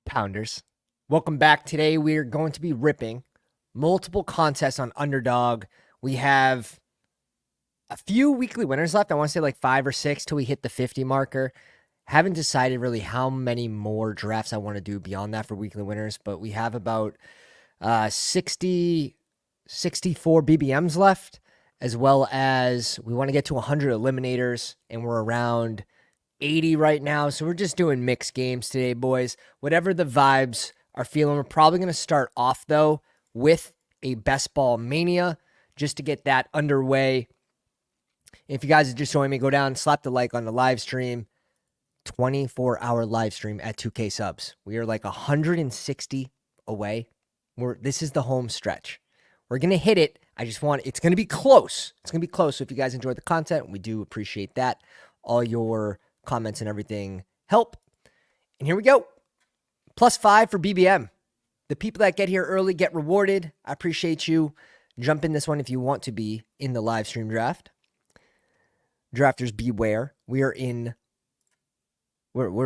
Pounders. Welcome back. Today we're going to be ripping multiple contests on Underdog. We have a few weekly winners left. I want to say like 5 or 6 till we hit the 50 marker. Haven't decided really how many more drafts I want to do beyond that for weekly winners, but we have about 64 BBMs left, as well as we want to get to 100 eliminators, and we're around 80 right now. So we're just doing mixed games today, boys. Whatever the vibes are feeling. We're probably going to start off, though, with a Bestball Mania just to get that underway. If you guys are just joining me, go down, slap the like on the live stream. 24-hour live stream at 2K subs. We are like 160 away. This is the home stretch. We're going to hit it. It's going to be close. It's going to be close. So if you guys enjoyed the content, we do appreciate that. All your comments and everything help. And here we go. +5 for BBM. The people that get here early get rewarded. I appreciate you. Jump in this one if you want to be in the live stream draft. Drafters beware. We're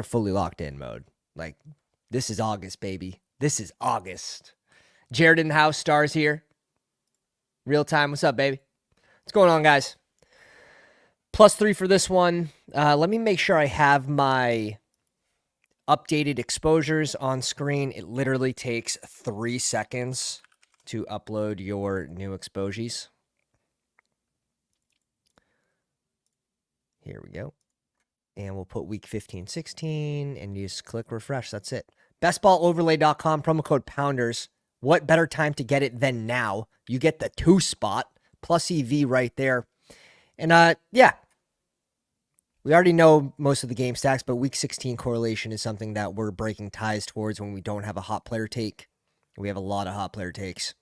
fully locked in mode. Like, this is August, baby. This is August. Jared in the house, Stars here. Real time. What's up, baby? What's going on, guys? +3 for this one. Let me make sure I have my updated exposures on screen. It literally takes 3 seconds to upload your new exposures. Here we go. And we'll put week 15, 16, and you just click refresh. That's it. Bestballoverlay.com, promo code Pounders. What better time to get it than now? You get the 2 spot plus EV right there. And yeah, we already know most of the game stacks, but week 16 correlation is something that we're breaking ties towards when we don't have a hot player take. We have a lot of hot player takes,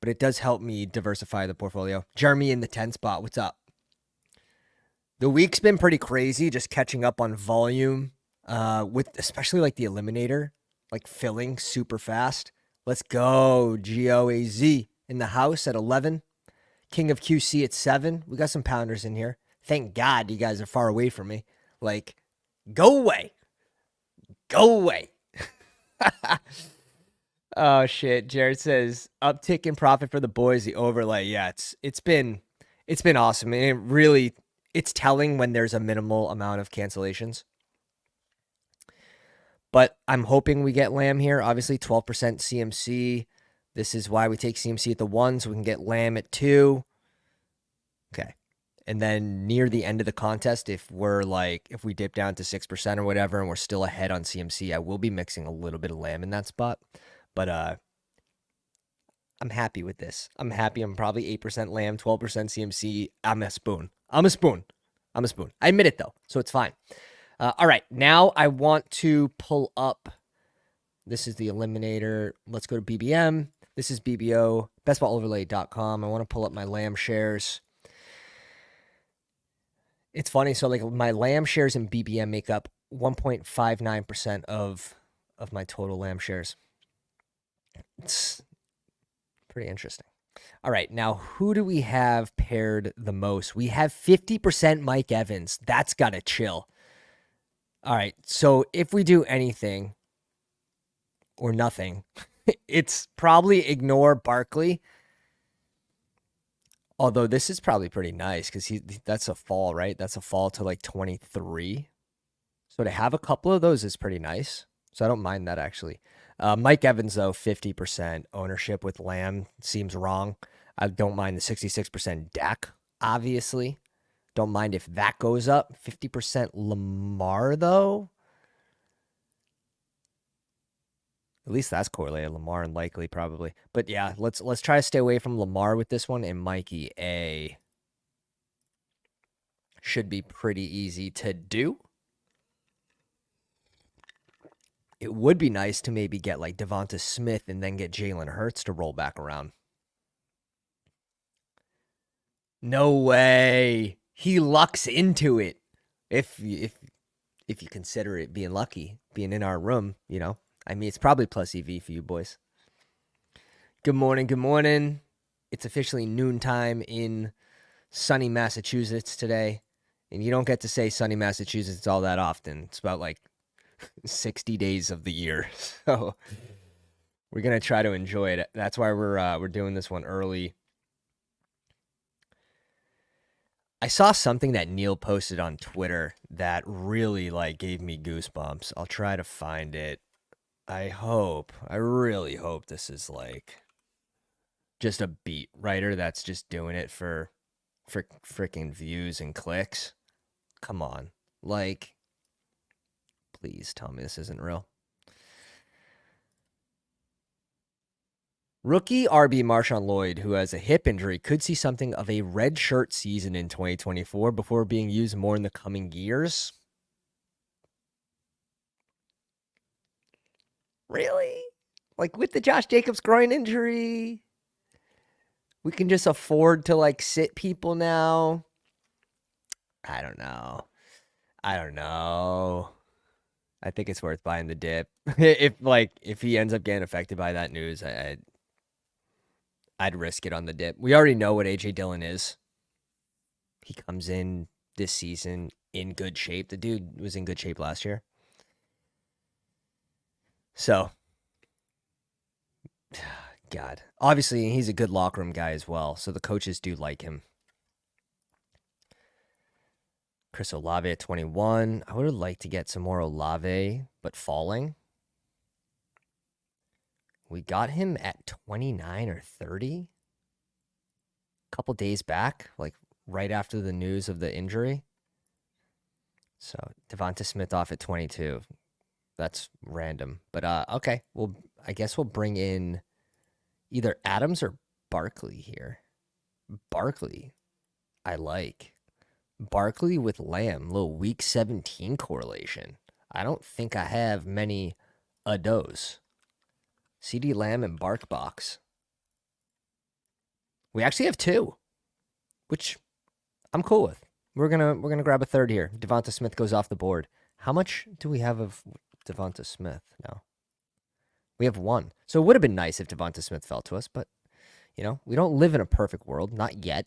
but it does help me diversify the portfolio. Jeremy in the 10 spot. What's up? The week's been pretty crazy, just catching up on volume, with especially like the eliminator, like filling super fast. Let's go, GOAZ in the house at 11. King of QC at 7. We got some pounders in here. Thank God you guys are far away from me. Like, go away. Go away. Oh, shit. Jared says, uptick in profit for the boys, the overlay. Yeah, it's been awesome. And it's telling when there's a minimal amount of cancellations. But I'm hoping we get Lamb here. Obviously, 12% CMC. This is why we take CMC at the 1, so we can get Lamb at 2. Okay. And then near the end of the contest, if we dip down to 6% or whatever, and we're still ahead on CMC, I will be mixing a little bit of Lamb in that spot. But I'm happy with this. I'm happy. I'm probably 8% Lamb, 12% CMC. I'm a spoon. I admit it, though, so it's fine. All right, now I want to pull up. This is the eliminator. Let's go to BBM. This is BBO, bestballoverlay.com. I want to pull up my Lamb shares. It's funny. So, like, my Lamb shares in BBM make up 1.59% of my total Lamb shares. It's pretty interesting. All right, now who do we have paired the most? We have 50% Mike Evans. That's got to chill. All right, so if we do anything or nothing, it's probably ignore Barkley. Although this is probably pretty nice because that's a fall, right? That's a fall to like 23. So to have a couple of those is pretty nice. So I don't mind that, actually. Mike Evans, though, 50% ownership with Lamb seems wrong. I don't mind the 66% Dak, obviously. Don't mind if that goes up. 50% Lamar, though. At least that's correlated. Lamar and likely, probably. But yeah, let's try to stay away from Lamar with this one. And Mikey A should be pretty easy to do. It would be nice to maybe get like Devonta Smith and then get Jalen Hurts to roll back around. No way. He lucks into it. If you consider it being lucky, being in our room, you know. I mean, it's probably plus EV for you boys. Good morning, good morning. It's officially noontime in sunny Massachusetts today. And you don't get to say sunny Massachusetts all that often. It's about like 60 days of the year. So we're going to try to enjoy it. That's why we're doing this one early. I saw something that Neil posted on Twitter that really like gave me goosebumps. I'll try to find it. I really hope this is like just a beat writer that's just doing it for freaking views and clicks. Come on. Like, please tell me this isn't real. Rookie RB Marshawn Lloyd, who has a hip injury, could see something of a red shirt season in 2024 before being used more in the coming years. Really? Like with the Josh Jacobs groin injury, we can just afford to like sit people now? I don't know. I think it's worth buying the dip. if he ends up getting affected by that news, I'd risk it on the dip. We already know what AJ Dillon is. He comes in this season in good shape. The dude was in good shape last year. So, God. Obviously, he's a good locker room guy as well, so the coaches do like him. Chris Olave at 21. I would have liked to get some more Olave, but falling. We got him at 29 or 30 a couple days back, like right after the news of the injury. So Devonta Smith off at 22. That's random. But okay. Well, I guess we'll bring in either Adams or Barkley here. Barkley, I like. Barkley with Lamb, little week 17 correlation. I don't think I have many of those. CD Lamb and Bark Box. We actually have two, which I'm cool with. We're gonna grab a third here. Devonta Smith goes off the board. How much do we have of Devonta Smith now? We have one. So it would have been nice if Devonta Smith fell to us, but we don't live in a perfect world, not yet.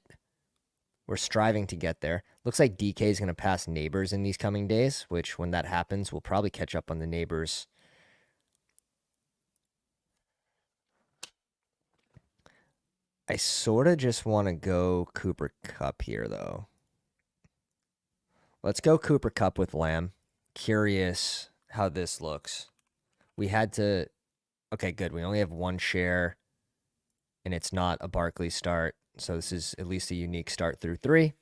We're striving to get there. Looks like DK is going to pass Neighbors in these coming days, which when that happens, we'll probably catch up on the Neighbors. I sort of just want to go Cooper Kupp here, though. Let's go Cooper Kupp with Lamb. Curious how this looks. We had to... Okay, good. We only have one share, and it's not a Barkley start. So this is at least a unique start through 3.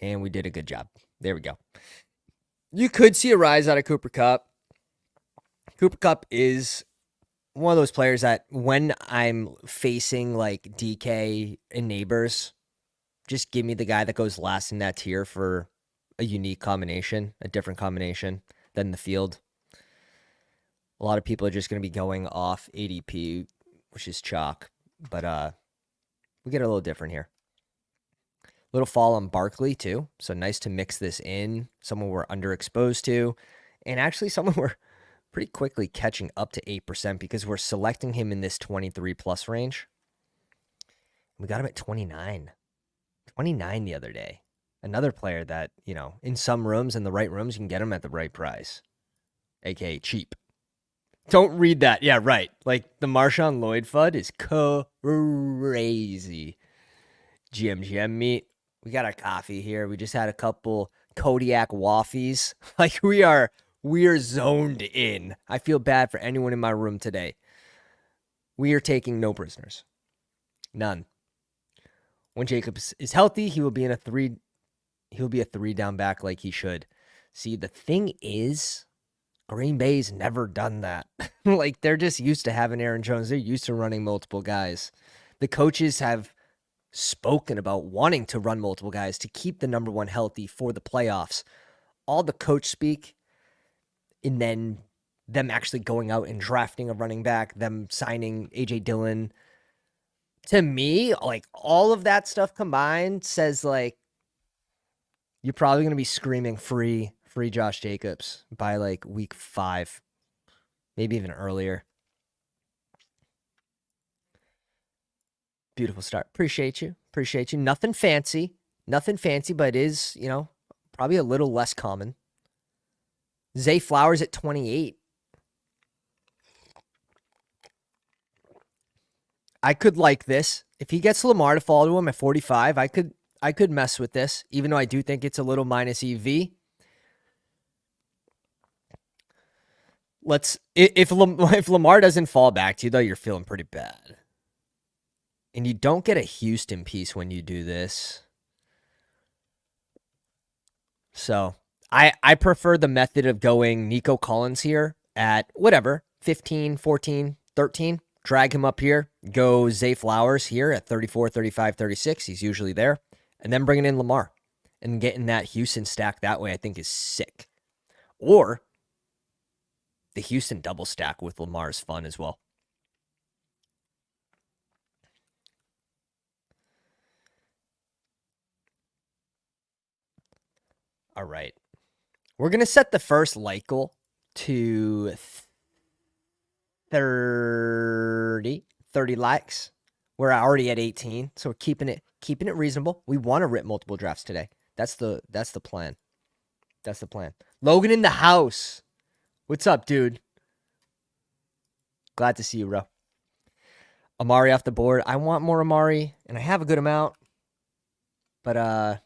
And we did a good job. There we go. You could see a rise out of Cooper Kupp. Cooper Kupp is one of those players that when I'm facing like DK and Neighbors, just give me the guy that goes last in that tier for a unique combination, a different combination than the field. A lot of people are just going to be going off ADP, which is chalk. But we get a little different here. Little fall on Barkley, too. So nice to mix this in. Someone we're underexposed to. And actually someone we're pretty quickly catching up to 8% because we're selecting him in this 23-plus range. We got him at 29. 29 the other day. Another player that, in some rooms, in the right rooms, you can get him at the right price. AKA cheap. Don't read that. Yeah, right. Like, the Marshawn Lloyd FUD is crazy. GM meat. We got our coffee here. We just had a couple Kodiak Waffies. Like, we're zoned in. I feel bad for anyone in my room today. We are taking no prisoners. None. When Jacobs is healthy, he will be a 3 down back like he should. See, the thing is, Green Bay's never done that. Like, they're just used to having Aaron Jones. They're used to running multiple guys. The coaches have spoken about wanting to run multiple guys to keep the number one healthy for the playoffs. All the coach speak, and then them actually going out and drafting a running back, them signing AJ Dillon. To me, like, all of that stuff combined says, like, you're probably going to be screaming free Josh Jacobs by like week 5, maybe even earlier. Beautiful start. Appreciate you. Nothing fancy, but it is, probably a little less common. Zay Flowers at 28. I could like this. If he gets Lamar to fall to him at 45, I could mess with this, even though I do think it's a little minus EV. If Lamar doesn't fall back to you, though, you're feeling pretty bad. And you don't get a Houston piece when you do this. So I prefer the method of going Nico Collins here at whatever, 15, 14, 13. Drag him up here. Go Zay Flowers here at 34, 35, 36. He's usually there. And then bringing in Lamar. And getting that Houston stack that way I think is sick. Or the Houston double stack with Lamar is fun as well. All right. We're going to set the first light goal to 30 likes. We're already at 18, so we're keeping it reasonable. We want to rip multiple drafts today. That's the plan. That's the plan. Logan in the house. What's up, dude? Glad to see you, bro. Amari off the board. I want more Amari, and I have a good amount. But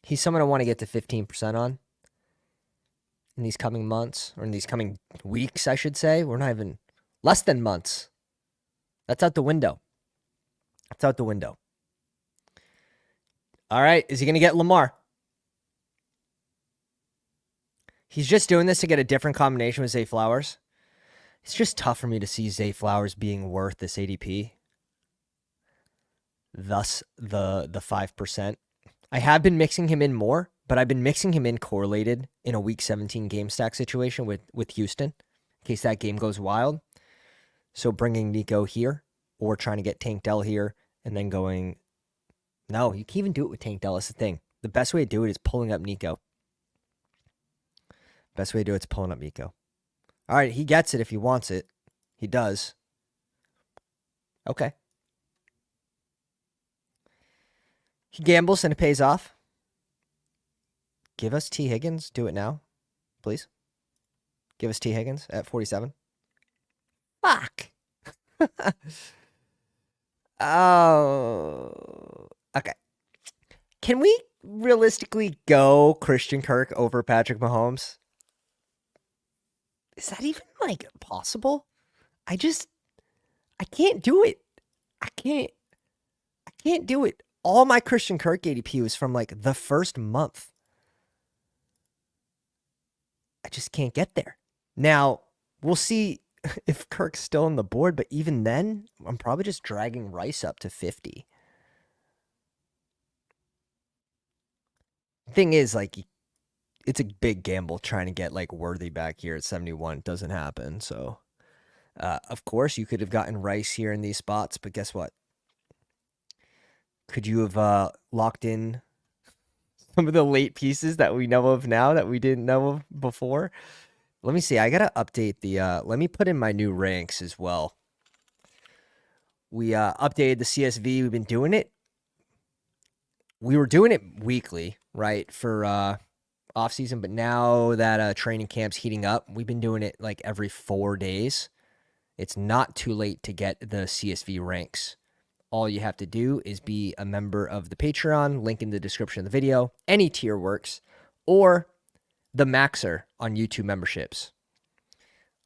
he's someone I want to get to 15% on in these coming months, or in these coming weeks, I should say. We're not even less than months. That's out the window. That's out the window. All right. Is he going to get Lamar? He's just doing this to get a different combination with Zay Flowers. It's just tough for me to see Zay Flowers being worth this ADP. Thus, the 5%. I have been mixing him in more, but I've been mixing him in correlated in a Week 17 game stack situation with Houston, in case that game goes wild. So bringing Nico here, or trying to get Tank Dell here, and then going... No, you can't even do it with Tank Dell. That's the thing. The best way to do it is pulling up Nico. Best way to do it is pulling up Nico. All right, he gets it if he wants it. He does. Okay. He gambles and it pays off. Give us T. Higgins. Do it now, please. Give us T. Higgins at 47. Fuck. Oh. Okay. Can we realistically go Christian Kirk over Patrick Mahomes? Is that even, like, possible? I can't do it. I can't do it. All my Christian Kirk ADP was from, like, the first month. I just can't get there. Now, we'll see if Kirk's still on the board, but even then, I'm probably just dragging Rice up to 50. Thing is, like, it's a big gamble trying to get, like, Worthy back here at 71. It doesn't happen, so... of course, you could have gotten Rice here in these spots, but guess what? Could you have locked in some of the late pieces that we know of now that we didn't know of before? Let me see. I got to update the... let me put in my new ranks as well. We updated the CSV. We've been doing it. We were doing it weekly, right, for off-season, but now that training camp's heating up, we've been doing it like every 4 days. It's not too late to get the CSV ranks. All you have to do is be a member of the Patreon, link in the description of the video. Any tier works, or the Maxer on YouTube memberships.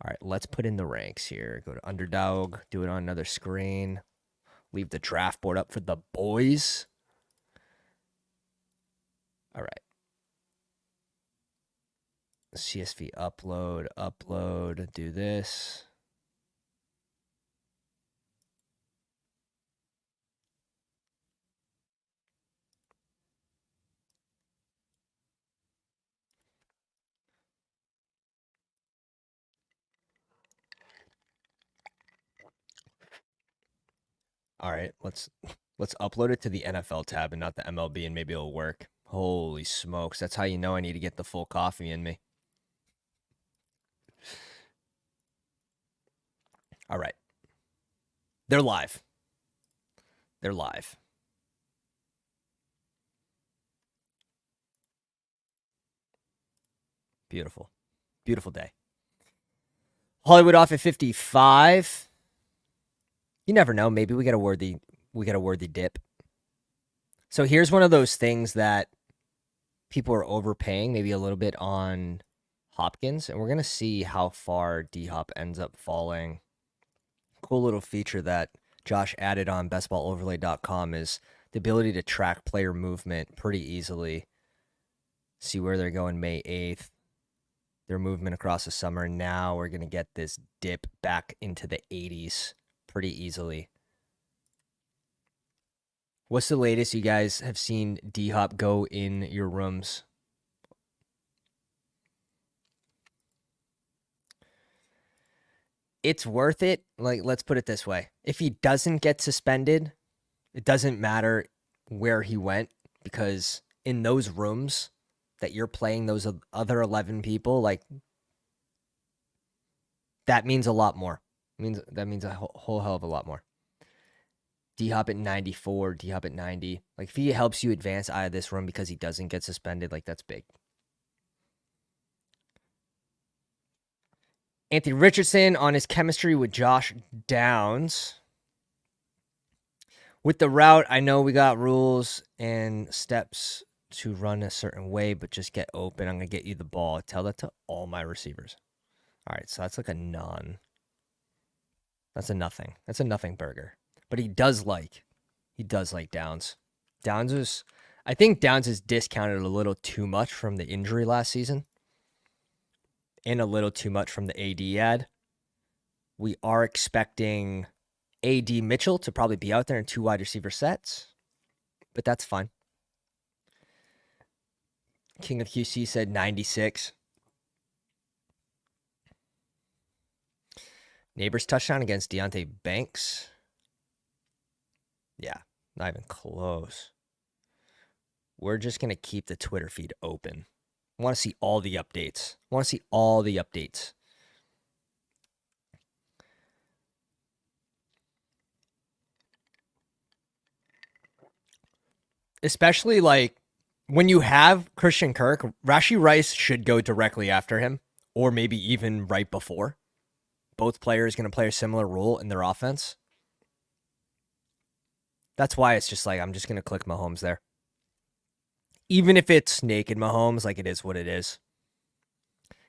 All right, let's put in the ranks here. Go to Underdog, do it on another screen. Leave the draft board up for the boys. All right. CSV upload, do this. All right, let's upload it to the NFL tab and not the MLB, and maybe it'll work. Holy smokes, that's how you know I need to get the full coffee in me. All right. They're live. They're live. Beautiful. Beautiful day. Hollywood off at 55. You never know. Maybe we get a worthy dip. So here's one of those things that people are overpaying, maybe a little bit on Hopkins, and we're gonna see how far D-Hop ends up falling. Cool little feature that Josh added on bestballoverlay.com is the ability to track player movement pretty easily. See where they're going May 8th. Their movement across the summer. Now we're going to get this dip back into the 80s pretty easily. What's the latest you guys have seen D-Hop go in your rooms? It's worth it. Like, let's put it this way. If he doesn't get suspended, it doesn't matter where he went, because in those rooms that you're playing those other 11 people, like, that means a lot more. That means a whole hell of a lot more. D-Hop at 94, D-Hop at 90. Like, if he helps you advance out of this room because he doesn't get suspended, like, that's big. Anthony Richardson on his chemistry with Josh Downs. With the route, I know we got rules and steps to run a certain way, but just get open. I'm going to get you the ball. Tell that to all my receivers. All right, so that's like a none. That's a nothing. That's a nothing burger. But he does like Downs. I think Downs is discounted a little too much from the injury last season and a little too much from the AD ad. We are expecting AD Mitchell to probably be out there in 2 wide receiver sets, but that's fine. King of QC said 96. Neighbors touchdown against Deonte Banks. Yeah, not even close. We're just going to keep the Twitter feed open. I want to see all the updates. Especially like when you have Christian Kirk, Rashee Rice should go directly after him, or maybe even right before. Both players going to play a similar role in their offense. That's why it's just like, I'm just going to click Mahomes there. Even if it's naked Mahomes, like, it is what it is.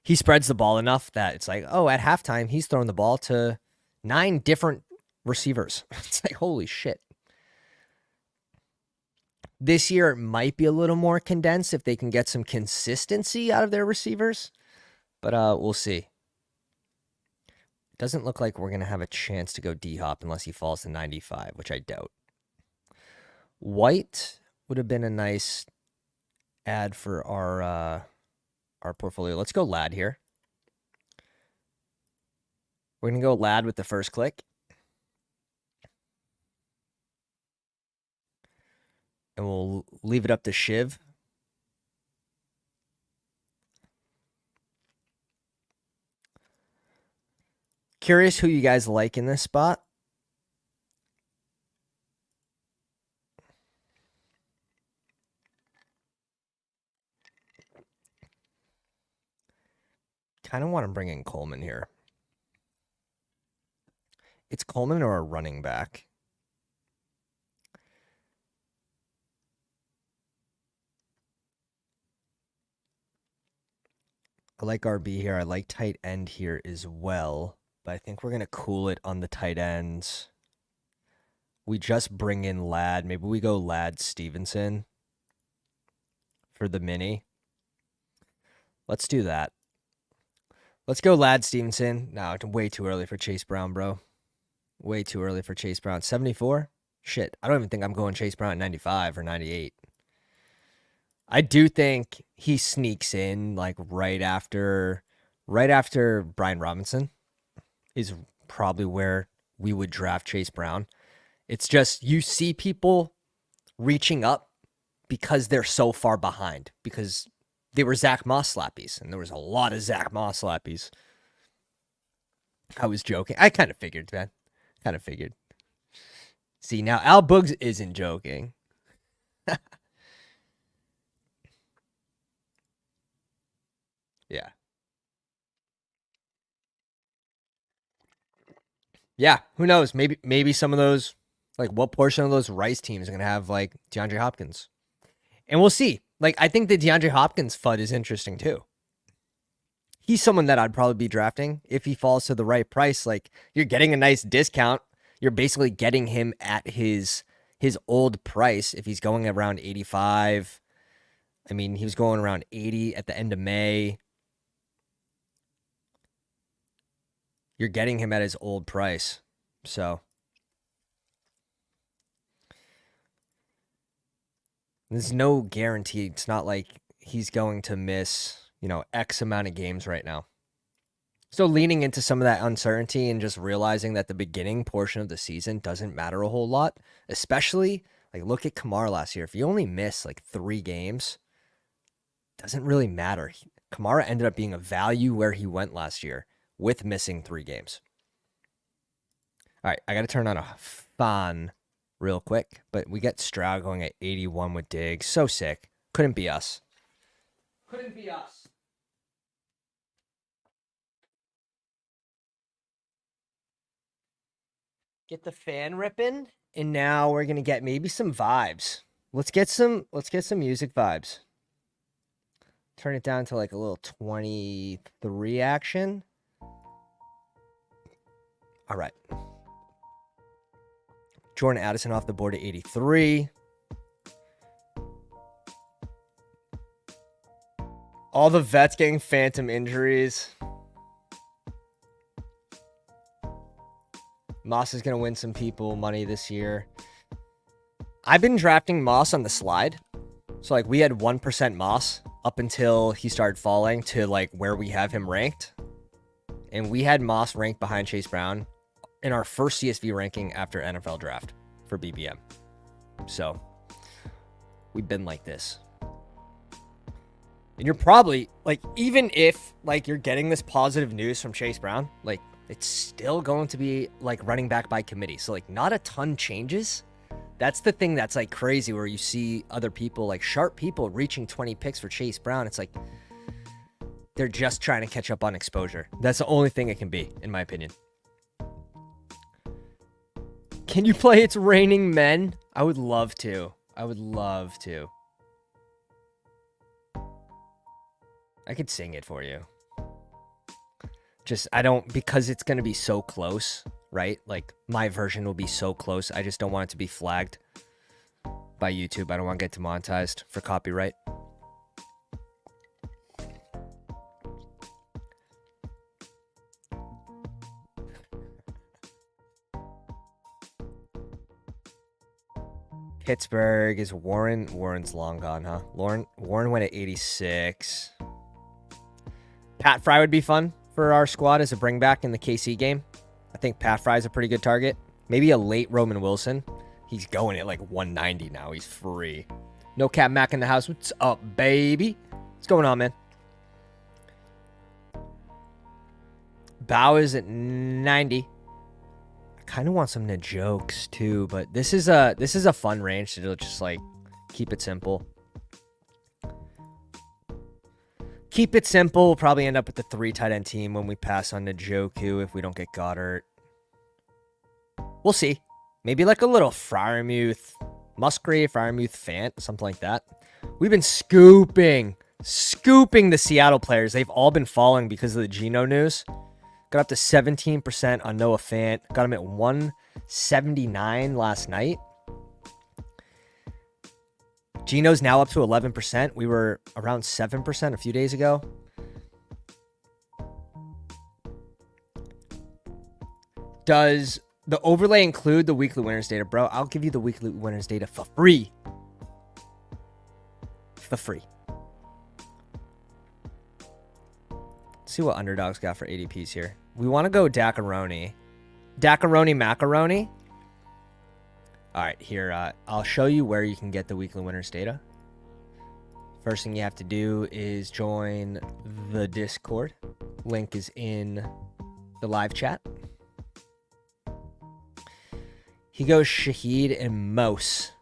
He spreads the ball enough that it's like, oh, at halftime, he's throwing the ball to 9 different receivers. It's like, holy shit. This year, it might be a little more condensed if they can get some consistency out of their receivers. But we'll see. It doesn't look like we're going to have a chance to go D-Hop unless he falls to 95, which I doubt. White would have been a nice ad for our portfolio. Let's go Lad here. We're going to go Lad with the first click. And we'll leave it up to Shiv. Curious who you guys like in this spot. Kind of want to bring in Coleman here. It's Coleman or a running back. I like RB here. I like tight end here as well. But I think we're going to cool it on the tight ends. We just bring in Lad. Maybe we go Lad Stevenson for the mini. Let's do that. Let's go Lad Stevenson. No, it's way too early for Chase Brown, bro. Way too early for Chase Brown. 74? Shit, I don't even think I'm going Chase Brown at 95 or 98. I do think he sneaks in like right after Brian Robinson is probably where we would draft Chase Brown. It's just you see people reaching up because they're so far behind, because they were Zach Moss slappies, and there was a lot of Zach Moss slappies. I was joking. I kind of figured, man. Kind of figured. See, now Al Boogs isn't joking. Yeah. Yeah, who knows? Maybe some of those, like what portion of those Rice teams are going to have like DeAndre Hopkins? And we'll see. Like, I think the DeAndre Hopkins FUD is interesting too. He's someone that I'd probably be drafting if he falls to the right price. Like, you're getting a nice discount. You're basically getting him at his old price. If he's going around 85, I mean, he was going around 80 at the end of May. You're getting him at his old price. So there's no guarantee. It's not like he's going to miss, X amount of games right now. So leaning into some of that uncertainty and just realizing that the beginning portion of the season doesn't matter a whole lot, especially like look at Kamara last year. If you only miss like 3 games, doesn't really matter. Kamara ended up being a value where he went last year with missing 3 games. All right, I got to turn on a fan real quick, but we get Stroud going at 81 with Diggs. So sick. Couldn't be us. Couldn't be us. Get the fan ripping, and now we're gonna get maybe some vibes. Let's get some music vibes. Turn it down to like a little 23 action. All right. Jordan Addison off the board at 83. All the vets getting phantom injuries. Moss is going to win some people money this year. I've been drafting Moss on the slide. So, like, we had 1% Moss up until he started falling to, like, where we have him ranked. And we had Moss ranked behind Chase Brown in our first CSV ranking after NFL draft for BBM. So, we've been like this. And you're probably, like, even if, like, you're getting this positive news from Chase Brown, like, it's still going to be, like, running back by committee. So, like, not a ton changes. That's the thing that's, like, crazy where you see other people, like, sharp people reaching 20 picks for Chase Brown. It's like they're just trying to catch up on exposure. That's the only thing it can be, in my opinion. Can you play It's Raining Men? I would love to. I would love to. I could sing it for you. Just, I don't, because it's going to be so close, right? Like, my version will be so close. I just don't want it to be flagged by YouTube. I don't want to get demonetized for copyright. Pittsburgh is Warren. Warren's long gone, huh? Warren went at 86. Pat Fry would be fun for our squad as a bring back in the KC game. I think Pat Fry's a pretty good target. Maybe a late Roman Wilson. He's going at like 190 now. He's free. No Cap Mac in the house. What's up, baby? What's going on, man? Bow is at 90. I kind of want some Najokes too, but this is a fun range to just like keep it simple. Keep it simple. We'll probably end up with the 3 tight end team when we pass on Njoku if we don't get Goddard. We'll see. Maybe like a little Freiermuth, Musgrave, Freiermuth, Fant, something like that. We've been scooping the Seattle players. They've all been falling because of the Geno news. Got up to 17% on Noah Fant. Got him at 179 last night. Geno's now up to 11%. We were around 7% a few days ago. Does the overlay include the weekly winners data, bro? I'll give you the weekly winners data for free. For free. Let's see what Underdog's got for ADPs here. We want to go Dacaroni. Dacaroni macaroni. All right, here, I'll show you where you can get the weekly winners data. First thing you have to do is join the Discord. Link is in the live chat. He goes Shaheed and Mose.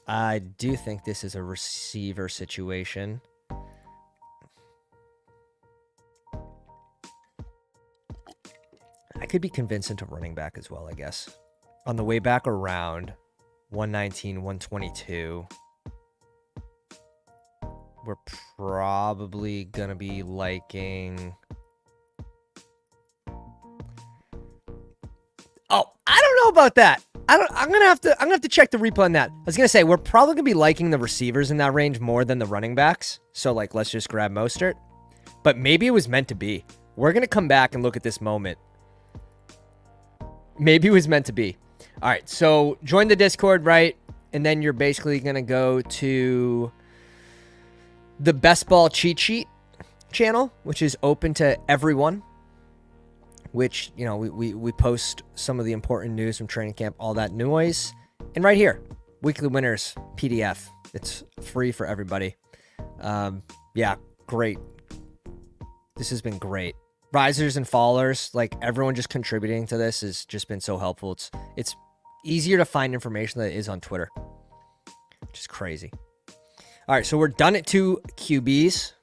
I do think this is a receiver situation. I could be convinced into running back as well, I guess. On the way back around 119, 122, we're probably going to be liking... Oh, I don't know about that. I'm gonna have to check the replay on that. I was gonna say we're probably gonna be liking the receivers in that range more than the running backs. So like, let's just grab Mostert. But maybe it was meant to be. We're gonna come back and look at this moment. Maybe it was meant to be. All right, so join the Discord, right? And then you're basically gonna go to the Bestball cheat sheet channel, which is open to everyone. Which, you know, we post some of the important news from training camp, all that noise. And right here, weekly winners PDF. It's free for everybody. Yeah, great. This has been great. Risers and fallers, like everyone just contributing to this has just been so helpful. It's easier to find information than it is on Twitter, which is crazy. All right, so we're done at 2 QBs.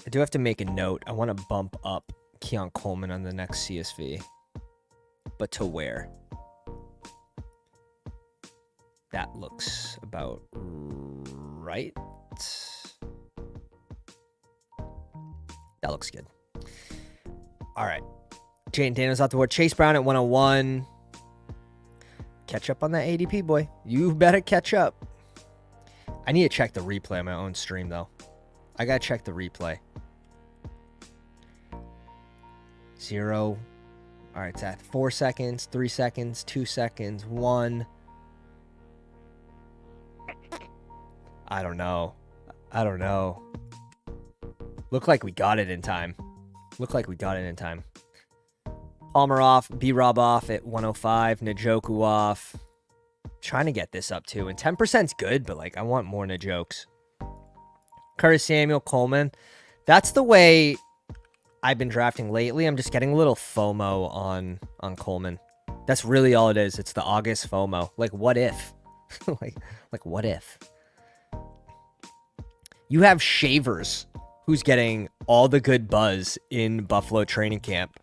I do have to make a note. I want to bump up Keon Coleman on the next CSV. But to where? That looks about right. That looks good. All right. Jane Daniels out the board. Chase Brown at 101. Catch up on that ADP, boy. You better catch up. I need to check the replay on my own stream, though. I got to check the replay. 0. All right, it's at 4 seconds, 3 seconds, 2 seconds, 1. I don't know. Look like we got it in time. Palmer off, B-Rob off at 105, Njoku off. Trying to get this up too. And 10% is good, but like I want more Njokes. Curtis Samuel, Coleman. That's the way I've been drafting lately. I'm just getting a little FOMO on Coleman. That's really all it is. It's the August FOMO. Like, what if? like, what if? You have Shavers, who's getting all the good buzz in Buffalo training camp.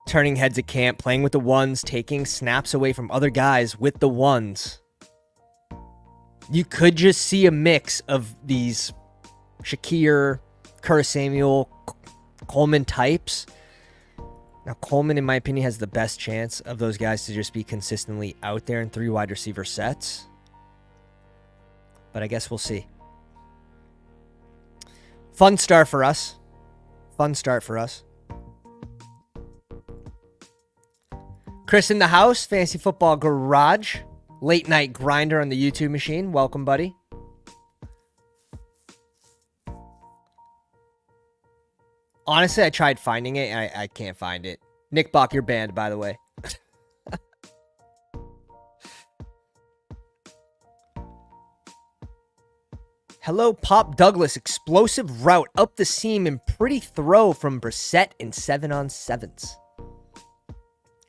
Turning heads at camp, playing with the ones, taking snaps away from other guys with the ones. You could just see a mix of these Shakir, Curtis Samuel, Coleman types. Now, Coleman, in my opinion, has the best chance of those guys to just be consistently out there in 3 wide receiver sets. But I guess we'll see. Fun start for us. Chris in the house, Fantasy Football Garage. Late night grinder on the YouTube machine. Welcome, buddy. Honestly, I tried finding it. I can't find it. Nick Bach, you're banned, by the way. Hello, Pop Douglas. Explosive route up the seam and pretty throw from Brissett in 7-on-7s.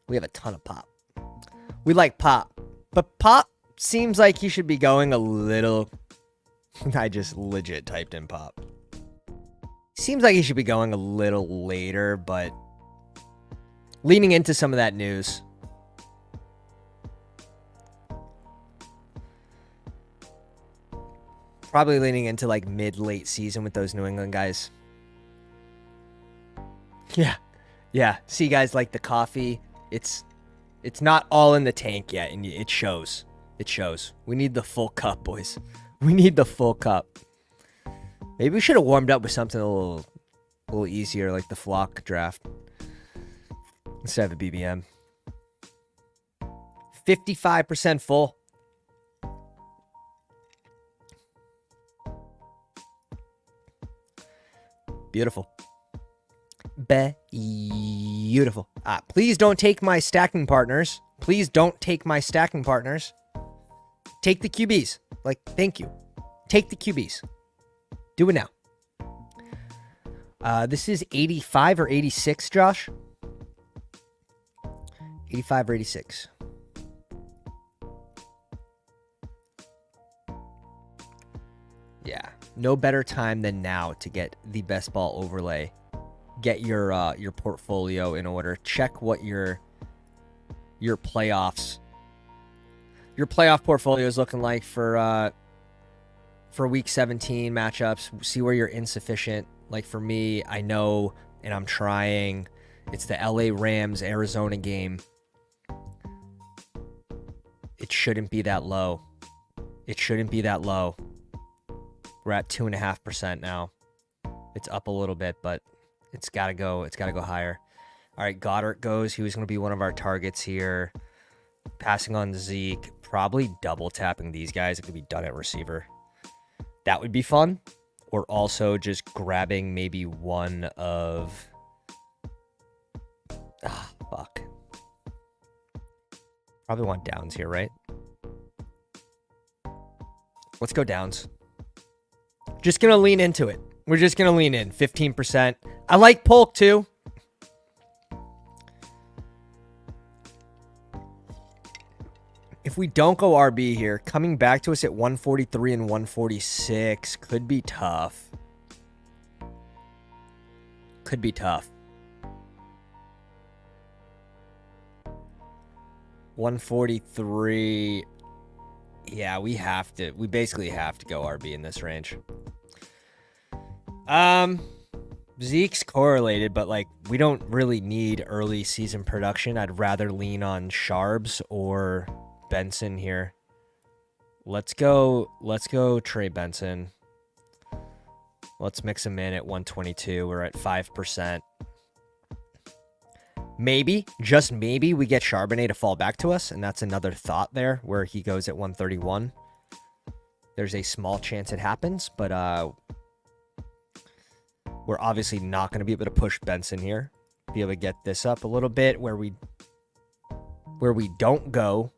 We have a ton of Pop. We like Pop. But Pop seems like he should be going a little... I just legit typed in Pop. Seems like he should be going a little later, but leaning into some of that news. Probably leaning into like mid-late season with those New England guys. Yeah. See, guys, like the coffee, it's not all in the tank yet, and it shows. It shows. We need the full cup, boys. We need the full cup. Maybe we should have warmed up with something a little easier, like the Flock draft, instead of a BBM. 55% full. Beautiful. Beautiful. Please don't take my stacking partners. Please don't take my stacking partners. Take the QBs. Like, thank you. Take the QBs. Do it now. This is 85 or 86, Josh? 85 or 86. Yeah. No better time than now to get the best ball overlay. Get your portfolio in order. Check what your playoff portfolio is looking like for week 17 matchups. See where you're insufficient. Like for me, I know, and I'm trying. It's the LA Rams Arizona game. It shouldn't be that low. It shouldn't be that low. We're at 2.5% now. It's up a little bit, but it's gotta go. It's gotta go higher. All right, Goddard goes. He was going to be one of our targets here. Passing on Zeke. Probably double tapping these guys. It could be done at receiver. That would be fun. Or also just grabbing maybe one of... fuck. Probably want downs here, right? Let's go downs. Just going to lean into it. We're just going to lean in. 15%. I like Polk too. If we don't go RB here, coming back to us at 143 and 146 could be tough. Could be tough. 143. Yeah, we basically have to go RB in this range. Zeke's correlated, but like we don't really need early season production. I'd rather lean on Sharbs or Benson here. Let's go Trey Benson. Let's mix him in at 122. We're at 5%. Maybe, just maybe, we get Charbonnet to fall back to us, and that's another thought there, where he goes at 131. There's a small chance it happens, but we're obviously not going to be able to push Benson here. Be able to get this up a little bit, where we don't go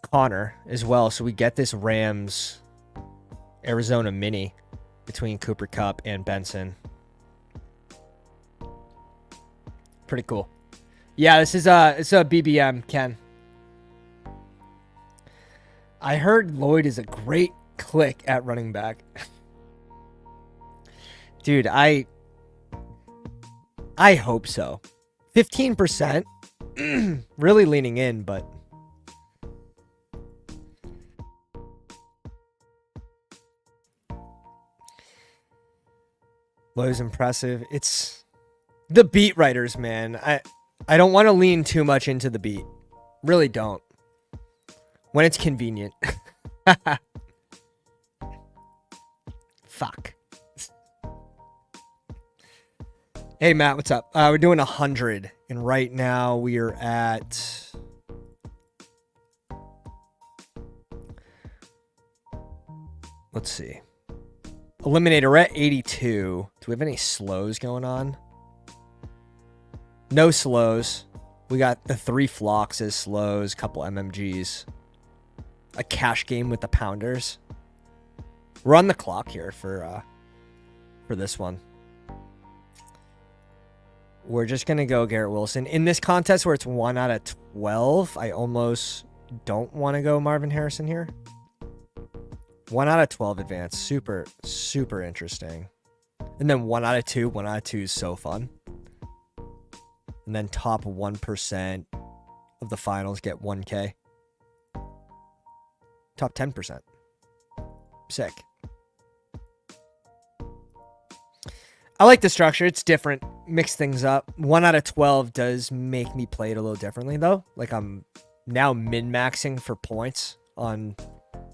Connor as well. So we get this Rams Arizona mini between Cooper Kupp and Benson. Pretty cool. Yeah, it's a BBM, Ken. I heard Lloyd is a great click at running back. Dude, I hope so. 15%. Really leaning in, but Lloyd's impressive. It's the beat writers, man. I don't want to lean too much into the beat. Really don't. When it's convenient. Fuck. Hey, Matt, what's up? We're doing 100, and right now we are at... Let's see. Eliminator, we're at 82. Do we have any slows going on? No slows. We got the 3 flocks as slows, couple MMGs. A cash game with the pounders. We're on the clock here for this one. We're just going to go Garrett Wilson. In this contest where it's 1 out of 12, I almost don't want to go Marvin Harrison here. 1 out of 12 advance. Super, super interesting. And then 1 out of 2. 1 out of 2 is so fun. And then top 1% of the finals get 1K. Top 10%. Sick. I like the structure. It's different. Mix things up. 1 out of 12 does make me play it a little differently, though. Like, I'm now min-maxing for points on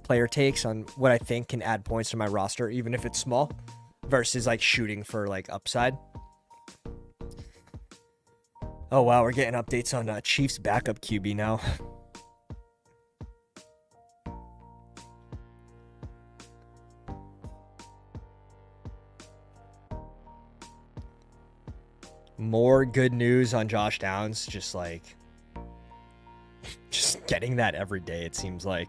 player takes on what I think can add points to my roster, even if it's small, versus, like, shooting for, like, upside. Oh, wow. We're getting updates on Chiefs backup QB now. More good news on Josh Downs. Just getting that every day, it seems like.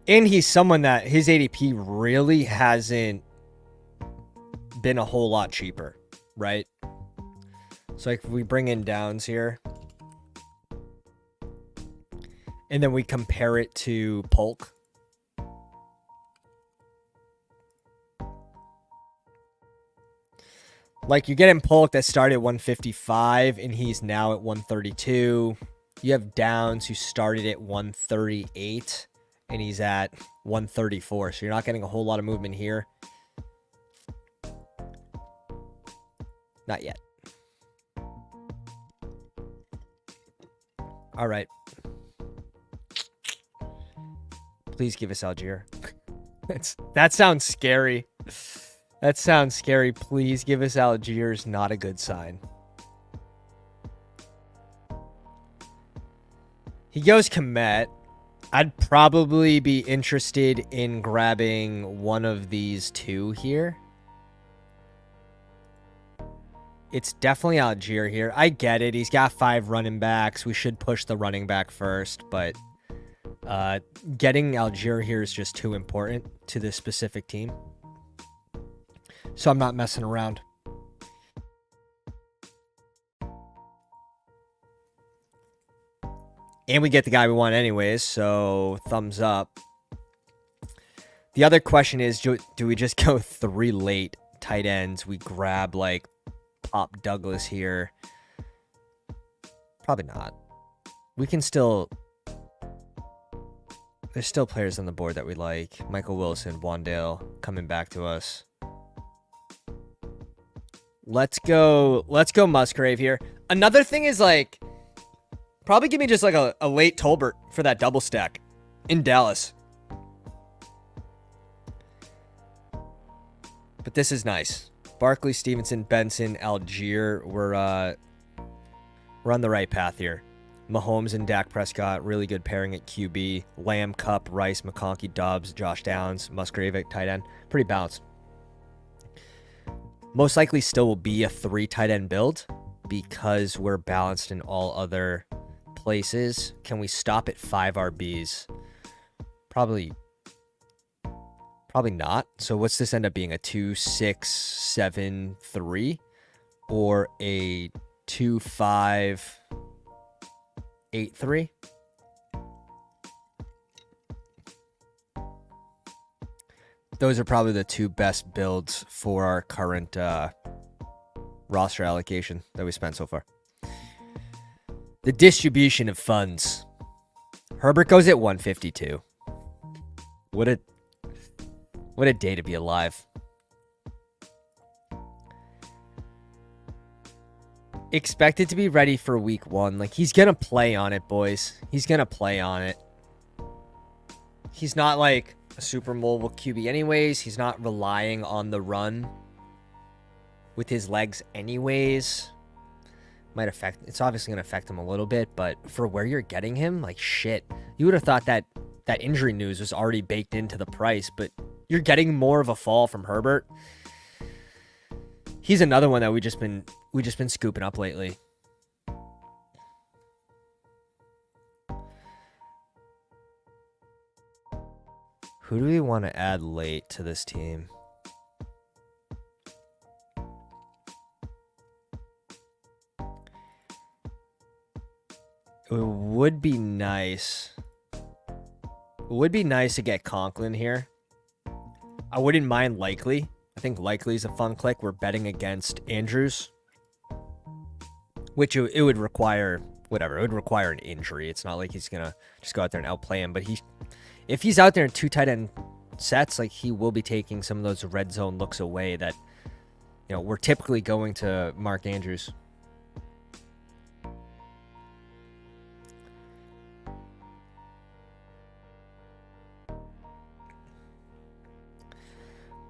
And he's someone that his ADP really hasn't been a whole lot cheaper, right? So like if we bring in Downs here, and then we compare it to Polk. Like, you're getting Polk that started at 155, and he's now at 132. You have Downs, who started at 138, and he's at 134. So you're not getting a whole lot of movement here. Not yet. All right. Please give us Algier. That sounds scary. That sounds scary. Please give us Algiers. Not a good sign. He goes Komet. I'd probably be interested in grabbing one of these two here. It's definitely Algier here. I get it. He's got 5 running backs. We should push the running back first, but getting Algier here is just too important to this specific team. So I'm not messing around. And we get the guy we want anyways, so thumbs up. The other question is, do we just go 3 late tight ends? We grab, like, Pop Douglas here. Probably not. We can still... There's still players on the board that we like. Michael Wilson, Wandale coming back to us. Let's go Musgrave here. Another thing is, like, probably give me just like a late Tolbert for that double stack in Dallas. But this is nice. Barkley, Stevenson, Benson, Algier. We're on the right path here. Mahomes and Dak Prescott, really good pairing at QB. Lamb, Cup, Rice, McConkey, Dobbs, Josh Downs, Musgrave at tight end. Pretty balanced. Most likely still will be a 3 tight end build because we're balanced in all other places. Can we stop at 5 RBs? Probably not. So what's this end up being? A 2-6-7-3 or a 2-5-8-3? Those are probably the 2 best builds for our current roster allocation that we spent so far. The distribution of funds. Herbert goes at 152. What a day to be alive. Expected to be ready for week 1. Like, he's going to play on it, boys. He's going to play on it. He's not like a super mobile QB anyways. He's not relying on the run with his legs anyways. Might affect, it's obviously going to affect him a little bit, but for where you're getting him, like, shit. You would have thought that injury news was already baked into the price, but you're getting more of a fall from Herbert. He's another one that we just been scooping up lately. Who do we want to add late to this team? It would be nice. It would be nice to get Conklin here. I wouldn't mind Likely. I think Likely is a fun click. We're betting against Andrews, which it would require whatever. It would require an injury. It's not like he's gonna just go out there and outplay him. But if he's out there in 2 tight end sets, like, he will be taking some of those red zone looks away that, you know, we're typically going to Mark Andrews.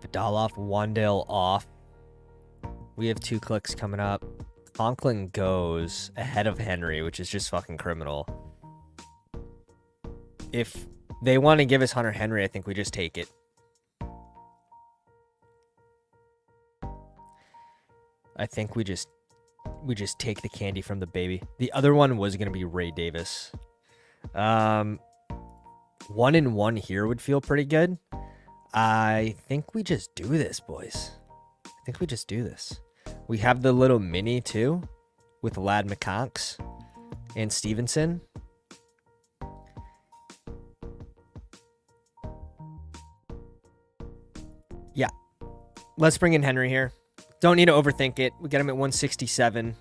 Vidal off, Wandale off. We have 2 clicks coming up. Conklin goes ahead of Henry, which is just fucking criminal. If they want to give us Hunter Henry, I think we just take it. I think we just take the candy from the baby. The other one was going to be Ray Davis. 1-1 here would feel pretty good. I think we just do this, boys. I think we just do this. We have the little mini, too, with Lad McConks and Stevenson. Let's bring in Henry here. Don't need to overthink it. We get him at 167.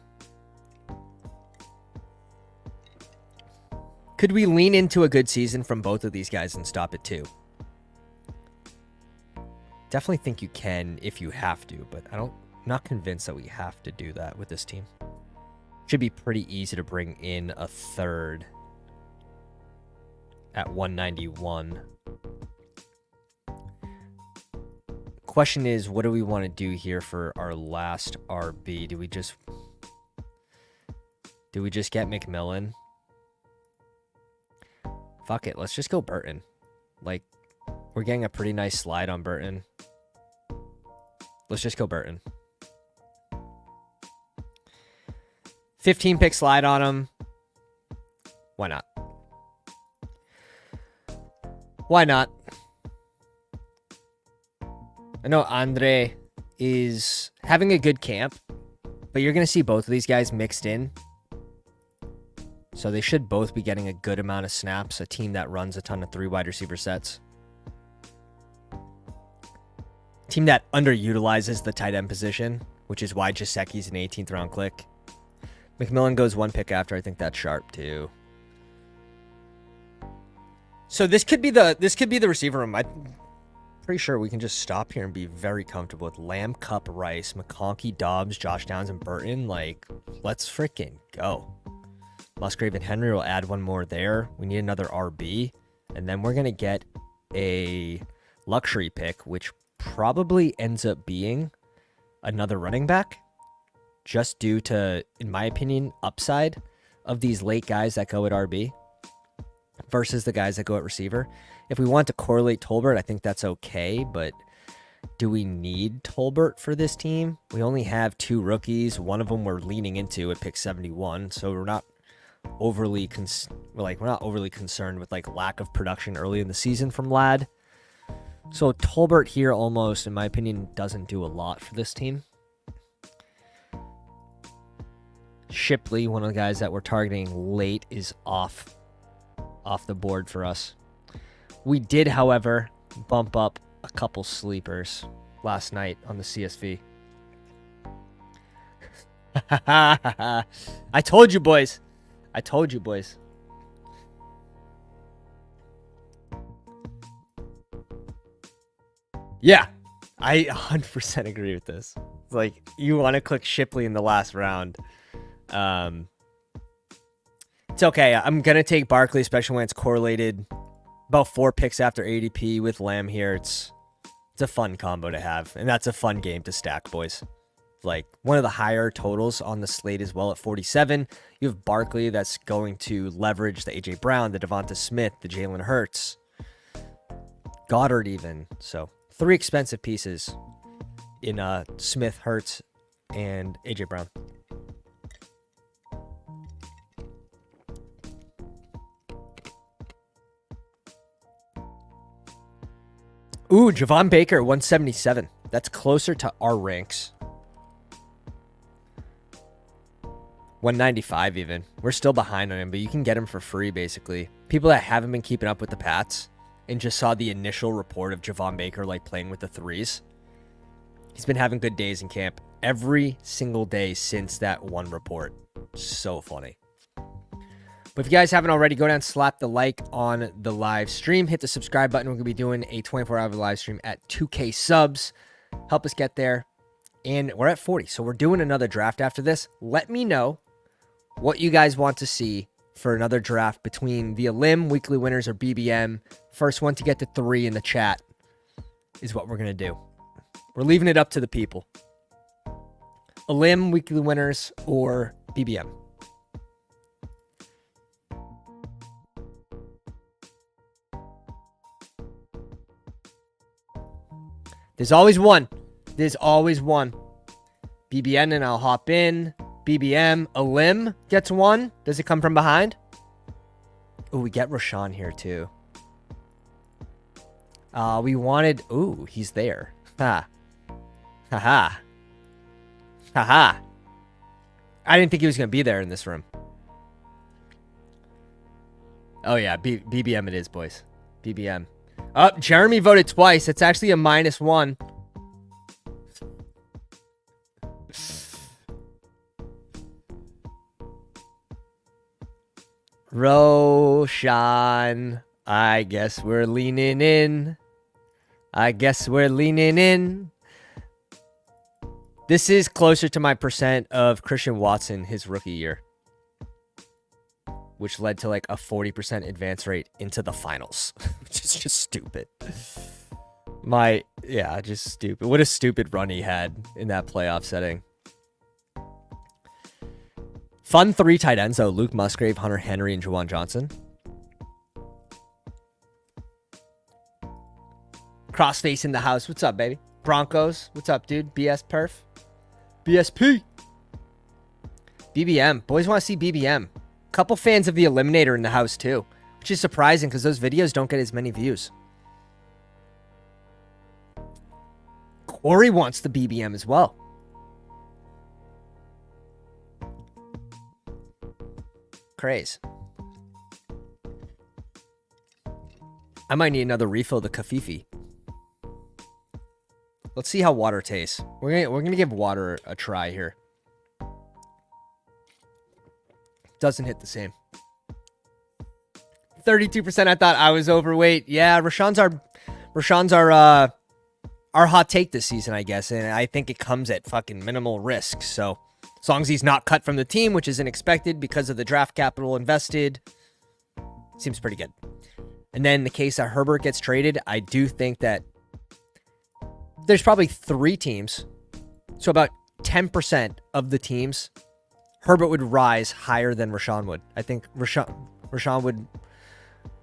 Could we lean into a good season from both of these guys and stop at 2? Definitely think you can if you have to, but I'm not convinced that we have to do that with this team. Should be pretty easy to bring in a third at 191. Question is, what do we want to do here for our last RB? Do we just get McMillan? Fuck it, let's just go Burton. Like, we're getting a pretty nice slide on Burton. Let's just go Burton. 15 pick slide on him. Why not? Why not? I know Andre is having a good camp, but you're going to see both of these guys mixed in. So they should both be getting a good amount of snaps, a team that runs a ton of 3 wide receiver sets. Team that underutilizes the tight end position, which is why Jasecki's an 18th round click. McMillan goes 1 pick after. I think that's sharp too. So this could be the receiver room. I'm pretty sure we can just stop here and be very comfortable with Lamb, Cup, Rice, McConkey, Dobbs, Josh Downs, and Burton. Like, let's freaking go. Musgrave and Henry will add one more there. We need another RB. And then we're going to get a luxury pick, which probably ends up being another running back. Just due to, in my opinion, upside of these late guys that go at RB versus the guys that go at receiver. If we want to correlate Tolbert, I think that's okay, but do we need Tolbert for this team? We only have 2 rookies. One of them we're leaning into at pick 71, so we're not overly concerned with like lack of production early in the season from Ladd. So Tolbert here almost, in my opinion, doesn't do a lot for this team. Shipley, one of the guys that we're targeting late, is off the board for us. We did, however, bump up a couple sleepers last night on the CSV. I told you, boys. I told you, boys. Yeah, I 100% agree with this. It's like, you want to click Shipley in the last round. It's okay. I'm going to take Barkley, especially when it's correlated about 4 picks after ADP with Lamb here. It's a fun combo to have, and that's a fun game to stack, boys. Like, one of the higher totals on the slate as well at 47. You have Barkley that's going to leverage the A.J. Brown, the Devonta Smith, the Jalen Hurts, Goddard even. So 3 expensive pieces in Smith, Hurts, and A.J. Brown. Ooh, Javon Baker, 177. That's closer to our ranks. 195 even. We're still behind on him, but you can get him for free, basically. People that haven't been keeping up with the Pats and just saw the initial report of Javon Baker, like, playing with the 3s. He's been having good days in camp every single day since that one report. So funny. But if you guys haven't already, go down and slap the like on the live stream. Hit the subscribe button. We're going to be doing a 24-hour live stream at 2K subs. Help us get there. And we're at 40, so we're doing another draft after this. Let me know what you guys want to see for another draft between the Elim, Weekly Winners, or BBM. First one to get to 3 in the chat is what we're going to do. We're leaving it up to the people. Elim, Weekly Winners, or BBM. There's always one. There's always one. BBN, and I'll hop in. BBM, Elim gets 1. Does it come from behind? Oh, we get Rashawn here too. We wanted... Ooh, he's there. Ha. Ha ha. Ha ha. I didn't think he was going to be there in this room. Oh, yeah. BBM it is, boys. BBM. Oh, Jeremy voted twice. It's actually a -1. Roshan, I guess we're leaning in. This is closer to my percent of Christian Watson his rookie year, which led to like a 40% advance rate into the finals, which is just stupid. Just stupid. What a stupid run he had in that playoff setting. Fun 3 tight ends, though. Luke Musgrave, Hunter Henry, and Juwan Johnson. Crossface in the house. What's up, baby? Broncos. What's up, dude? BS Perf. BSP. BBM. Boys want to see BBM. Couple fans of the Eliminator in the house, too. Which is surprising because those videos don't get as many views. Corey wants the BBM as well. Craze. I might need another refill of the Kafifi. Let's see how water tastes. We're gonna give water a try here. Doesn't hit the same. 32%. I thought I was overweight. Yeah, Rashawn's our hot take this season, I guess, and I think it comes at fucking minimal risk. So as long as he's not cut from the team, which isn't expected because of the draft capital invested, seems pretty good. And then in the case that Herbert gets traded, I do think that there's probably 3 teams. So about 10% of the teams, Herbert would rise higher than Rashawn would. I think Rashawn would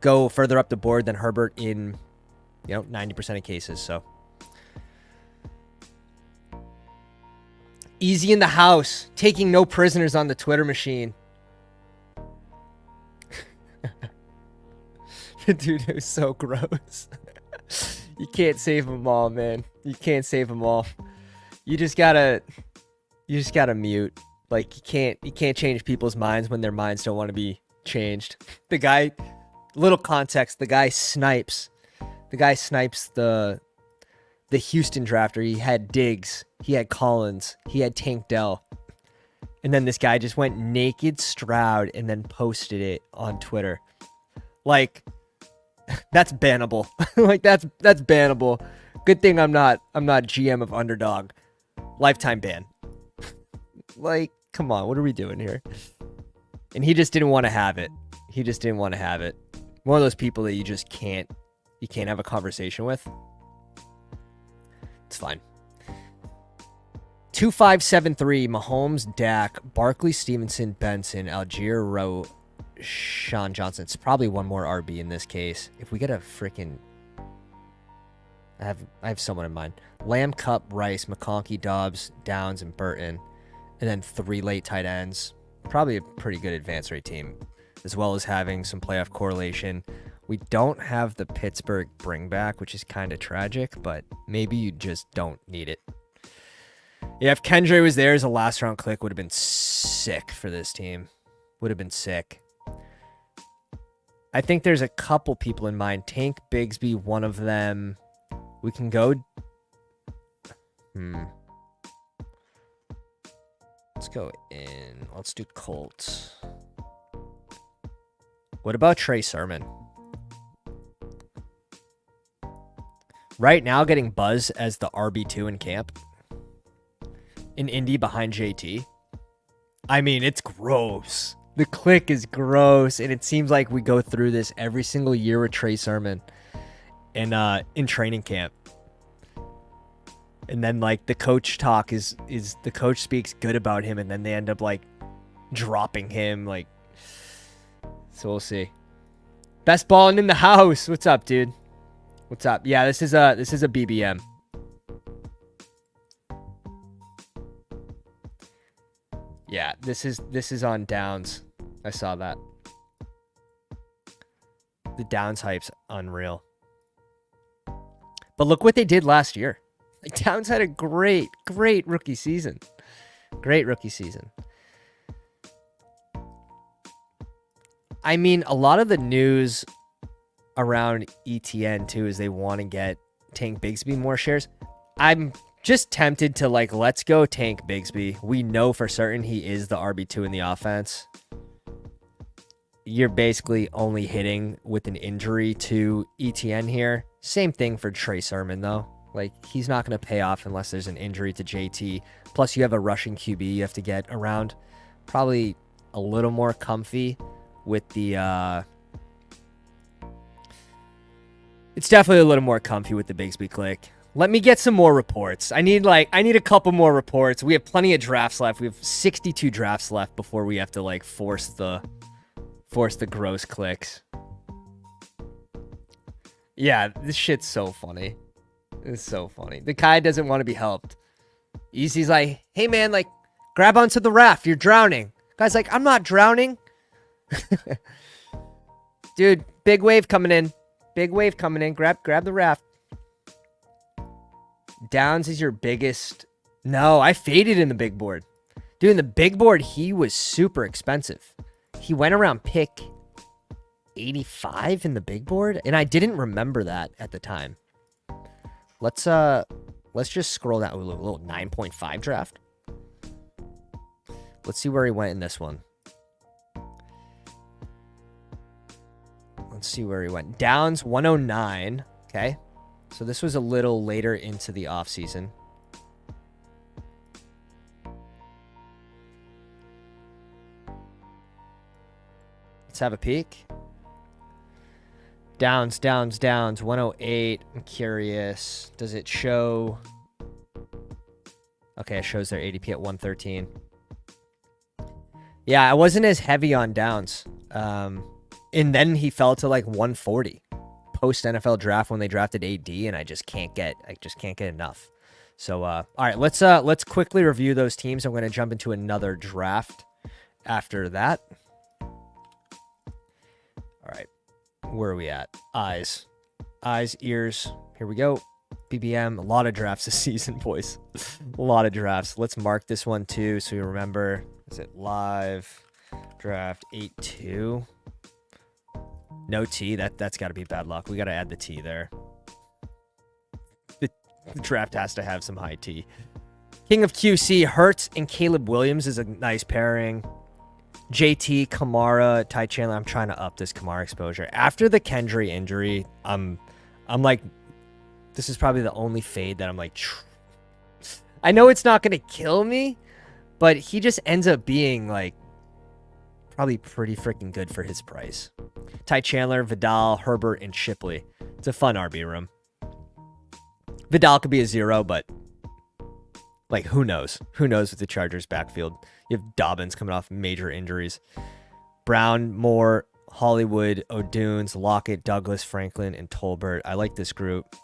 go further up the board than Herbert in, 90% of cases. So easy in the house, taking no prisoners on the Twitter machine. Dude, it was so gross. You can't save them all, man. You can't save them all. You just gotta mute. Like, you can't change people's minds when their minds don't want to be changed. The guy, little context, the guy snipes the Houston drafter. He had Diggs, he had Collins, he had Tank Dell. And then this guy just went naked Stroud and then posted it on Twitter. Like, that's bannable. Like, that's bannable. Good thing I'm not GM of Underdog. Lifetime ban. Like, come on, what are we doing here? And he just didn't want to have it. One of those people that you can't have a conversation with. It's fine. 2573, Mahomes, Dak, Barkley, Stevenson, Benson, Algier, Rowe, Sean Johnson. It's probably one more RB in this case. If we get a freaking... I have someone in mind. Lamb, Cup, Rice, McConkey, Dobbs, Downs, and Burton. And then 3 late tight ends. Probably a pretty good advance rate team, as well as having some playoff correlation. We don't have the Pittsburgh bring back, which is kind of tragic, but maybe you just don't need it. Yeah, if Kendra was there as a last round click, would have been sick for this team. Would have been sick. I think there's a couple people in mind. Tank Bigsby, one of them. We can go... Let's go in. Let's do Colts. What about Trey Sermon? Right now, getting buzz as the RB2 in camp. In Indy behind JT. I mean, it's gross. The click is gross, and it seems like we go through this every single year with Trey Sermon in training camp. And then, like, the coach talk is the coach speaks good about him, and then they end up, like, dropping him. Like, so we'll see. Best balling in the house. What's up, dude? What's up? Yeah, this is a BBM. Yeah, this is on Downs. I saw that. The Downs hype's unreal. But look what they did last year. Like, Downs had a great rookie season. Great rookie season. I mean, a lot of the news around ETN too is they want to get Tank Bigsby more shares. I'm just tempted to, like, let's go Tank Bigsby. We know for certain he is the RB2 in the offense. you're basically only hitting with an injury to ETN here. Same thing for Trey Sermon, though. Like, he's not going to pay off unless there's an injury to JT. Plus, you have a rushing QB you have to get around. Probably a little more comfy with the... It's definitely a little more comfy with the Bigsby click. Let me get some more reports. I need a couple more reports. We have plenty of drafts left. We have 62 drafts left before we have to like force the gross clicks. Yeah, this shit's so funny. It's so funny. The guy doesn't want to be helped. Easy's like, hey man, like, grab onto the raft. You're drowning. Guy's like, I'm not drowning. Dude, big wave coming in. Big wave coming in. Grab the raft. Downs is your biggest. No, I faded in the big board. Dude, in the big board, he was super expensive. He went around pick 85 in the big board, and I didn't remember that at the time. Let's just scroll down. Ooh, a little 9.5 draft. Let's see where he went in this one. Let's see where he went. Downs 109. Okay. So this was a little later into the offseason. Let's have a peek. Downs, 108. I'm curious. Does it show? Okay, it shows their ADP at 113. Yeah, I wasn't as heavy on Downs. And then he fell to like 140 post NFL draft when they drafted AD, and I just can't get enough. So all right, let's quickly review those teams. I'm going to jump into another draft after that. All right. Where are we at? Eyes, ears. Here we go. BBM. A lot of drafts this season, boys. A lot of drafts. Let's mark this one too so you remember. Is it live draft 8-2? No T. That's got to be bad luck. We got to add the T there. The draft has to have some high T. King of QC, Hurts and Caleb Williams is a nice pairing. JT, Kamara, Ty Chandler. I'm trying to up this Kamara exposure. After the Kendry injury, I'm like, this is probably the only fade that I'm like, I know it's not going to kill me, but he just ends up being like probably pretty freaking good for his price. Ty Chandler, Vidal, Herbert, and Shipley. It's a fun RB room. Vidal could be a 0, but like, who knows? Who knows with the Chargers backfield? You have Dobbins coming off major injuries. Brown, Moore, Hollywood, O'Dunes, Lockett, Douglas, Franklin, and Tolbert. I like this group.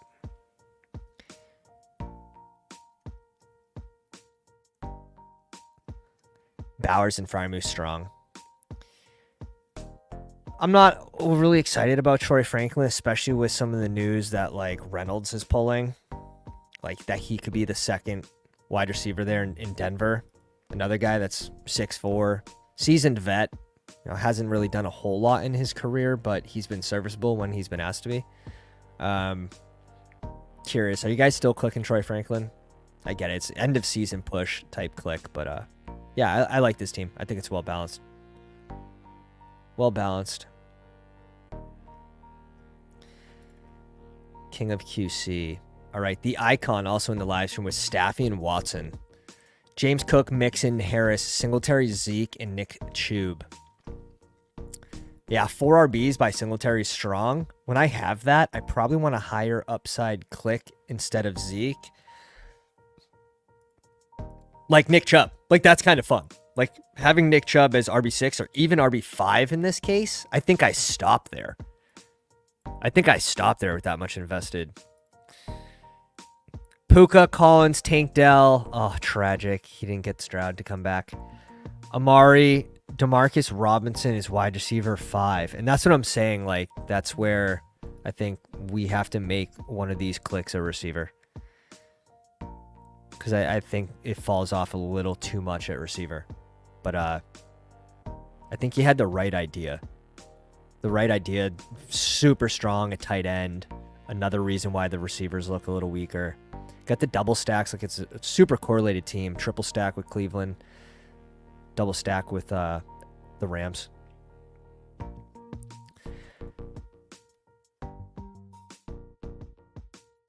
Bowers and Fryermuth strong. I'm not overly excited about Troy Franklin, especially with some of the news that like Reynolds is pulling. Like that he could be the second wide receiver there in Denver. Another guy that's 6'4", seasoned vet. You know, hasn't really done a whole lot in his career, but he's been serviceable when he's been asked to be. Curious, are you guys still clicking Troy Franklin? I get it. It's end of season push type click, but yeah, I like this team. I think it's well balanced. Well balanced. King of QC. All right, the icon also in the live stream was Staffy and Watson. James Cook, Mixon, Harris, Singletary, Zeke, and Nick Chubb. Yeah, 4 RBs by Singletary strong. When I have that, I probably want a higher upside click instead of Zeke. Like Nick Chubb. Like, that's kind of fun. Like, having Nick Chubb as RB6 or even RB5 in this case, I think I stop there. I think I stop there with that much invested. Puka, Collins, Tank Dell. Oh, tragic. He didn't get Stroud to come back. Amari, Demarcus Robinson is wide receiver 5. And that's what I'm saying. Like, that's where I think we have to make one of these clicks a receiver. Because I think it falls off a little too much at receiver. But I think he had the right idea. The right idea. Super strong at tight end. Another reason why the receivers look a little weaker. Got the double stacks. Like, it's a super correlated team. Triple stack with Cleveland. Double stack with the Rams.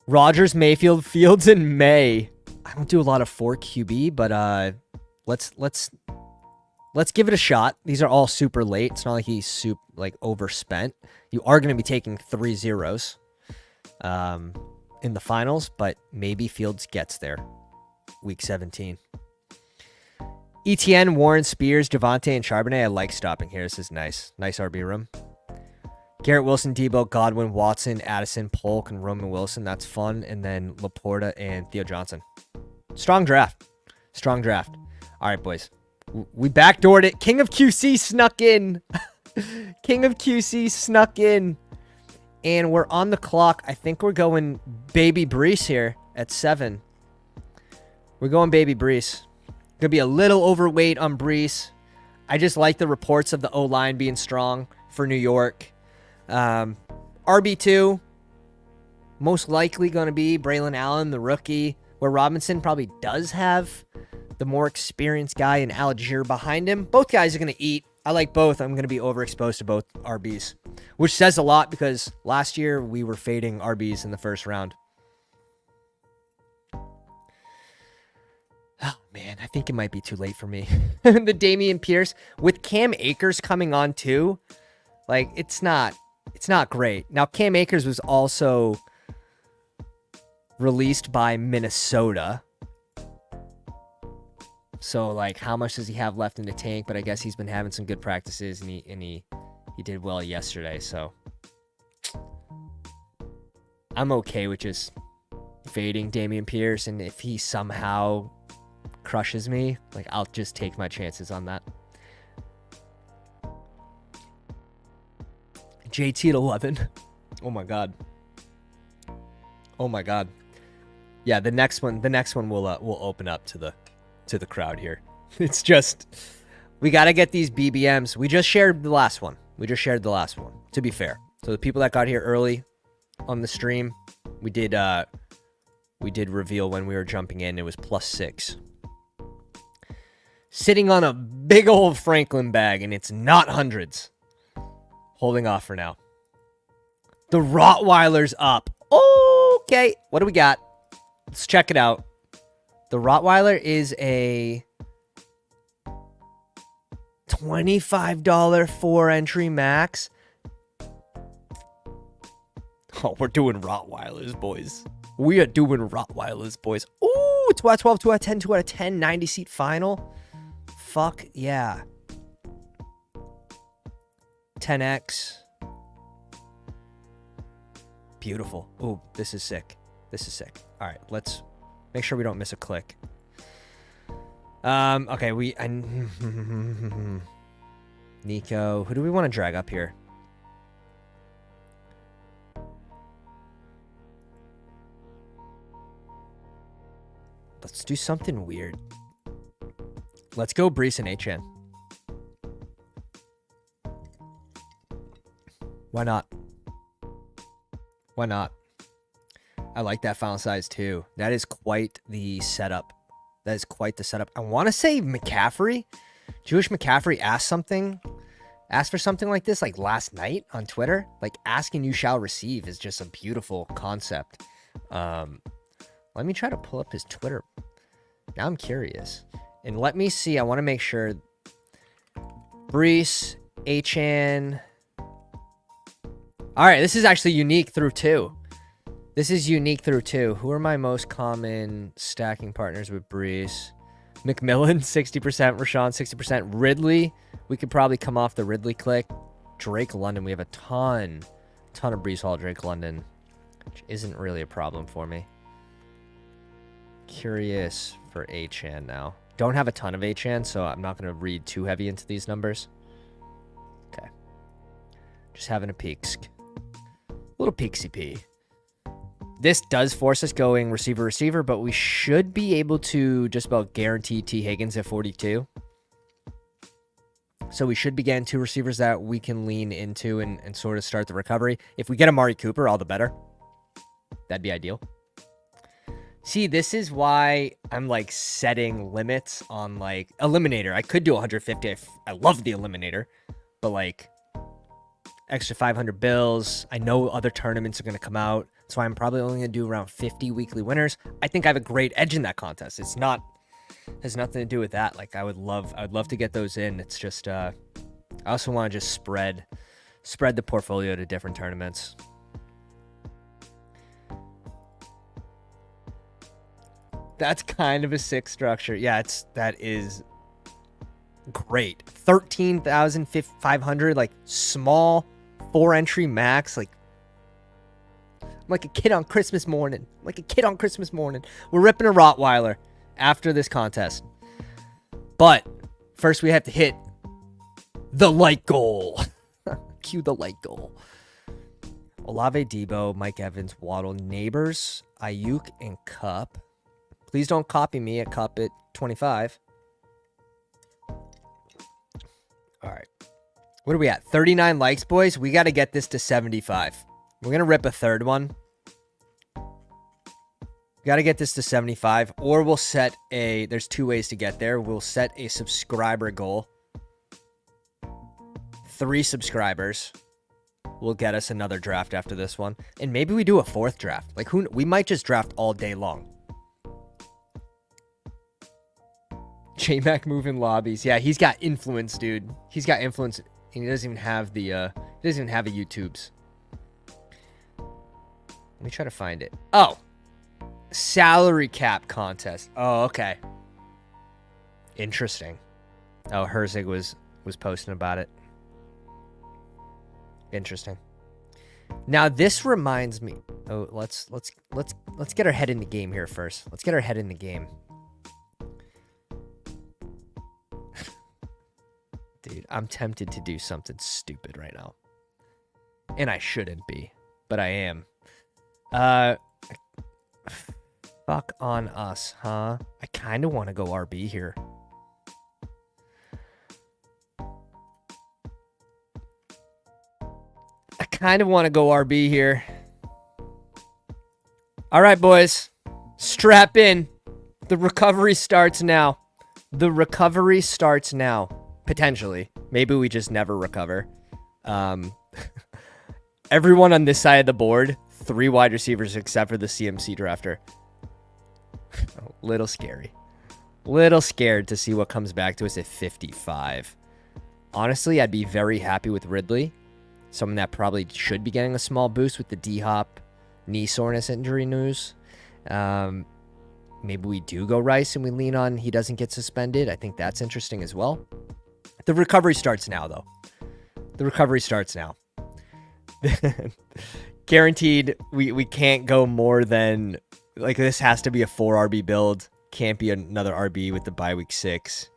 Rodgers, Mayfield, Fields, and May. I don't do a lot of 4 QB, but let's give it a shot. These are all super late. It's not like he's overspent. You are going to be taking 3 zeros in the finals, but maybe Fields gets there. Week 17. ETN, Warren, Spears, Javonte, and Charbonnet. I like stopping here. This is nice. Nice RB room. Garrett Wilson, Debo, Godwin, Watson, Addison, Polk, and Roman Wilson. That's fun. And then Laporta and Theo Johnson. Strong draft. Strong draft. All right, boys. We backdoored it. King of QC snuck in. King of QC snuck in. And we're on the clock. I think we're going Baby Brees here at 7. We're going Baby Brees. Gonna be a little overweight on Brees. I just like the reports of the O-line being strong for New York. RB2, most likely going to be Braylon Allen, the rookie, where Robinson probably does have the more experienced guy in Algier behind him. Both guys are going to eat. I like both. I'm going to be overexposed to both RBs, which says a lot because last year we were fading RBs in the first round. Oh, man, I think it might be too late for me. The Dameon Pierce with Cam Akers coming on too. Like, it's not great. Now, Cam Akers was also released by Minnesota. So, like, how much does he have left in the tank? But I guess he's been having some good practices, and he did well yesterday. So, I'm okay with just fading Dameon Pierce, and if he somehow crushes me, like, I'll just take my chances on that. JT at 11. Oh my god. Oh my god. Yeah, the next one will open up to the crowd here. It's just, we got to get these BBMs. We just shared the last one. To be fair. So the people that got here early on the stream, we did reveal when we were jumping in. It was +6. Sitting on a big old Franklin bag, and it's not hundreds. Holding off for now. The Rottweiler's up. Okay. What do we got? Let's check it out. The Rottweiler is a $25 4-entry max. Oh, we're doing Rottweilers, boys. We are doing Rottweilers, boys. Ooh, 2 out of 12, 2 out of 10, 2 out of 10, 90-seat final. Fuck yeah. 10x. Beautiful. Ooh, this is sick. All right, let's make sure we don't miss a click. Okay, Nico, who do we want to drag up here? Let's do something weird. Let's go Brees and HN. Why not? I like that file size too. That is quite the setup. I want to say McCaffrey. Jewish McCaffrey asked for something like this like last night on Twitter. Like, asking you shall receive is just a beautiful concept. Let me try to pull up his Twitter. Now I'm curious. And let me see. I want to make sure. Brees, HN. All right, this is actually unique through 2. Who are my most common stacking partners with Brees? McMillan, 60%. Rashawn, 60%. Ridley, we could probably come off the Ridley click. Drake London, we have a ton of Brees Hall Drake London, which isn't really a problem for me. Curious for HN now. Don't have a ton of HN, so I'm not going to read too heavy into these numbers. Okay. Just having a peek. Little peeksy pee. This does force us going receiver, but we should be able to just about guarantee T. Higgins at 42. So we should be getting 2 receivers that we can lean into and sort of start the recovery. If we get Amari Cooper, all the better. That'd be ideal. See, this is why I'm like setting limits on like Eliminator. I could do 150. I love the Eliminator, but like extra 500 bills. I know other tournaments are going to come out. That's why I'm probably only going to do around 50 weekly winners. I think I have a great edge in that contest. It's not, has nothing to do with that. Like I would love to get those in. It's just, I also want to just spread the portfolio to different tournaments. That's kind of a sick structure. Yeah, that is great. 13,500, like small 4-entry max. Like I'm like a kid on Christmas morning. We're ripping a Rottweiler after this contest. But first we have to hit the light goal. Cue the light goal. Olave, Debo, Mike Evans, Waddle, Neighbors, Ayuk, and Cup. Please don't copy me at Cup at 25. All right. What are we at? 39 likes, boys. We got to get this to 75. We're going to rip a third one. Got to get this to 75, or we'll set there's 2 ways to get there. We'll set a subscriber goal. 3 subscribers will get us another draft after this one. And maybe we do a 4th draft. Like we might just draft all day long. J-Mac moving lobbies. Yeah, he's got influence, dude. He's got influence, and he doesn't even have the a YouTubes. Let me try to find it. Oh, salary cap contest. Oh, okay. Interesting. Oh, Herzig was posting about it. Interesting. Now this reminds me. Oh, let's get our head in the game here first. Let's get our head in the game. Dude, I'm tempted to do something stupid right now. And I shouldn't be, but I am. Fuck on us, huh? I kind of want to go RB here. I kind of want to go RB here. All right, boys. Strap in. The recovery starts now. The recovery starts now. Potentially. Maybe we just never recover. Everyone on this side of the board, 3 wide receivers except for the CMC drafter. Little scary. Little scared to see what comes back to us at 55. Honestly, I'd be very happy with Ridley. Someone that probably should be getting a small boost with the D-Hop knee soreness injury news. Maybe we do go Rice and we lean on he doesn't get suspended. I think that's interesting as well. The recovery starts now, though. The recovery starts now. Guaranteed, we can't go more than... Like, this has to be a 4 RB build. Can't be another RB with the bye week 6.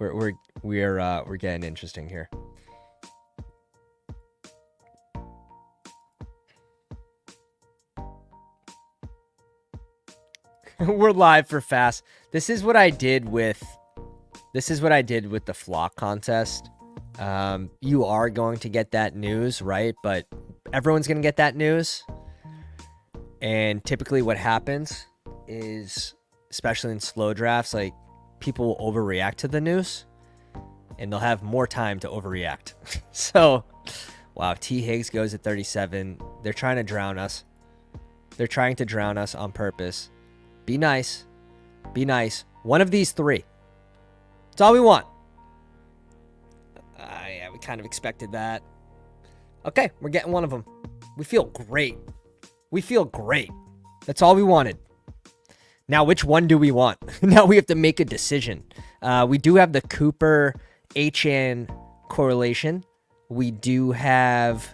We're getting interesting here. We're live for fast. This is what I did with the flock contest. You are going to get that news, right? But everyone's going to get that news. And typically what happens is, especially in slow drafts, like people will overreact to the news and they'll have more time to overreact. So, wow, T. Higgs goes at 37. They're trying to drown us. They're trying to drown us on purpose. Be nice. Be nice. One of these 3. That's all we want. Yeah, we kind of expected that. Okay, we're getting one of them. We feel great. We feel great. That's all we wanted. Now, which one do we want? Now we have to make a decision. We do have the Cooper HN correlation. We do have...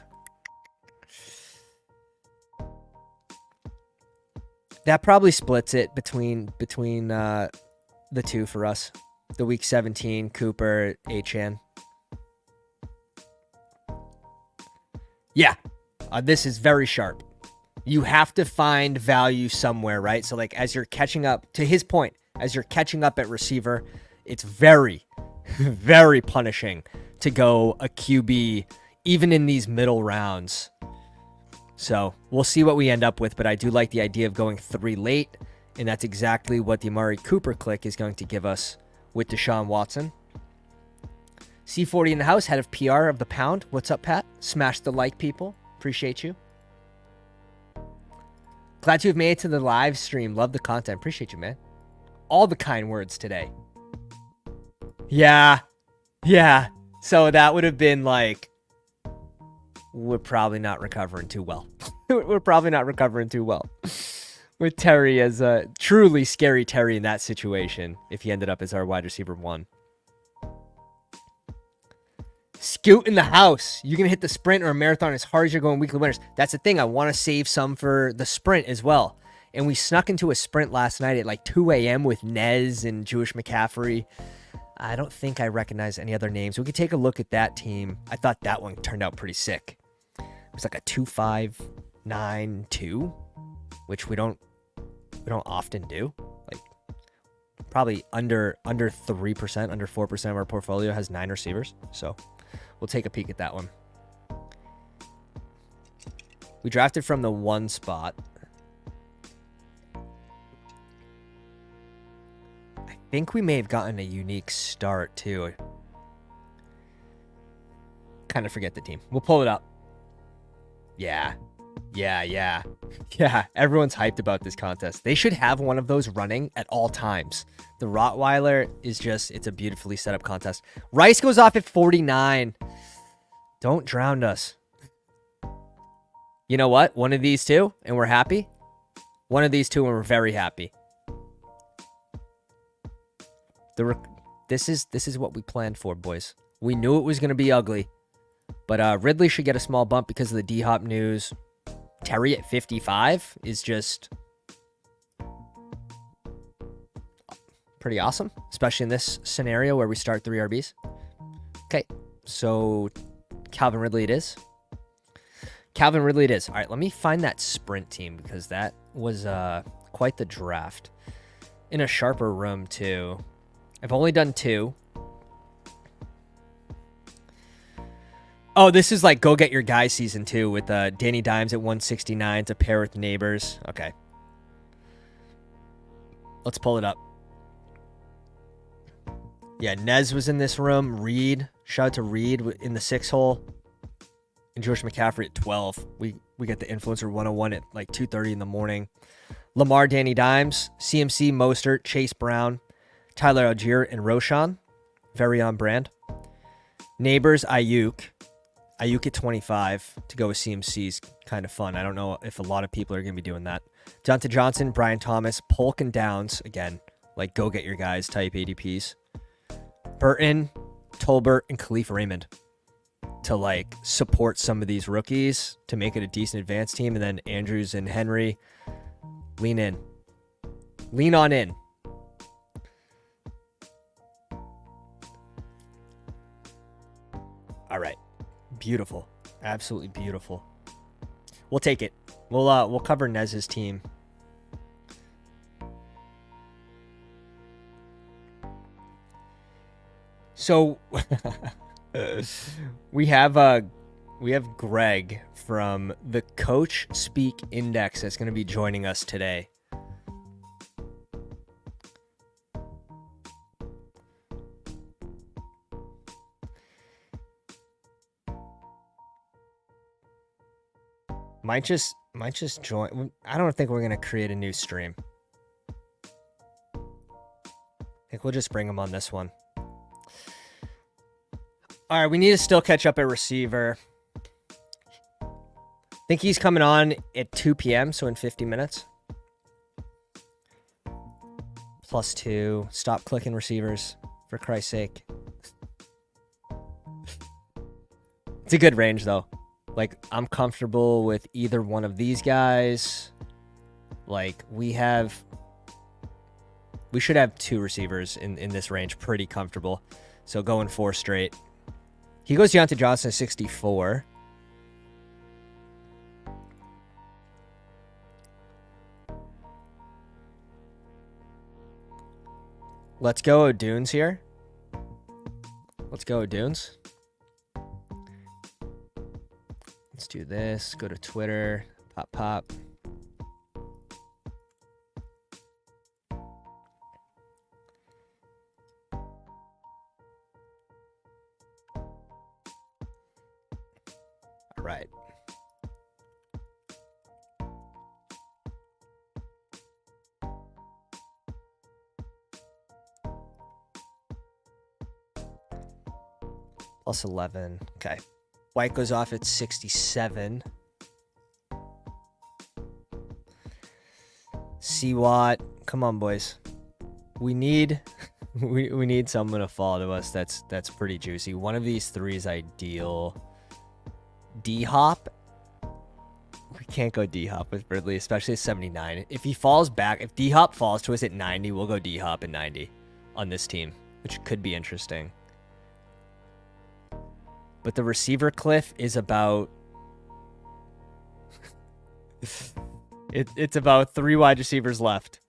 That probably splits it between the 2 for us. The week 17, Cooper, HN. Yeah, this is very sharp. You have to find value somewhere, right? So, like, as you're catching up, to his point, as you're catching up at receiver, it's very, very punishing to go a QB, even in these middle rounds. So, we'll see what we end up with, but I do like the idea of going 3 late, and that's exactly what the Amari Cooper click is going to give us with Deshaun Watson. C40 in the house, head of PR of the Pound. What's up, Pat? Smash the like, people. Appreciate you. Glad to have made it to the live stream. Love the content. Appreciate you, man. All the kind words today. Yeah. Yeah. So that would have been like, we're probably not recovering too well. We're probably not recovering too well. With Terry as a truly scary Terry in that situation, if he ended up as our wide receiver 1. Scoot in the house. You can hit the sprint or a marathon as hard as you're going weekly winners. That's the thing. I want to save some for the sprint as well. And we snuck into a sprint last night at like 2 a.m. with Nez and Jewish McCaffrey. I don't think I recognize any other names. We could take a look at that team. I thought that one turned out pretty sick. It was like a 2-5-9-2, which we don't often do. Like probably under 3%, under 4% of our portfolio has 9 receivers. So we'll take a peek at that one. We drafted from the 1 spot. I think we may have gotten a unique start too. Kind of forget the team. We'll pull it up. Yeah. Everyone's hyped about this contest. They should have one of those running at all times. The Rottweiler is just, it's a beautifully set up contest. Rice goes off at 49. Don't drown us. You know what? One of these two, and we're happy. One of these two, and we're very happy. This is what we planned for, boys. We knew it was going to be ugly. But Ridley should get a small bump because of the D-Hop news. Terry at 55 is just pretty awesome, especially in this scenario where we start 3 RBs. Okay, so Calvin Ridley it is. Calvin Ridley it is. All right, let me find that sprint team because that was quite the draft. In a sharper room, too. I've only done 2. Oh, this is like Go Get Your Guy season 2 with Danny Dimes at 169 to pair with Neighbors. Okay. Let's pull it up. Yeah, Nez was in this room. Reed. Shout out to Reed in the 6 hole. And George McCaffrey at 12. We get the Influencer 101 at like 2:30 in the morning. Lamar, Danny Dimes. CMC, Mostert, Chase Brown, Tyler Algier, and Roshan. Very on brand. Neighbors, Ayuk. Ayuk at 25 to go with CMC's kind of fun. I don't know if a lot of people are going to be doing that. Jonathan Johnson, Brian Thomas, Polk and Downs. Again, like Go Get Your Guys type ADPs. Burton, Tolbert, and Khalif Raymond to like support some of these rookies to make it a decent advanced team. And then Andrews and Henry, lean in. Lean on in. All right. Beautiful. Absolutely beautiful. We'll take it. We'll cover Nez's team. So we have Greg from the CoachSpeakIndex that's going to be joining us today. Might just join. I don't think we're going to create a new stream. I think we'll just bring him on this one. All right, we need to still catch up at receiver. I think he's coming on at 2 p.m., so in 50 minutes. +2. Stop clicking receivers, for Christ's sake. It's a good range, though. Like, I'm comfortable with either one of these guys. Like, we should have 2 receivers in this range pretty comfortable. So going 4 straight. He goes Deontay Johnson at 64. Let's go O'Dunes here. Let's go O'Dunes. Let's do this. Go to Twitter. Pop. All right. Plus 11. Okay. White goes off at 67. C-Watt. Come on, boys. We need we need someone to fall to us. That's pretty juicy. One of these three is ideal. D-Hop. We can't go D-Hop with Ridley, especially at 79. If he falls back, if D-Hop falls to us at 90, we'll go D-Hop at 90 on this team, which could be interesting. But the receiver cliff is about... it's about 3 wide receivers left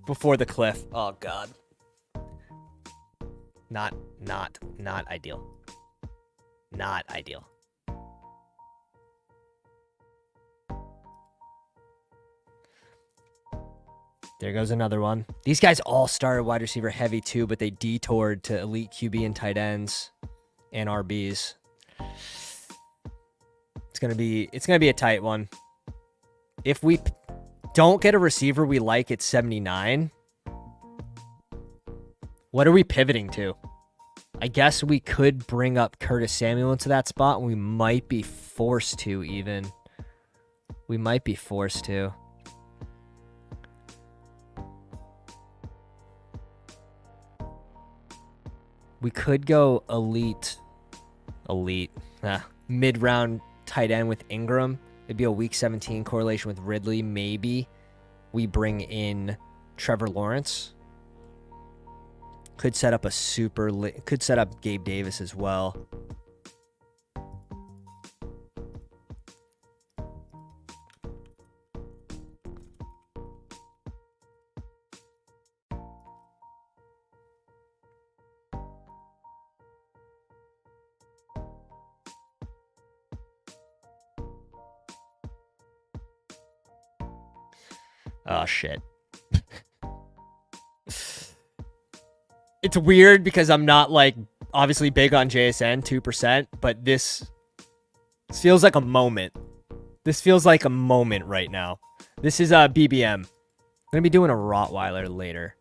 before the cliff. Oh, God. Not ideal. Not ideal. There goes another one. These guys all started wide receiver heavy too, but they detoured to elite QB and tight ends and RBs. It's gonna be a tight one. If we don't get a receiver we like at 79, what are we pivoting to? I guess we could bring up Curtis Samuel into that spot, and we might be forced to even. We might be forced to. We could go elite, mid-round tight end with Ingram. It'd be a week 17 correlation with Ridley. Maybe we bring in Trevor Lawrence. Could set up could set up Gabe Davis as well. Oh, shit. It's weird because I'm not, like, obviously big on JSN, 2%, but this feels like a moment. This feels like a moment right now. This is BBM. I'm going to be doing a Rottweiler later.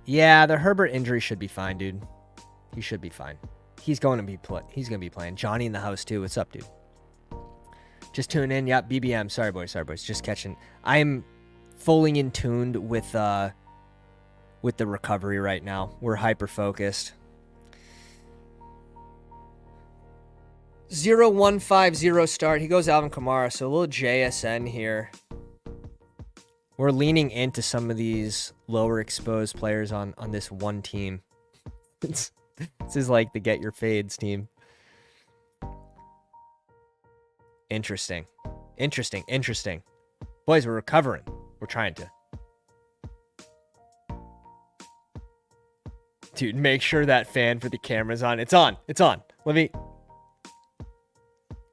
Yeah, the Herbert injury should be fine, dude. He should be fine. He's going to be playing. Johnny in the house, too. What's up, dude? Just tune in. Yep, BBM. Sorry, boys. Just catching. I'm fully in tuned with the recovery right now. We're hyper focused. 0150 start. He goes Alvin Kamara, so a little JSN here. We're leaning into some of these lower exposed players on this one team. This is like the get your fades team. Interesting. Boys, we're recovering. We're trying to. Dude, make sure that fan for the camera's on. It's on. It's on.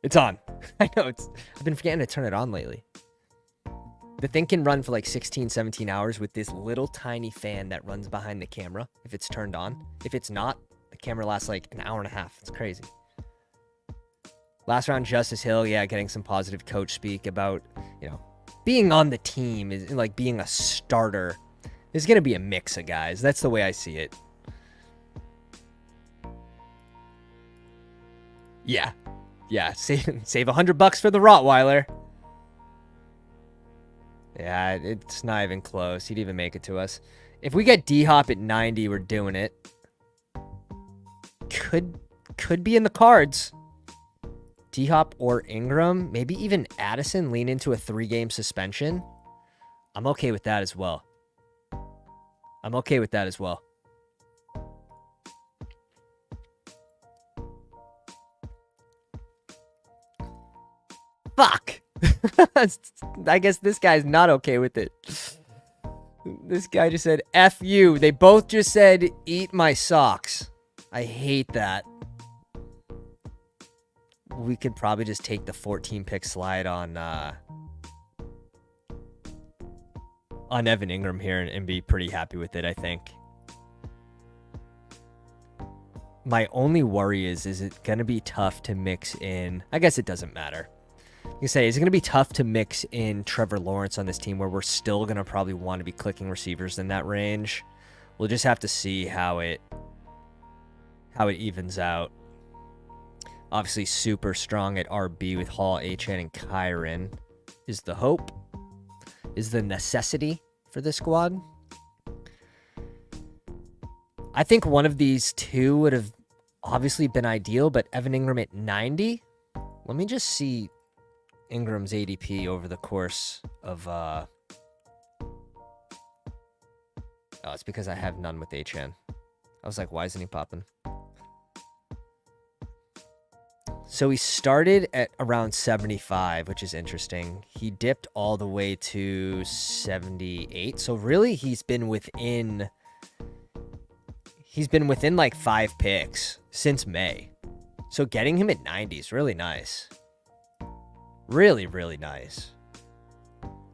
It's on. I know. I've been forgetting to turn it on lately. The thing can run for like 16, 17 hours with this little tiny fan that runs behind the camera if it's turned on. If it's not, the camera lasts like an hour and a half. It's crazy. Last round, Justice Hill, yeah, getting some positive coach speak about, being on the team, is like being a starter. There's going to be a mix of guys. That's the way I see it. Yeah. Save $100 for the Rottweiler. Yeah, it's not even close. He'd even make it to us. If we get D-Hop at 90, we're doing it. Could be in the cards. D-Hop or Ingram, maybe even Addison lean into a 3-game suspension. I'm okay with that as well. Fuck. I guess this guy's not okay with it. This guy just said, F you. They both just said, eat my socks. I hate that. We could probably just take the 14-pick slide on Evan Ingram here and be pretty happy with it, I think. My only worry is it going to be tough to mix in... I guess it doesn't matter. You say, is it going to be tough to mix in Trevor Lawrence on this team where we're still going to probably want to be clicking receivers in that range? We'll just have to see how it evens out. Obviously, super strong at RB with Hall, HN, and Kyron is the hope, is the necessity for this squad. I think one of these two would have obviously been ideal, but Evan Ingram at 90. Let me just see Ingram's ADP over the course of... Oh, it's because I have none with HN. I was like, why isn't he popping? So he started at around 75, which is interesting. He dipped all the way to 78. So really, he's been within like 5 picks since May. So getting him at 90 is really nice. Really, really nice.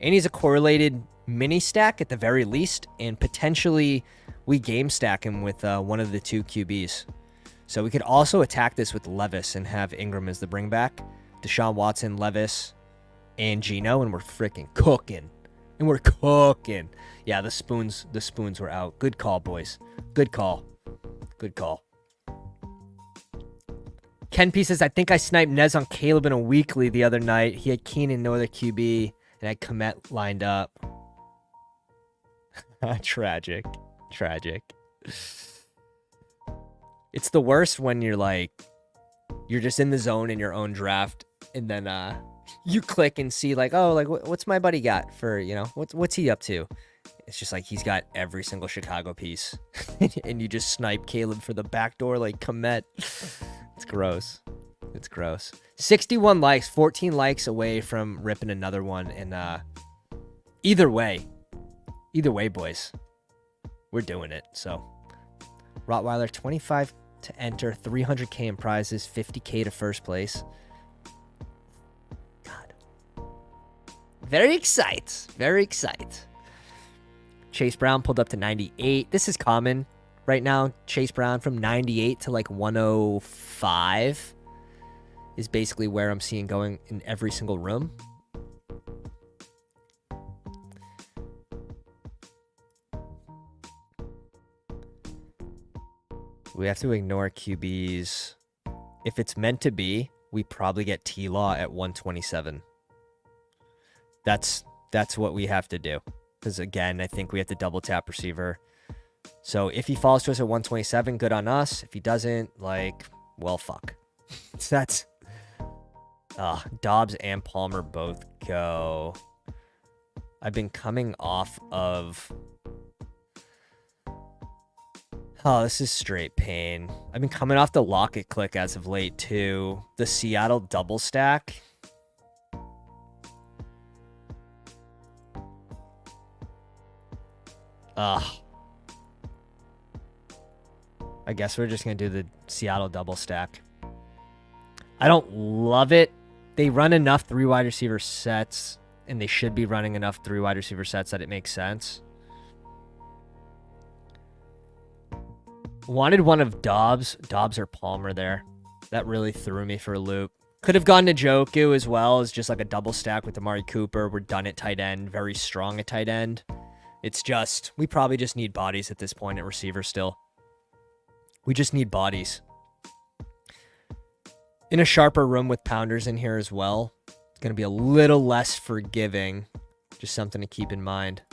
And he's a correlated mini stack at the very least, and potentially we game stack him with one of the 2 QBs. So we could also attack this with Levis and have Ingram as the bringback, Deshaun Watson, Levis, and Geno, and we're freaking cooking. And we're cooking. Yeah, the spoons were out. Good call, boys. Good call. Good call. Ken P says, I think I sniped Nez on Caleb in a weekly the other night. He had Keenan, no other QB, and I had Komet lined up. Tragic. It's the worst when you're just in the zone in your own draft, and then you click and see like, oh, like what's my buddy got for, you know, what's he up to? It's just like he's got every single Chicago piece, and you just snipe Caleb for the backdoor like Komet. It's gross. It's gross. 61 likes, 14 likes away from ripping another one, and either way, boys, we're doing it. So Rottweiler 25 to enter, 300K in prizes, 50K to first place. God. Very excited. Chase Brown pulled up to 98. This is common right now. Chase Brown from 98 to like 105 is basically where I'm seeing going in every single room. We have to ignore QBs. If it's meant to be, we probably get T-Law at 127. That's what we have to do. Because again, I think we have to double tap receiver. So if he falls to us at 127, good on us. If he doesn't, like, well, fuck. That's... Dobbs and Palmer both go. I've been coming off of... Oh, this is straight pain. I've been coming off the Lockett click as of late, too. The Seattle double stack. I guess we're just going to do the Seattle double stack. I don't love it. They run enough 3 wide receiver sets, and they should be running enough 3 wide receiver sets that it makes sense. Wanted one of Dobbs or Palmer there. That really threw me for a loop. Could have gone to Njoku as well as just like a double stack with Amari Cooper. We're done at tight end. Very strong at tight end. It's just, we probably just need bodies at this point at receiver still. We just need bodies. In a sharper room with pounders in here as well. It's going to be a little less forgiving. Just something to keep in mind.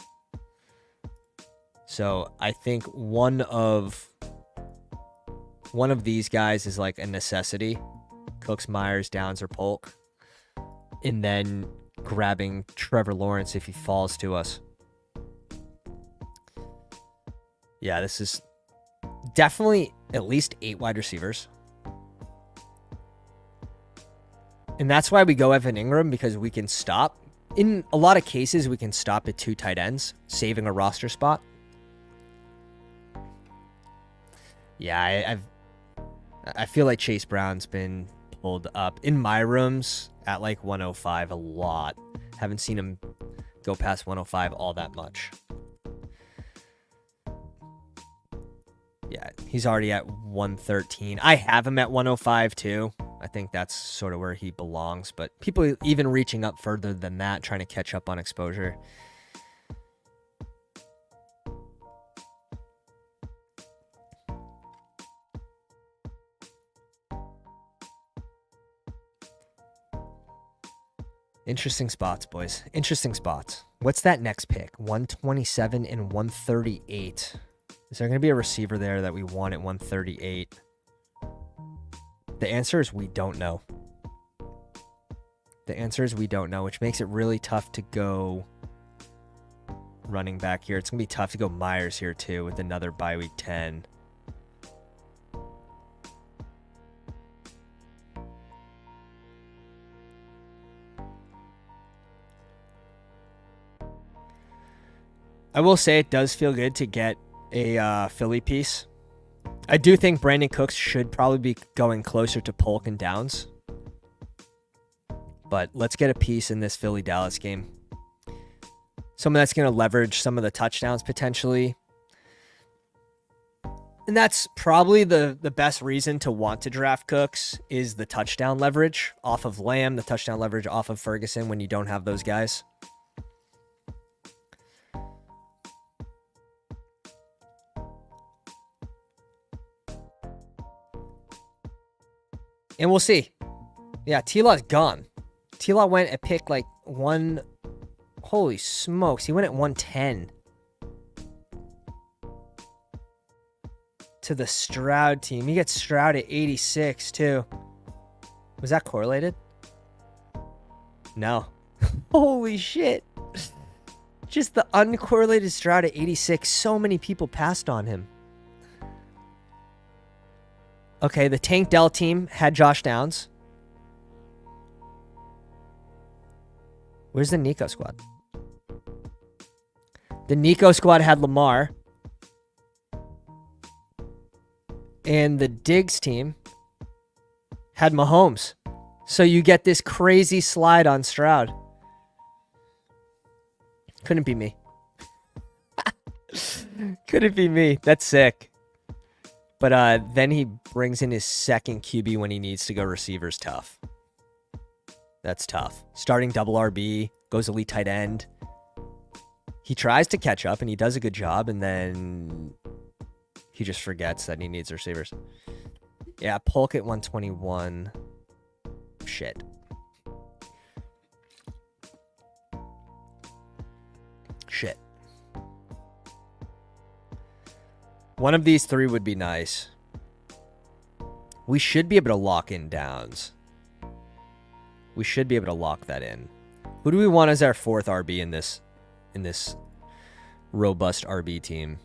So I think one of these guys is like a necessity. Cooks, Myers, Downs, or Polk. And then grabbing Trevor Lawrence if he falls to us. Yeah, this is definitely at least 8 wide receivers. And that's why we go Evan Ingram, because we can stop. In a lot of cases, we can stop at 2 tight ends, saving a roster spot. Yeah, I feel like Chase Brown's been pulled up in my rooms at like 105 a lot. Haven't seen him go past 105 all that much. Yeah, he's already at 113. I have him at 105 too. I think that's sort of where he belongs, but people even reaching up further than that, trying to catch up on exposure. Interesting spots, boys. Interesting spots. What's that next pick? 127 and 138. Is there going to be a receiver there that we want at 138? The answer is we don't know. The answer is we don't know, which makes it really tough to go running back here. It's going to be tough to go Myers here too with another bye week 10. I will say it does feel good to get a Philly piece. I do think Brandon Cooks should probably be going closer to Polk and Downs. But let's get a piece in this Philly-Dallas game. Someone that's going to leverage some of the touchdowns potentially. And that's probably the best reason to want to draft Cooks is the touchdown leverage off of Lamb, the touchdown leverage off of Ferguson when you don't have those guys. And we'll see. Yeah, T-Law's gone. T-Law went at pick like one. Holy smokes. He went at 110. To the Stroud team. He gets Stroud at 86 too. Was that correlated? No. Holy shit. Just the uncorrelated Stroud at 86. So many people passed on him. Okay, the Tank Dell team had Josh Downs. Where's the Nico squad? The Nico squad had Lamar. And the Diggs team had Mahomes. So you get this crazy slide on Stroud. Couldn't be me. Couldn't be me. That's sick. But then he brings in his second QB when he needs to go receivers. Tough. That's tough. Starting double RB, goes elite tight end. He tries to catch up, and he does a good job, and then he just forgets that he needs receivers. Yeah, Polk at 121. Shit. Shit. One of these three would be nice. We should be able to lock in Downs. We should be able to lock that in. Who do we want as our fourth RB in this robust RB team?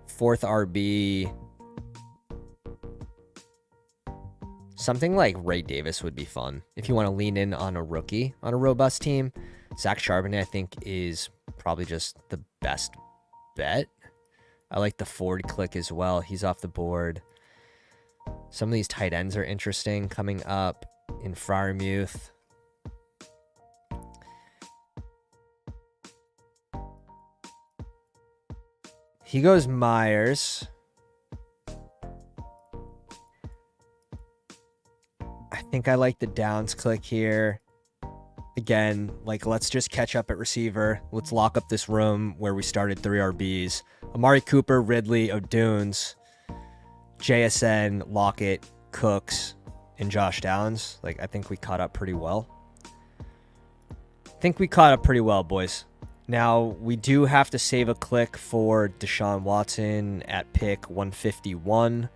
Fourth RB. Something like Ray Davis would be fun. If you want to lean in on a rookie on a robust team, Zach Charbonnet, I think, is probably just the best bet. I like the Ford click as well. He's off the board. Some of these tight ends are interesting coming up in Freiermuth. He goes Myers. I think I like the Downs click here. Again, like, let's just catch up at receiver. Let's lock up this room where we started 3 RBs. Amari Cooper, Ridley, O'Dunes, JSN, Lockett, Cooks, and Josh Downs. Like, I think we caught up pretty well. Boys. Now, we do have to save a click for Deshaun Watson at pick 151.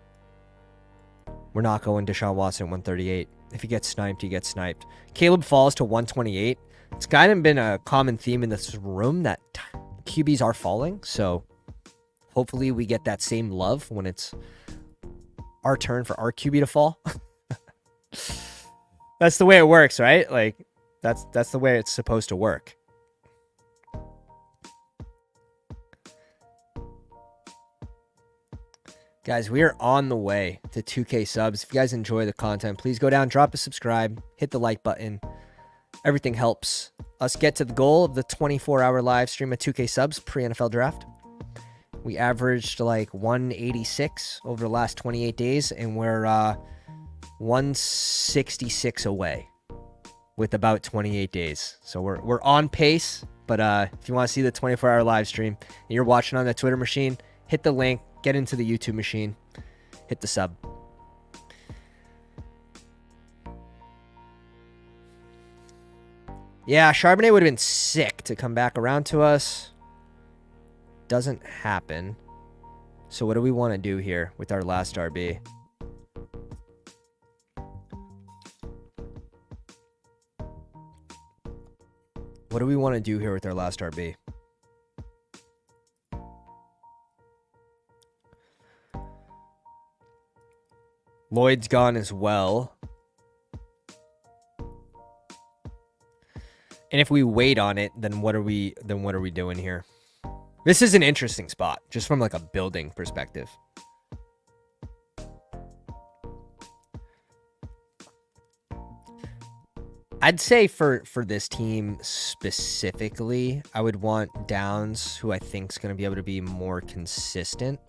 We're not going Deshaun Watson at 138. If he gets sniped, he gets sniped. Caleb falls to 128. It's kind of been a common theme in this room that QBs are falling. So hopefully we get that same love when it's our turn for our QB to fall. That's the way it works, right? Like, that's the way it's supposed to work. Guys, we are on the way to 2K subs. If you guys enjoy the content, please go down, drop a subscribe, hit the like button. Everything helps us get to the goal of the 24-hour live stream of 2K subs pre-NFL draft. We averaged like 186 over the last 28 days, and we're 166 away with about 28 days. So we're on pace, but if you want to see the 24-hour live stream and you're watching on the Twitter machine, hit the link. Get into the YouTube machine. Hit the sub. Yeah, Charbonnet would have been sick to come back around to us. Doesn't happen. So what do we want to do here with our last RB? What do we want to do here with our last RB? Lloyd's gone as well. And if we wait on it, then what are we doing here? This is an interesting spot, just from like a building perspective. I'd say for this team specifically, I would want Downs, who I think is going to be able to be more consistent.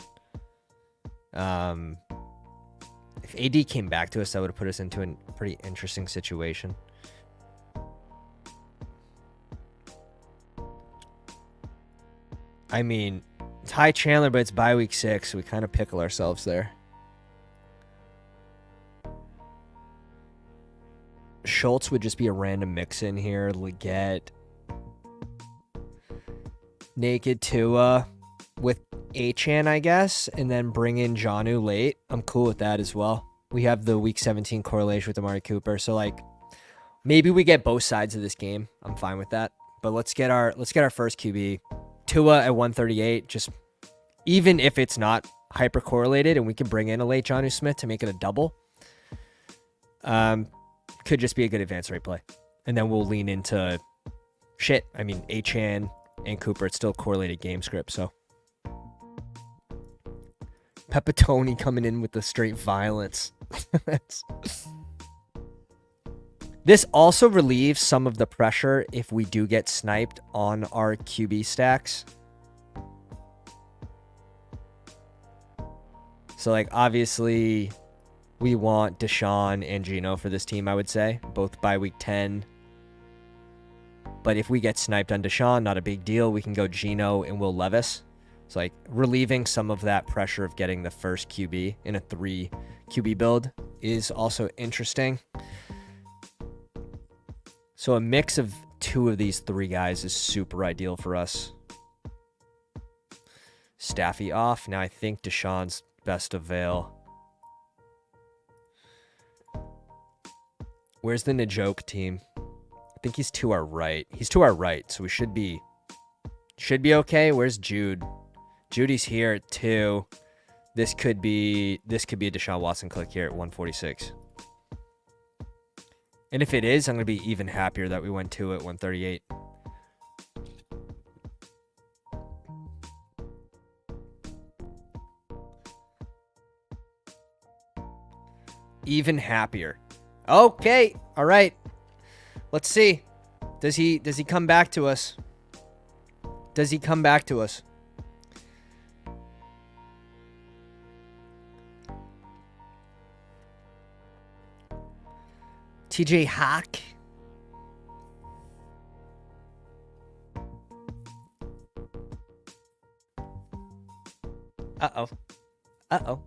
If AD came back to us, that would have put us into a pretty interesting situation. I mean, it's High Chandler, but it's bye week 6. So we kind of pickle ourselves there. Schultz would just be a random mix in here. Leggett. Naked Tua with Achan, I guess. And then bring in Jonnu late. I'm cool with that as well. We have the week 17 correlation with Amari Cooper. So like maybe we get both sides of this game. I'm fine with that. But let's get our first QB. Tua at 138, just even if it's not hyper correlated and we can bring in a late Jonnu Smith to make it a double, could just be a good advance rate play. And then we'll lean into shit. I mean, Achan and Cooper, it's still correlated game script, so. Pepitone coming in with the straight violence. This also relieves some of the pressure if we do get sniped on our QB stacks. So, like, obviously, we want Deshaun and Geno for this team, I would say. Both by week 10. But if we get sniped on Deshaun, not a big deal. We can go Geno and Will Levis. So, like, relieving some of that pressure of getting the first QB in a 3 QB build is also interesting. So a mix of 2 of these 3 guys is super ideal for us. Staffy off. Now I think Deshaun's best avail. Where's the Njoku team? I think he's to our right. He's to our right, so we should be okay. Where's Jude? Judy's here at 2. This could be a Deshaun Watson click here at 146. And if it is, I'm going to be even happier that we went 2 at 138. Even happier. Okay. All right. Let's see. Does he come back to us? Does he come back to us? TJ Hawk. Uh-oh. Uh-oh.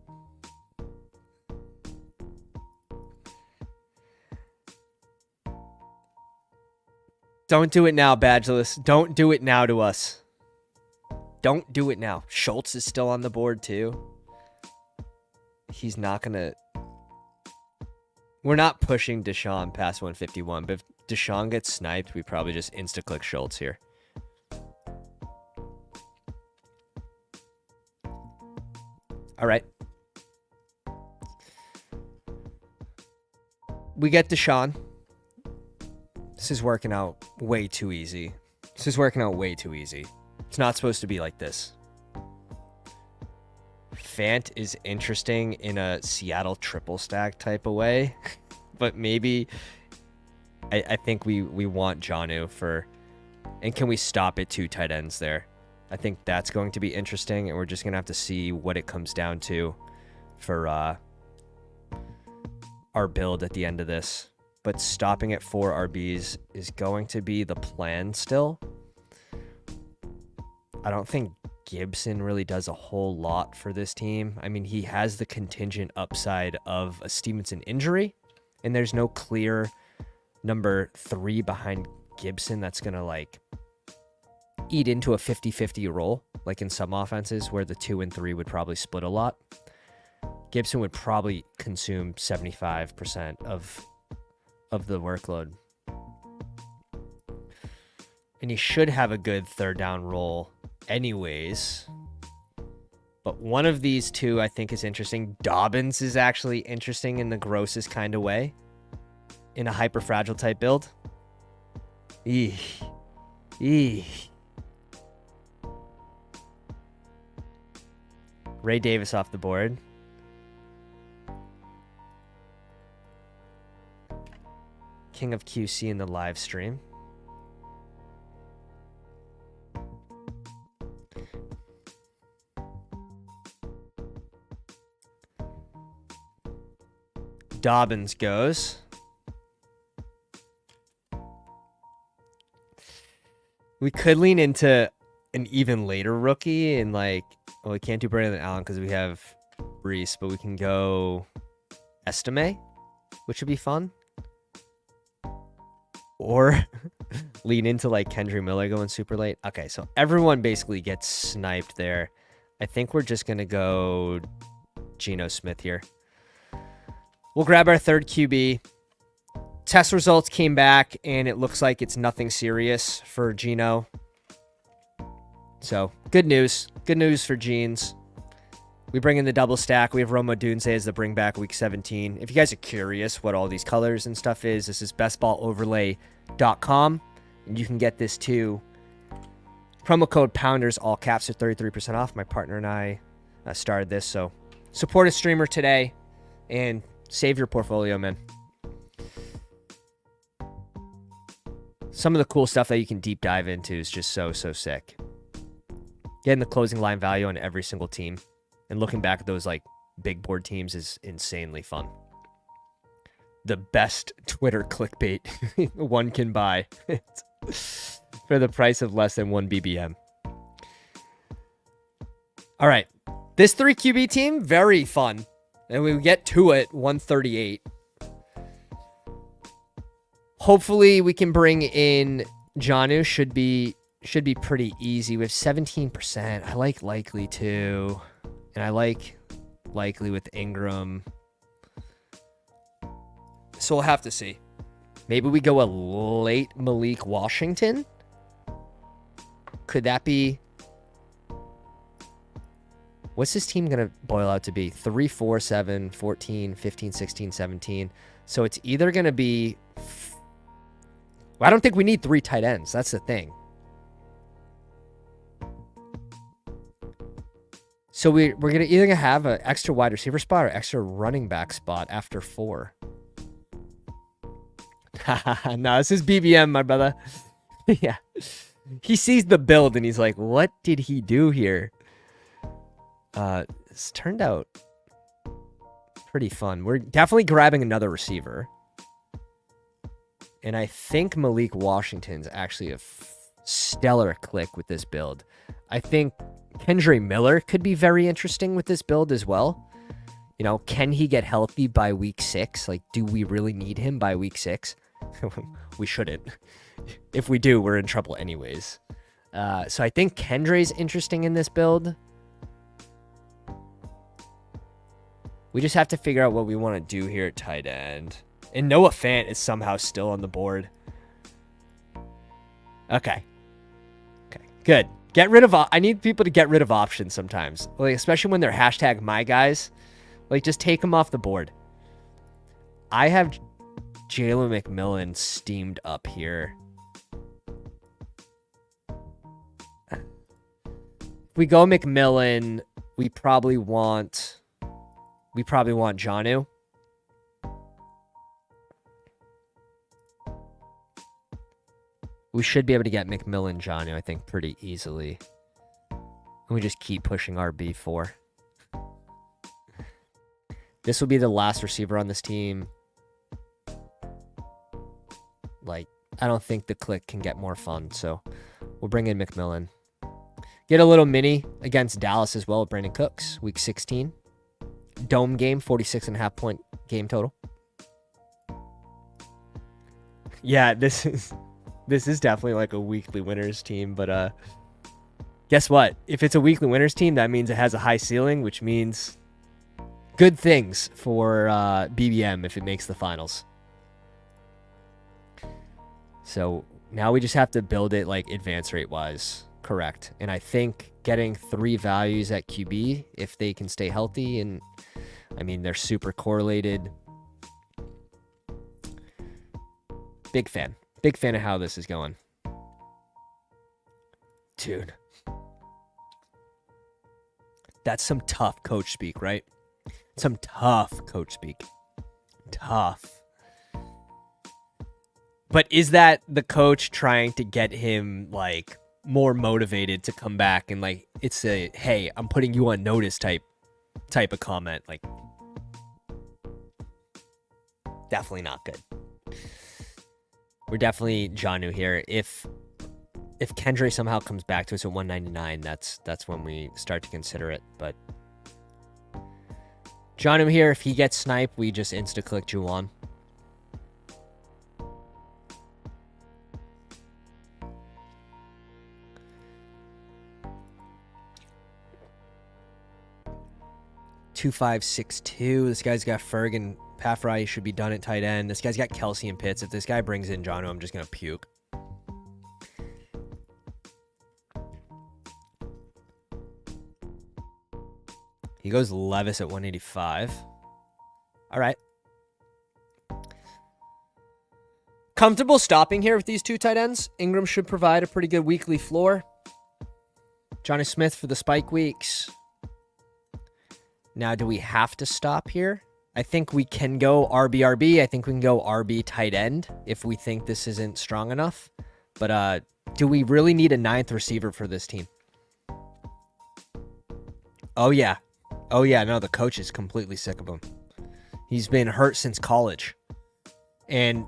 Don't do it now, Badgeless. Don't do it now to us. Don't do it now. Schultz is still on the board, too. He's not going to... We're not pushing Deshaun past 151, but if Deshaun gets sniped, we probably just insta-click Schultz here. All right. We get Deshaun. This is working out way too easy. It's not supposed to be like this. Fant is interesting in a Seattle triple stack type of way, but maybe I think we want Jonnu for, and can we stop at 2 tight ends there? I think that's going to be interesting, and we're just going to have to see what it comes down to for our build at the end of this. But stopping at 4 RBs is going to be the plan still. I don't think Gibson really does a whole lot for this team. I mean, he has the contingent upside of a Stevenson injury, and there's no clear number 3 behind Gibson that's going to like eat into a 50-50 role, like in some offenses where the 2 and 3 would probably split a lot. Gibson would probably consume 75% of the workload. And he should have a good third down role anyways. But one of these two I think is interesting. Dobbins is actually interesting in the grossest kind of way. In a hyper fragile type build. Eesh. Ray Davis off the board. King of QC in the live stream. Dobbins goes. We could lean into an even later rookie and like, well, we can't do Brandon Allen because we have Brees, but we can go Estime, which would be fun. Or lean into like Kendry Miller going super late. Okay, so everyone basically gets sniped there. I think we're just going to go Geno Smith here. We'll grab our third QB. Test results came back, and it looks like it's nothing serious for Geno. So, good news. Good news for Genes. We bring in the double stack. We have Roma Dunze as the bring back week 17. If you guys are curious what all these colors and stuff is, this is bestballoverlay.com. And you can get this too. Promo code Pounders, all caps, are 33% off. My partner and I started this. So, support a streamer today and save your portfolio, man. Some of the cool stuff that you can deep dive into is just so sick. Getting the closing line value on every single team and looking back at those like big board teams is insanely fun. The best Twitter clickbait one can buy for the price of less than 1 BBM. All right. This 3 QB team, very fun. And we get to it, 138. Hopefully we can bring in Jonnu. Should be pretty easy. We have 17%. I like Likely too. And I like Likely with Ingram. So we'll have to see. Maybe we go a late Malik Washington. Could that be... What's this team going to boil out to be? 3, 4, 7, 14, 15, 16, 17. So it's either going to be... Well, I don't think we need 3 tight ends. That's the thing. So we're going to either gonna have an extra wide receiver spot or extra running back spot after 4. No, this is BBM, my brother. Yeah. He sees the build and he's like, what did he do here? It's turned out pretty fun. We're definitely grabbing another receiver. And I think Malik Washington's actually a stellar click with this build. I think Kendry Miller could be very interesting with this build as well. You know, can he get healthy by week 6? Like, do we really need him by week 6? We shouldn't. If we do, we're in trouble anyways. So I think Kendry's interesting in this build. We just have to figure out what we want to do here at tight end. And Noah Fant is somehow still on the board. Okay. Okay, good. Get rid of... I need people to get rid of options sometimes. Like, especially when they're hashtag my guys. Like, just take them off the board. I have Jalen McMillan steamed up here. If we go McMillan, we probably want Jonnu. We should be able to get McMillan Jonnu, I think, pretty easily. And we just keep pushing RB4. This will be the last receiver on this team. Like, I don't think the click can get more fun, so we'll bring in McMillan. Get a little mini against Dallas as well, Brandon Cooks, week 16. Dome game, 46.5 point game total. Yeah, this This is definitely like a weekly winners team, but guess what? If it's a weekly winners team, that means it has a high ceiling, which means good things for BBM if it makes the finals. So now we just have to build it like advance rate wise correct. And I think getting 3 values at QB, if they can stay healthy, and I mean, they're super correlated. Big fan of how this is going. Dude. That's some tough coach speak, right? Some tough coach speak. Tough. But is that the coach trying to get him like more motivated to come back, and like it's a hey, I'm putting you on notice type of comment? Like, definitely not good. We're definitely Janu here. If Kendre somehow comes back to us at 199, that's when we start to consider it. But Janu here, if he gets sniped, we just insta-click Juwan. $2.562. This guy's got Ferg and Paffrey. Should be done at tight end. This guy's got Kelsey and Pitts. If this guy brings in Janu, I'm just gonna puke. He goes Levis at 185. All right. Comfortable stopping here with these 2 tight ends. Ingram should provide a pretty good weekly floor. Johnny Smith for the spike weeks. Now, do we have to stop here? I think we can go RB. I think we can go RB tight end if we think this isn't strong enough. But do we really need a 9th receiver for this team? Oh, yeah. Oh, yeah. No, the coach is completely sick of him. He's been hurt since college. And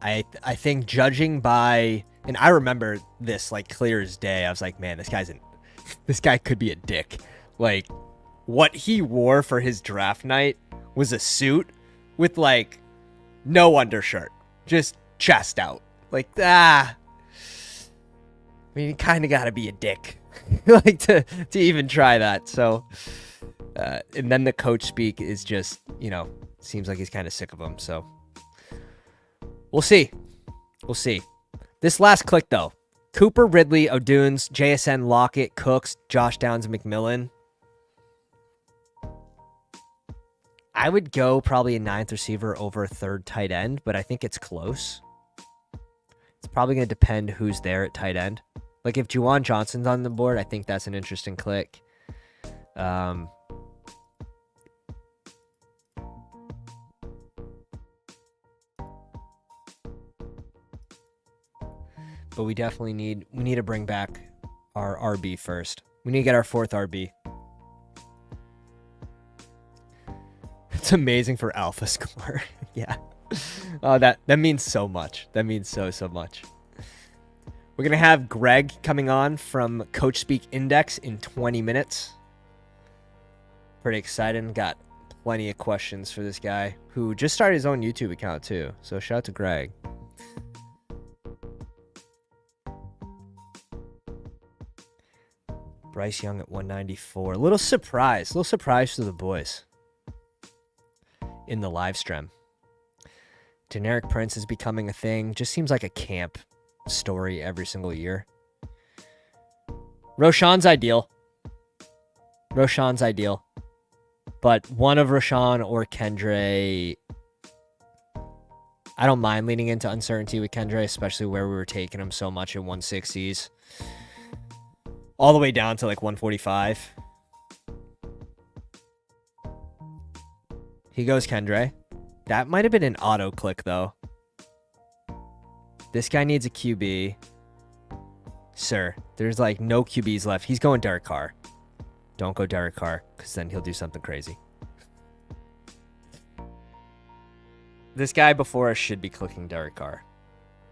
I think judging by... And I remember this like clear as day. I was like, man, this guy could be a dick. Like, what he wore for his draft night was a suit with like no undershirt, just chest out. Like, I mean, you kind of got to be a dick like to even try that. So, and then the coach speak is just, you know, seems like he's kind of sick of him. So we'll see. We'll see. This last click though, Cooper, Ridley, O'Dunes, JSN, Lockett, Cooks, Josh Downs, and McMillan. I would go probably a 9th receiver over a 3rd tight end, but I think it's close. It's probably going to depend who's there at tight end. Like if Juwan Johnson's on the board, I think that's an interesting click. But we definitely need to bring back our RB first. We need to get our 4th RB. It's amazing for alpha score. Yeah. Oh, that means so much. That means so much. We're going to have Greg coming on from CoachSpeakIndex in 20 minutes. Pretty excited. Got plenty of questions for this guy who just started his own YouTube account too. So shout out to Greg. Bryce Young at 194. A little surprise to the boys in the live stream. Generic Prince is becoming a thing. Just seems like a camp story every single year. Roshan's ideal. But one of Roshan or Kendre, I don't mind leaning into uncertainty with Kendre, especially where we were taking him so much at 160s. All the way down to like 145. He goes Kendre. That might have been an auto click though. This guy needs a QB. Sir, there's like no QBs left. He's going Derek Carr. Don't go Derek Carr, because then he'll do something crazy. This guy before us should be clicking Derek Carr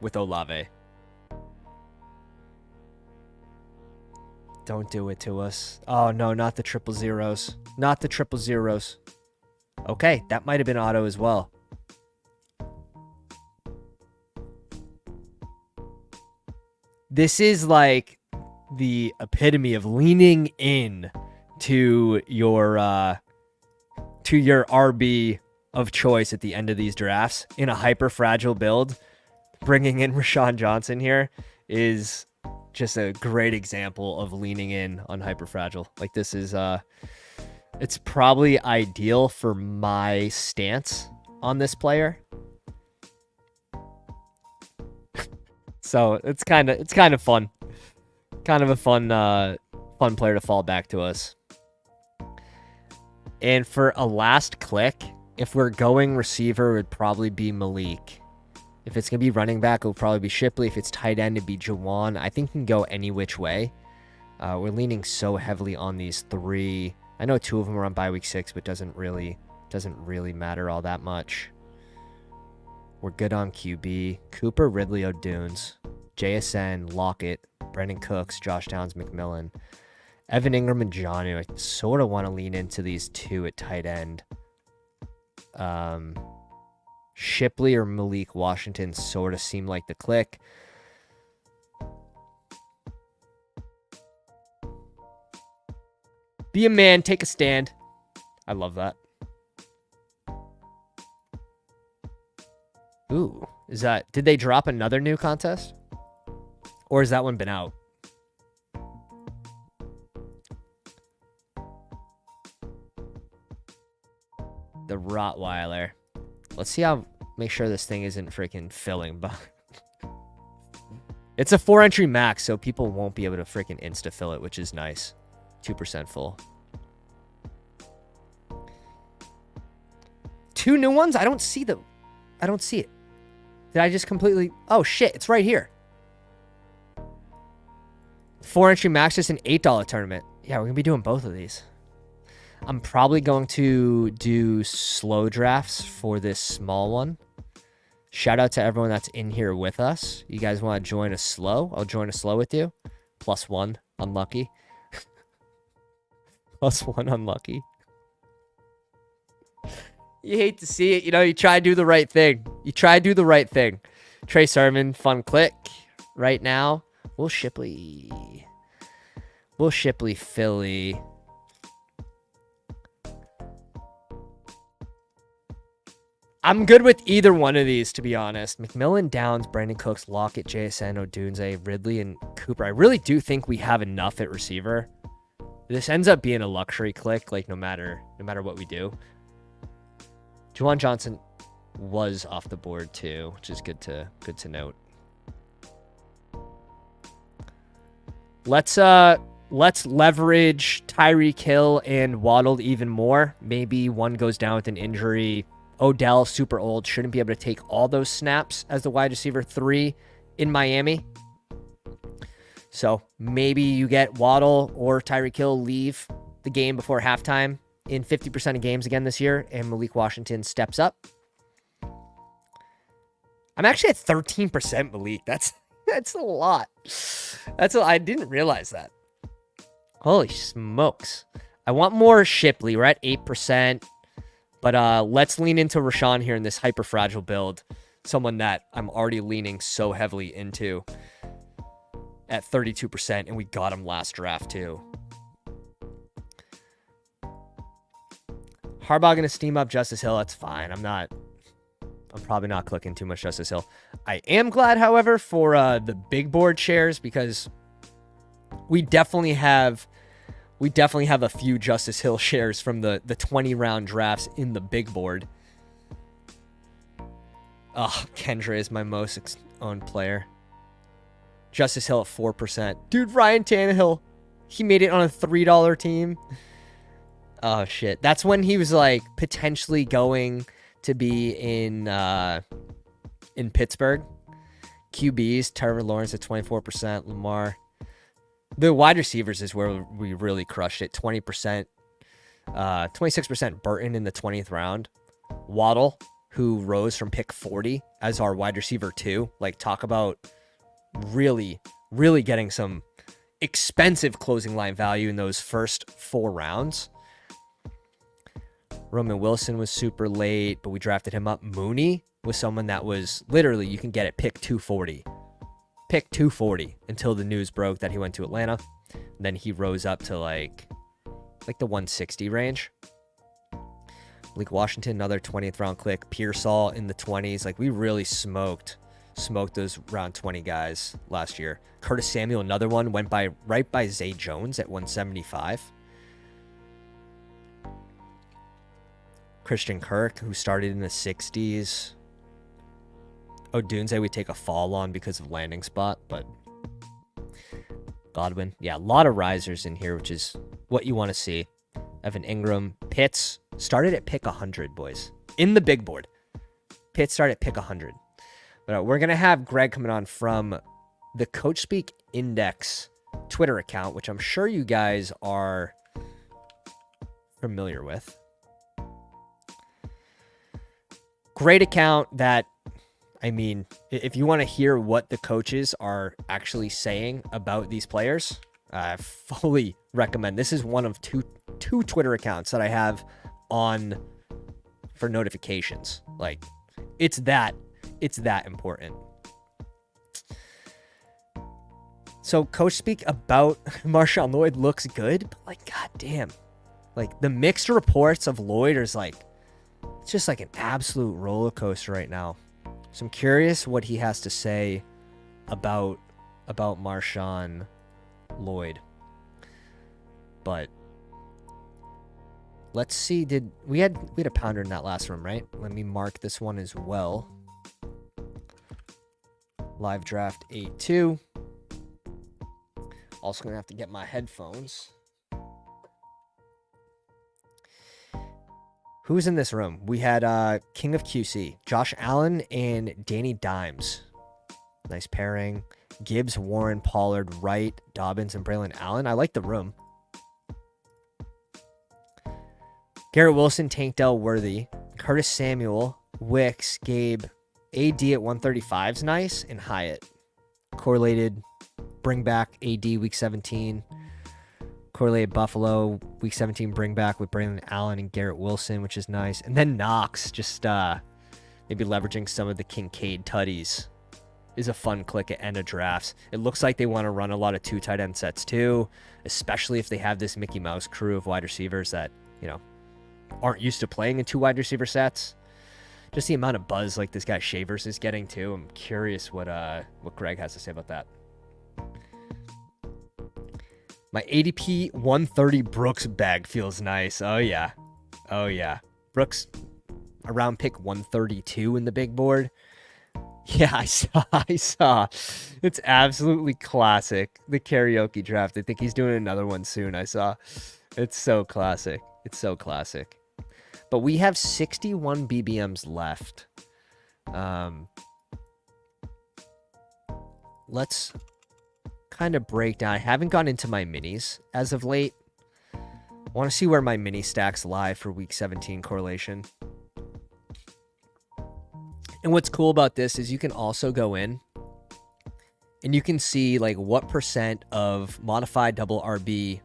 with Olave. Don't do it to us. Oh, no, not the 000s. Not the 000s. Okay, that might have been auto as well. This is like the epitome of leaning in to your RB of choice at the end of these drafts in a hyper fragile build. Bringing in Rashawn Johnson here is just a great example of leaning in on hyper fragile. Like, this is it's probably ideal for my stance on this player. So it's kind of fun. Kind of a fun player to fall back to us. And for a last click, if we're going receiver, it would probably be Malik. If it's going to be running back, it'll probably be Shipley. If it's tight end, it'd be Jawan. I think he can go any which way. We're leaning so heavily on these three. I know two of them are on bye week 6, but doesn't really matter all that much. We're good on QB. Cooper, Ridley, O'Dunes, JSN, Lockett, Brendan Cooks, Josh Downs, McMillan, Evan Ingram, and Jonnu. I sort of want to lean into these two at tight end. Shipley or Malik Washington sort of seem like the click. Be a man, take a stand. I love that. Ooh, did they drop another new contest? Or has that one been out? The Rottweiler. Let's see make sure this thing isn't freaking filling. But it's a 4-entry max, so people won't be able to freaking insta-fill it, which is nice. 2% full. 2 new ones? I don't see it. Did I just completely... Oh, shit. It's right here. 4-entry max is an $8 tournament. Yeah, we're going to be doing both of these. I'm probably going to do slow drafts for this small one. Shout out to everyone that's in here with us. You guys want to join a slow? I'll join a slow with you. +1. Unlucky. +1 unlucky. You hate to see it. You know, you try to do the right thing. Trey Sermon, fun click right now. Will Shipley, Philly. I'm good with either one of these, to be honest. McMillan, Downs, Brandon Cooks, Lockett, JSN, O'Dunes, Ridley, and Cooper. I really do think we have enough at receiver. This ends up being a luxury click, like no matter what we do. Juwan Johnson was off the board too, which is good to note. Let's leverage Tyreek Hill and Waddle even more. Maybe one goes down with an injury. Odell, super old, shouldn't be able to take all those snaps as the wide receiver 3 in Miami. So maybe you get Waddle or Tyreek Hill leave the game before halftime in 50% of games again this year, and Malik Washington steps up. I'm actually at 13% Malik. That's a lot. I didn't realize that. Holy smokes. I want more Shipley. We're at 8%. But let's lean into Rashawn here in this hyper fragile build. Someone that I'm already leaning so heavily into at 32%, and we got him last draft too. Harbaugh gonna steam up Justice Hill. That's fine. I'm probably not clicking too much Justice Hill. I am glad, however, for the big board shares, because we definitely have a few Justice Hill shares from the 20-round drafts in the big board. Oh, Kendra is my most owned player. Justice Hill at 4%. Dude, Ryan Tannehill, he made it on a $3 team. Oh, shit. That's when he was, like, potentially going to be in Pittsburgh. QBs, Trevor Lawrence at 24%, Lamar. The wide receivers is where we really crushed it. 20%, 26% Burton in the 20th round. Waddle, who rose from pick 40 as our wide receiver 2. Like, talk about really, really getting some expensive closing line value in those first 4 rounds. Roman Wilson was super late, but we drafted him up. Mooney was someone that was literally, you can get at pick 240. pick 240 until the news broke that he went to Atlanta. Then he rose up to like the 160 range. Malik Washington, another 20th round click. Pearsall in the 20s. Like, we really smoked those round 20 guys last year. Curtis Samuel, another one, went right by Zay Jones at 175. Christian Kirk, who started in the 60s. Odunze we take a fall on because of landing spot, but Godwin. Yeah, a lot of risers in here, which is what you want to see. Evan Ingram. Pitts started at pick 100, boys. In the big board. Pitts started at pick 100. But we're going to have Greg coming on from the CoachSpeakIndex Twitter account, which I'm sure you guys are familiar with. Great account that, I mean, if you want to hear what the coaches are actually saying about these players, I fully recommend. This is one of two Twitter accounts that I have on for notifications. Like, it's that important. So Coach Speak about Marshawn Lloyd looks good, but like, goddamn, like the mixed reports of Lloyd is like, it's just like an absolute roller coaster right now. So I'm curious what he has to say about Marshawn Lloyd. But let's see. We had a pounder in that last room, right? Let me mark this one as well. Live draft 8-2. Also gonna have to get my headphones. Who's in this room? We had King of QC, Josh Allen and Danny Dimes. Nice pairing. Gibbs, Warren, Pollard, Wright, Dobbins, and Braylon Allen. I like the room. Garrett Wilson, Tank Dell, Worthy. Curtis Samuel, Wicks, Gabe. AD at 135 is nice. And Hyatt. Correlated. Bring back AD week 17. Correlated Buffalo week 17 bring back with Braylon Allen and Garrett Wilson, which is nice. And then Knox, just maybe leveraging some of the Kincaid tutties is a fun click at end of drafts. It looks like they want to run a lot of 2 tight end sets too, especially if they have this Mickey Mouse crew of wide receivers that, you know, aren't used to playing in 2 wide receiver sets. Just the amount of buzz like this guy Shavers is getting too. I'm curious what Greg has to say about that. My ADP 130 Brooks bag feels nice. Oh, yeah. Oh, yeah. Brooks around pick 132 in the big board. Yeah, I saw. It's absolutely classic. The karaoke draft. I think he's doing another one soon. I saw. It's so classic. It's so classic. But we have 61 BBMs left. Let's kind of break down. I haven't gone into my minis as of late. I want to see where my mini stacks lie for week 17 correlation. And what's cool about this is you can also go in and you can see like what % of modified double RB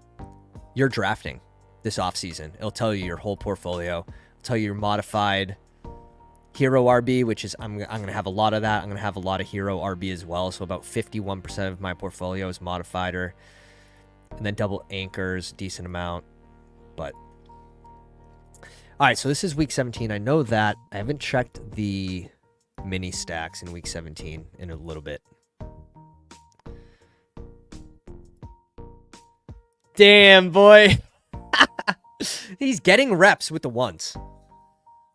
you're drafting this offseason. It'll tell you your whole portfolio. It'll tell you your modified hero RB, which is I'm going to have a lot of that. I'm going to have a lot of hero RB as well. So about 51% of my portfolio is modified, and then double anchors, decent amount. But all right, so this is week 17. I know that. I haven't checked the mini stacks in week 17 in a little bit. Damn, boy. He's getting reps with the ones,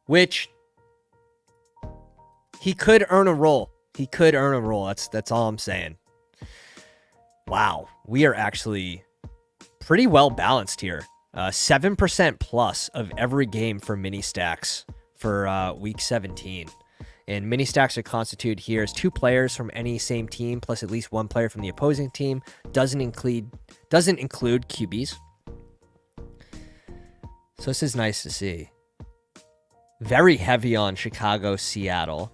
which he could earn a roll. He could earn a roll. That's all I'm saying. Wow. We are actually pretty well balanced here. 7% plus of every game for mini stacks for week 17. And mini stacks are constituted here as 2 players from any same team plus at least 1 player from the opposing team. Doesn't include QBs. So this is nice to see. Very heavy on Chicago, Seattle,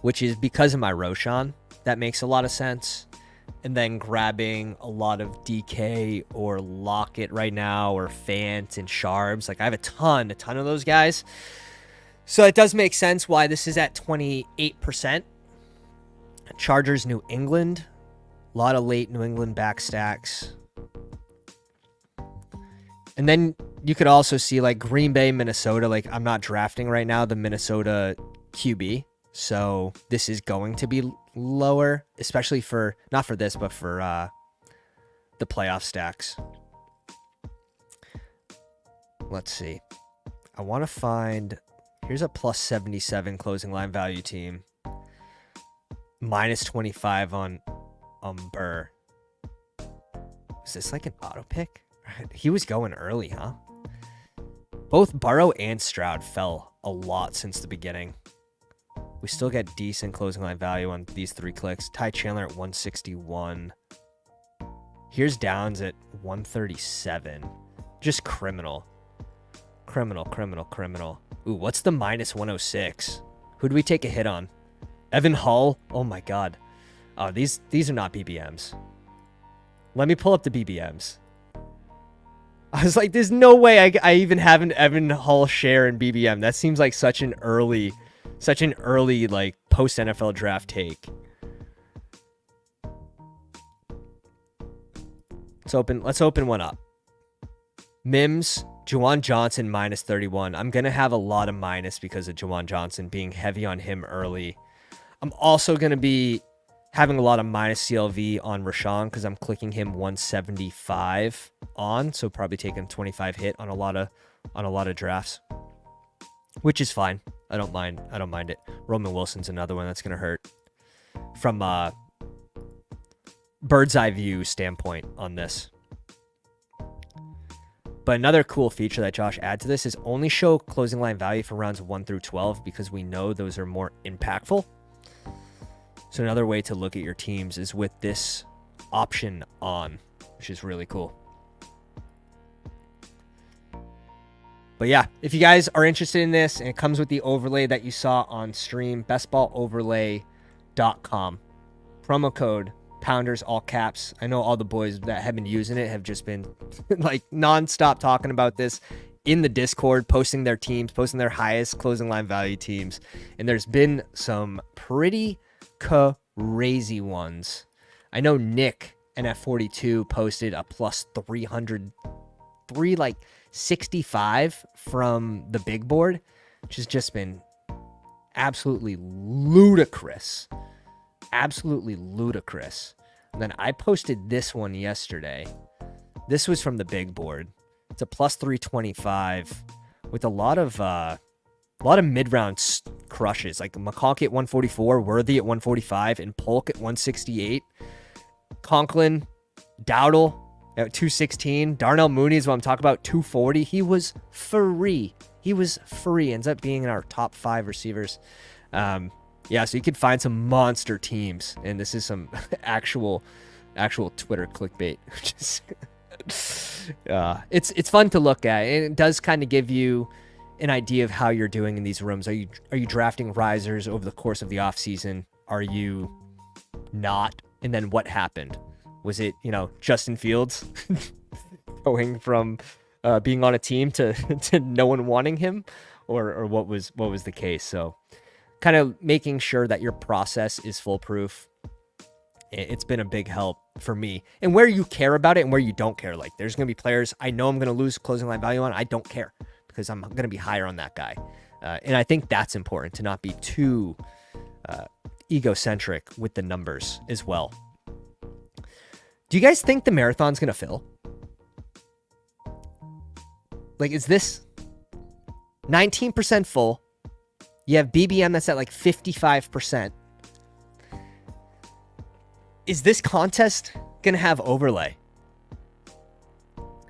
which is because of my Roshan. That makes a lot of sense. And then grabbing a lot of DK or Lockett right now, or Fant and Sharbs. Like, I have a ton of those guys. So it does make sense why this is at 28%. Chargers, New England. A lot of late New England back stacks. And then you could also see like Green Bay, Minnesota. Like I'm not drafting right now the Minnesota QB. So this is going to be lower, especially for, not for this, but for the playoff stacks. Let's see. I want to find, here's a plus 77 closing line value team. Minus 25 on Burr. Is this like an auto pick? He was going early, huh? Both Burrow and Stroud fell a lot since the beginning. We still get decent closing line value on these 3 clicks. Ty Chandler at 161. Here's Downs at 137. Just criminal. Criminal. Ooh, what's the minus 106? Who do we take a hit on? Evan Hull? Oh my God. Oh, these are not BBMs. Let me pull up the BBMs. I was like, there's no way I even have an Evan Hull share in BBM. That seems like such an early like post NFL draft take. Let's open one up. Mims, Juwan Johnson minus 31. I'm gonna have a lot of minus because of Juwan Johnson being heavy on him early. I'm also gonna be having a lot of minus CLV on Rashawn because I'm clicking him 175 on, so probably taking 25 hit on a lot of drafts, which is fine. I don't mind it. Roman Wilson's another one that's gonna hurt from bird's eye view standpoint on this. But another cool feature that Josh adds to this is only show closing line value for rounds 1 through 12 because we know those are more impactful. So another way to look at your teams is with this option on, which is really cool. But yeah, if you guys are interested in this and it comes with the overlay that you saw on stream, bestballoverlay.com. Promo code Pounders, all caps. I know all the boys that have been using it have just been like nonstop talking about this in the Discord, posting their teams, posting their highest closing line value teams. And there's been some pretty crazy ones. I know Nick NF42 posted a plus 365 from the big board, which has just been absolutely ludicrous. And then I posted this one yesterday. This was from the big board. It's a plus 325 with a lot of mid-round crushes, like McConkie at 144, Worthy at 145, and Polk at 168. Conklin, Dowdle at 216. Darnell Mooney is what I'm talking about, 240. He was free. Ends up being in our top 5 receivers. Yeah, so you could find some monster teams, and this is some actual Twitter clickbait. It's fun to look at, and it does kind of give you an idea of how you're doing in these rooms. Are you drafting risers over the course of the offseason? Are you not? And then what happened? Was it, Justin Fields going from being on a team to no one wanting him, or what was the case? So kind of making sure that your process is foolproof. It's been a big help for me. And where you care about it and where you don't care, like there's going to be players I know I'm going to lose closing line value on. I don't care because I'm going to be higher on that guy. And I think that's important to not be too egocentric with the numbers as well. Do you guys think the marathon's going to fill? Like, is this 19% full? You have BBM that's at like 55%. Is this contest going to have overlay?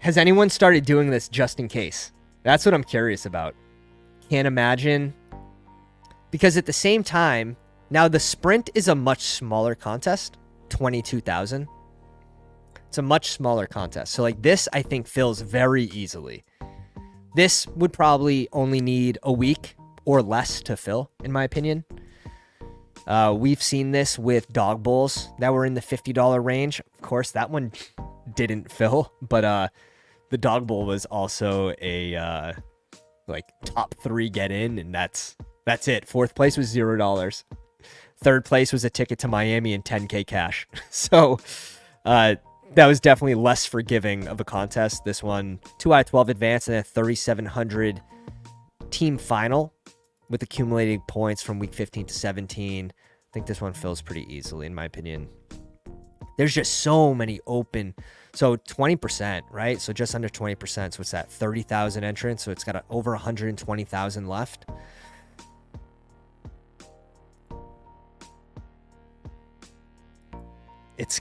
Has anyone started doing this just in case? That's what I'm curious about. Can't imagine. Because at the same time, now the sprint is a much smaller contest, 22,000. It's a much smaller contest. So like this, I think fills very easily. This would probably only need a week or less to fill, in my opinion. We've seen this with dog bowls that were in the $50 range. Of course, that one didn't fill, but the dog bowl was also a like top 3 get in, and that's it. 4th place was $0. Third place was a ticket to Miami and 10K cash. So that was definitely less forgiving of a contest. This one, 2 out of 12 advanced and a 3,700 team final with accumulating points from week 15 to 17. I think this one fills pretty easily, in my opinion. There's just so many open. So 20%, right? So just under 20%. So it's that 30,000 entrants. So it's got over 120,000 left. It's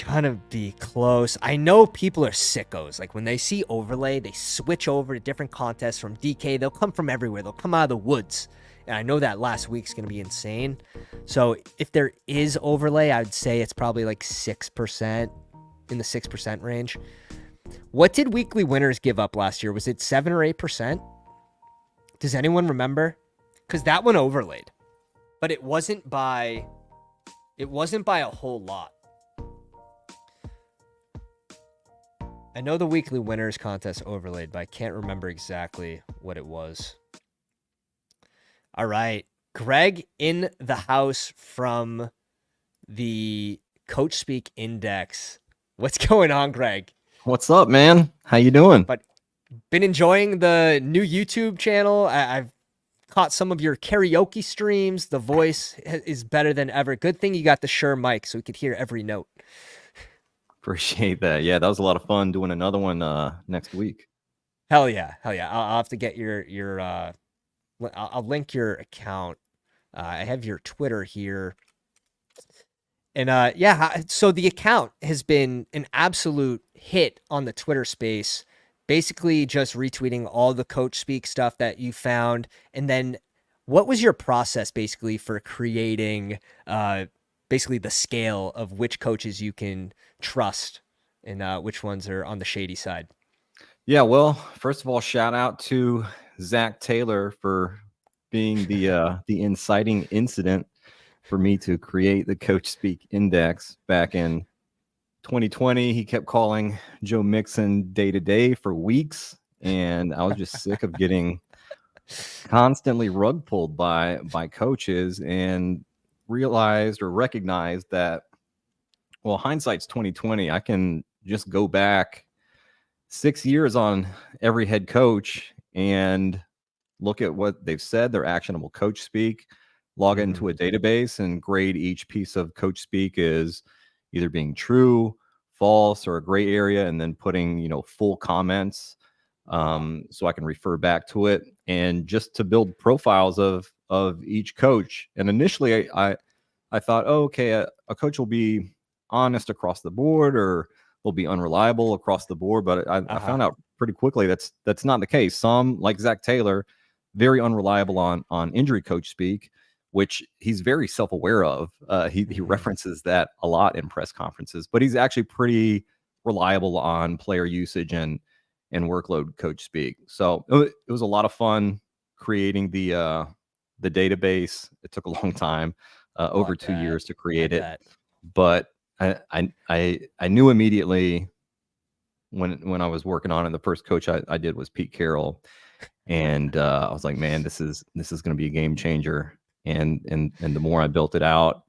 gonna be close. I know people are sickos. Like when they see overlay, they switch over to different contests from DK. They'll come from everywhere. They'll come out of the woods. And I know that last week's gonna be insane. So if there is overlay, I'd say it's probably like 6%, in the 6% range. What did weekly winners give up last year? Was it 7 or 8%? Does anyone remember? Because that one overlaid, but it wasn't by a whole lot. I know the weekly winners contest overlaid, but I can't remember exactly what it was. All right. Greg in the house from the CoachSpeakIndex. What's going on, Greg? What's up, man? How you doing? But been enjoying the new YouTube channel. I've caught some of your karaoke streams. The voice is better than ever. Good thing you got the Shure mic so we could hear every note. Appreciate that. Yeah, that was a lot of fun doing another one next week. Hell yeah. I'll have to get your I'll link your account. I have your Twitter here. And yeah, so the account has been an absolute hit on the Twitter space. Basically just retweeting all the Coach Speak stuff that you found. And then what was your process basically for creating basically the scale of which coaches you can trust and which ones are on the shady side? Yeah, well, first of all, shout out to Zach Taylor for being the inciting incident for me to create the Coach Speak Index back in 2020. He kept calling Joe Mixon day to day for weeks, and I was just sick of getting constantly rug pulled by coaches, and realized or recognized that, well, hindsight's 2020. I can just go back 6 years on every head coach and look at what they've said, their actionable coach speak, log into a database and grade each piece of coach speak as either being true, false, or a gray area, and then putting, full comments so I can refer back to it, and just to build profiles of each coach. And initially I thought, oh, okay, a coach will be honest across the board, or they'll be unreliable across the board. But I found out pretty quickly that's not the case. Some, like Zach Taylor, very unreliable on injury coach speak, which he's very self-aware of. He references that a lot in press conferences, but he's actually pretty reliable on player usage and workload coach speak. So it was a lot of fun creating the database. It took a long time, over 2 years to create it, but I knew immediately when I was working on it. The first coach I did was Pete Carroll, and I was like, man, this is going to be a game changer. And the more I built it out,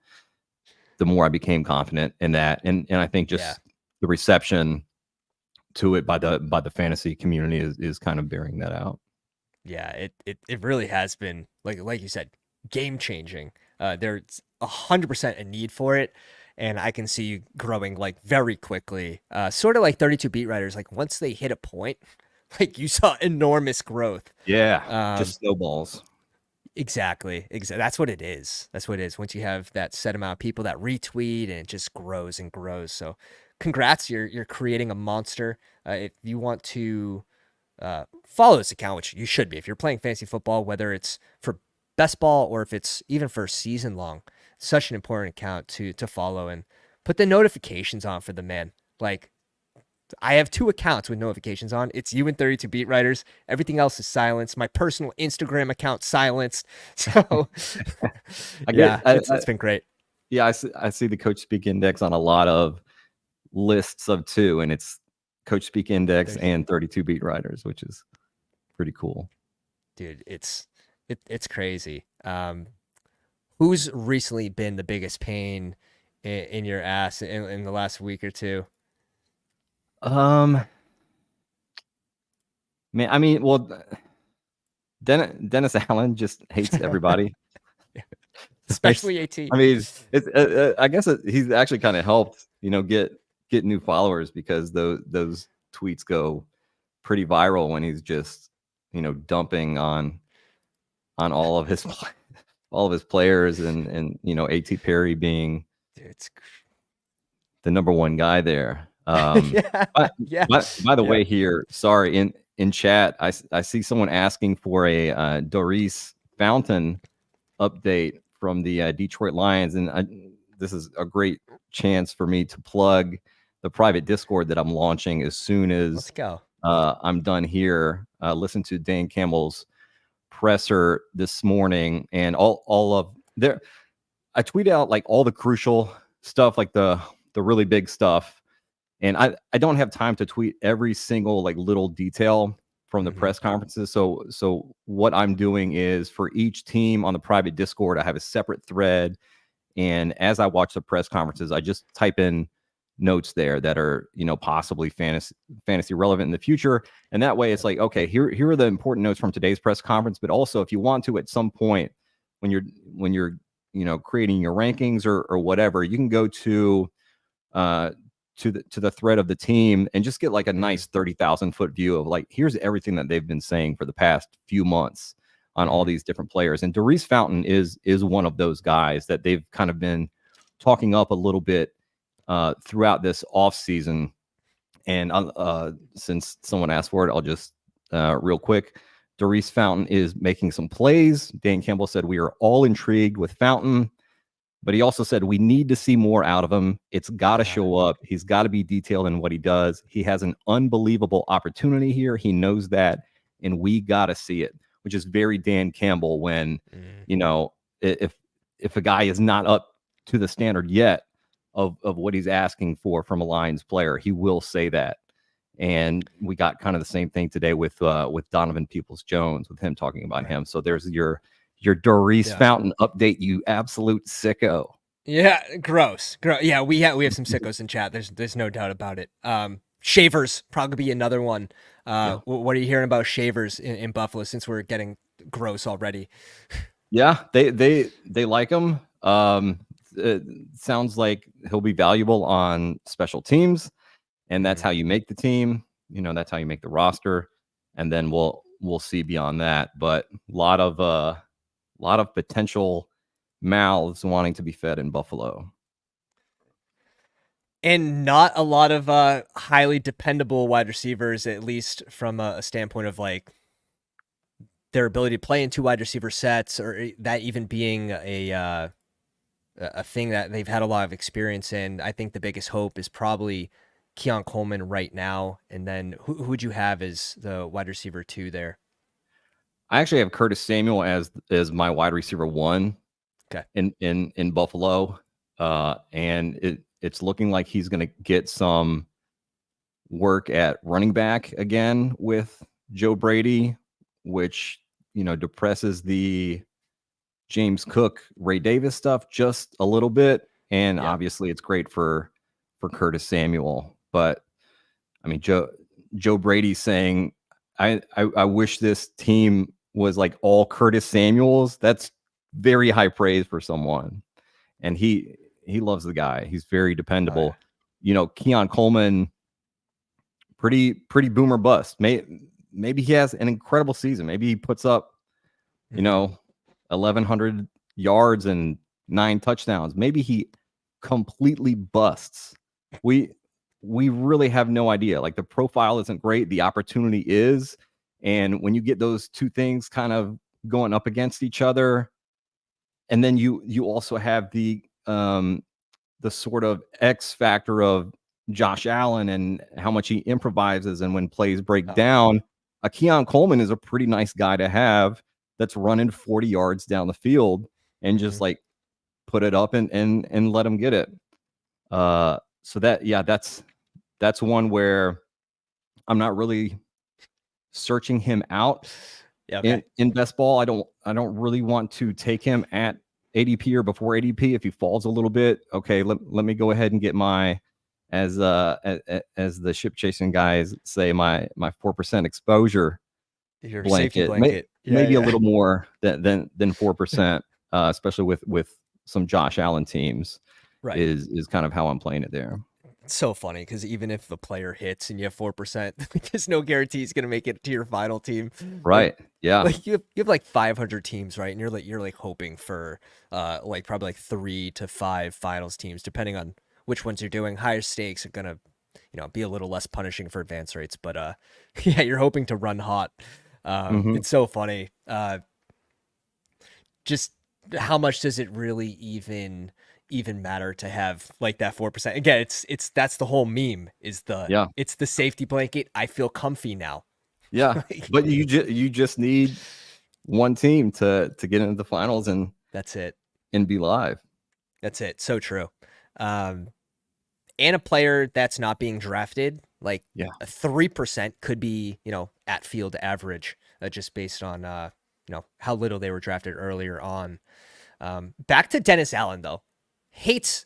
the more I became confident in that. And I think just the reception to it by the fantasy community is kind of bearing that out. Yeah, it really has been, like you said, game changing. There's 100% a need for it, and I can see you growing like very quickly. Sort of like 32 beat writers. Like once they hit a point, like you saw enormous growth. Yeah, just snowballs. Exactly. That's what it is. Once you have that set amount of people that retweet, and it just grows and grows. So congrats, you're creating a monster. If you want to follow this account, which you should be, if you're playing fantasy football, whether it's for Bestball or if it's even for season long, such an important account to follow, and put the notifications on for the man. Like, I have 2 accounts with notifications on. It's you and 32 beat writers. Everything else is silenced. My personal Instagram account silenced. So it's been great. Yeah, I see the Coach Speak Index on a lot of lists of 2, and it's Coach Speak Index and 32 beat writers, which is pretty cool. Dude, it's crazy. Who's recently been the biggest pain in your ass in the last week or two? Man, I mean, well, Dennis Allen just hates everybody. Especially AT. I mean, it's I guess he's actually kind of helped, get new followers because those tweets go pretty viral when he's just, dumping on all of his players and A.T. Perry being It's the number one guy there. yeah, But, yeah, by the yeah. way, here, sorry, in chat, I see someone asking for a Doris Fountain update from the Detroit Lions, and this is a great chance for me to plug the private Discord that I'm launching as soon Let's as go. I'm done here. Listen to Dan Campbell's presser this morning, and all of there. I tweet out like all the crucial stuff, like the really big stuff, and I don't have time to tweet every single like little detail from the press conferences. So what I'm doing is for each team on the private Discord, I have a separate thread, and as I watch the press conferences, I just type in notes there that are possibly fantasy relevant in the future, and that way it's like, okay, here are the important notes from today's press conference. But also, if you want to at some point when you're creating your rankings or whatever, you can go to the thread of the team and just get like a nice 30,000 foot view of like, here's everything that they've been saying for the past few months on all these different players. And Doris Fountain is one of those guys that they've kind of been talking up a little bit throughout this off season. And since someone asked for it, I'll just real quick. Doris Fountain is making some plays. Dan Campbell said we are all intrigued with Fountain, but he also said we need to see more out of him. It's got to show up. He's got to be detailed in what he does. He has an unbelievable opportunity here. He knows that, and we got to see it, which is very Dan Campbell when, if a guy is not up to the standard yet of what he's asking for from a Lions player, he will say that. And we got kind of the same thing today with Donovan Peoples-Jones, with him talking about him. So there's your Doris Fountain update, you absolute sicko. Yeah, gross. Yeah, we have some sickos in chat. There's no doubt about it. Shavers probably be another one. What are you hearing about Shavers in Buffalo, since we're getting gross already? Yeah, they like him. It sounds like he'll be valuable on special teams, and that's how you make the team. That's how you make the roster, and then we'll see beyond that. But a lot of potential mouths wanting to be fed in Buffalo. And not a lot of highly dependable wide receivers, at least from a standpoint of like their ability to play in two wide receiver sets, or that even being a thing that they've had a lot of experience in. I think the biggest hope is probably Keon Coleman right now. And then who would you have as the wide receiver 2 there? I actually have Curtis Samuel as my wide receiver 1. Okay. In Buffalo. And it's looking like he's going to get some work at running back again with Joe Brady, which, depresses the James Cook, Ray Davis stuff just a little bit. And obviously it's great for Curtis Samuel. But I mean, Joe Brady saying, I wish this team was like all Curtis Samuels. That's very high praise for someone. And he loves the guy. He's very dependable. Keon Coleman, pretty boomer bust. Maybe he has an incredible season. Maybe he puts up, 1,100 yards and 9 touchdowns. Maybe he completely busts. We really have no idea. Like, the profile isn't great. The opportunity is. And when you get those two things kind of going up against each other, and then you also have the sort of X factor of Josh Allen and how much he improvises, and when plays break down, Keon Coleman is a pretty nice guy to have that's running 40 yards down the field and just like put it up and let him get it. So that's one where I'm not really searching him out in best ball. I don't really want to take him at ADP or before ADP. If he falls a little bit, okay, let me go ahead and get my, as the ship chasing guys say, my 4% exposure Your safety blanket, blanket. Yeah, maybe a yeah. little more than 4%, especially with some Josh Allen teams, Right. is kind of how I'm playing it there. It's so funny because even if the player hits and you have 4%, there's no guarantee he's gonna make it to your final team. Right. Yeah. Like you have like 500 teams, right? And you're like hoping for like probably like 3 to 5 finals teams, depending on which ones you're doing. Higher stakes are gonna, be a little less punishing for advance rates, but yeah, you're hoping to run hot. Mhm. It's so funny. Just how much does it really even matter to have like that 4%? Again, it's that's the whole meme is Yeah. it's the safety blanket. I feel comfy now. Yeah. But you just need one team to get into the finals and That's it. be live. That's it. So true. And a player that's not being drafted, like Yeah. a 3% could be, at field average, just based on, how little they were drafted earlier on. Back to Dennis Allen though, hates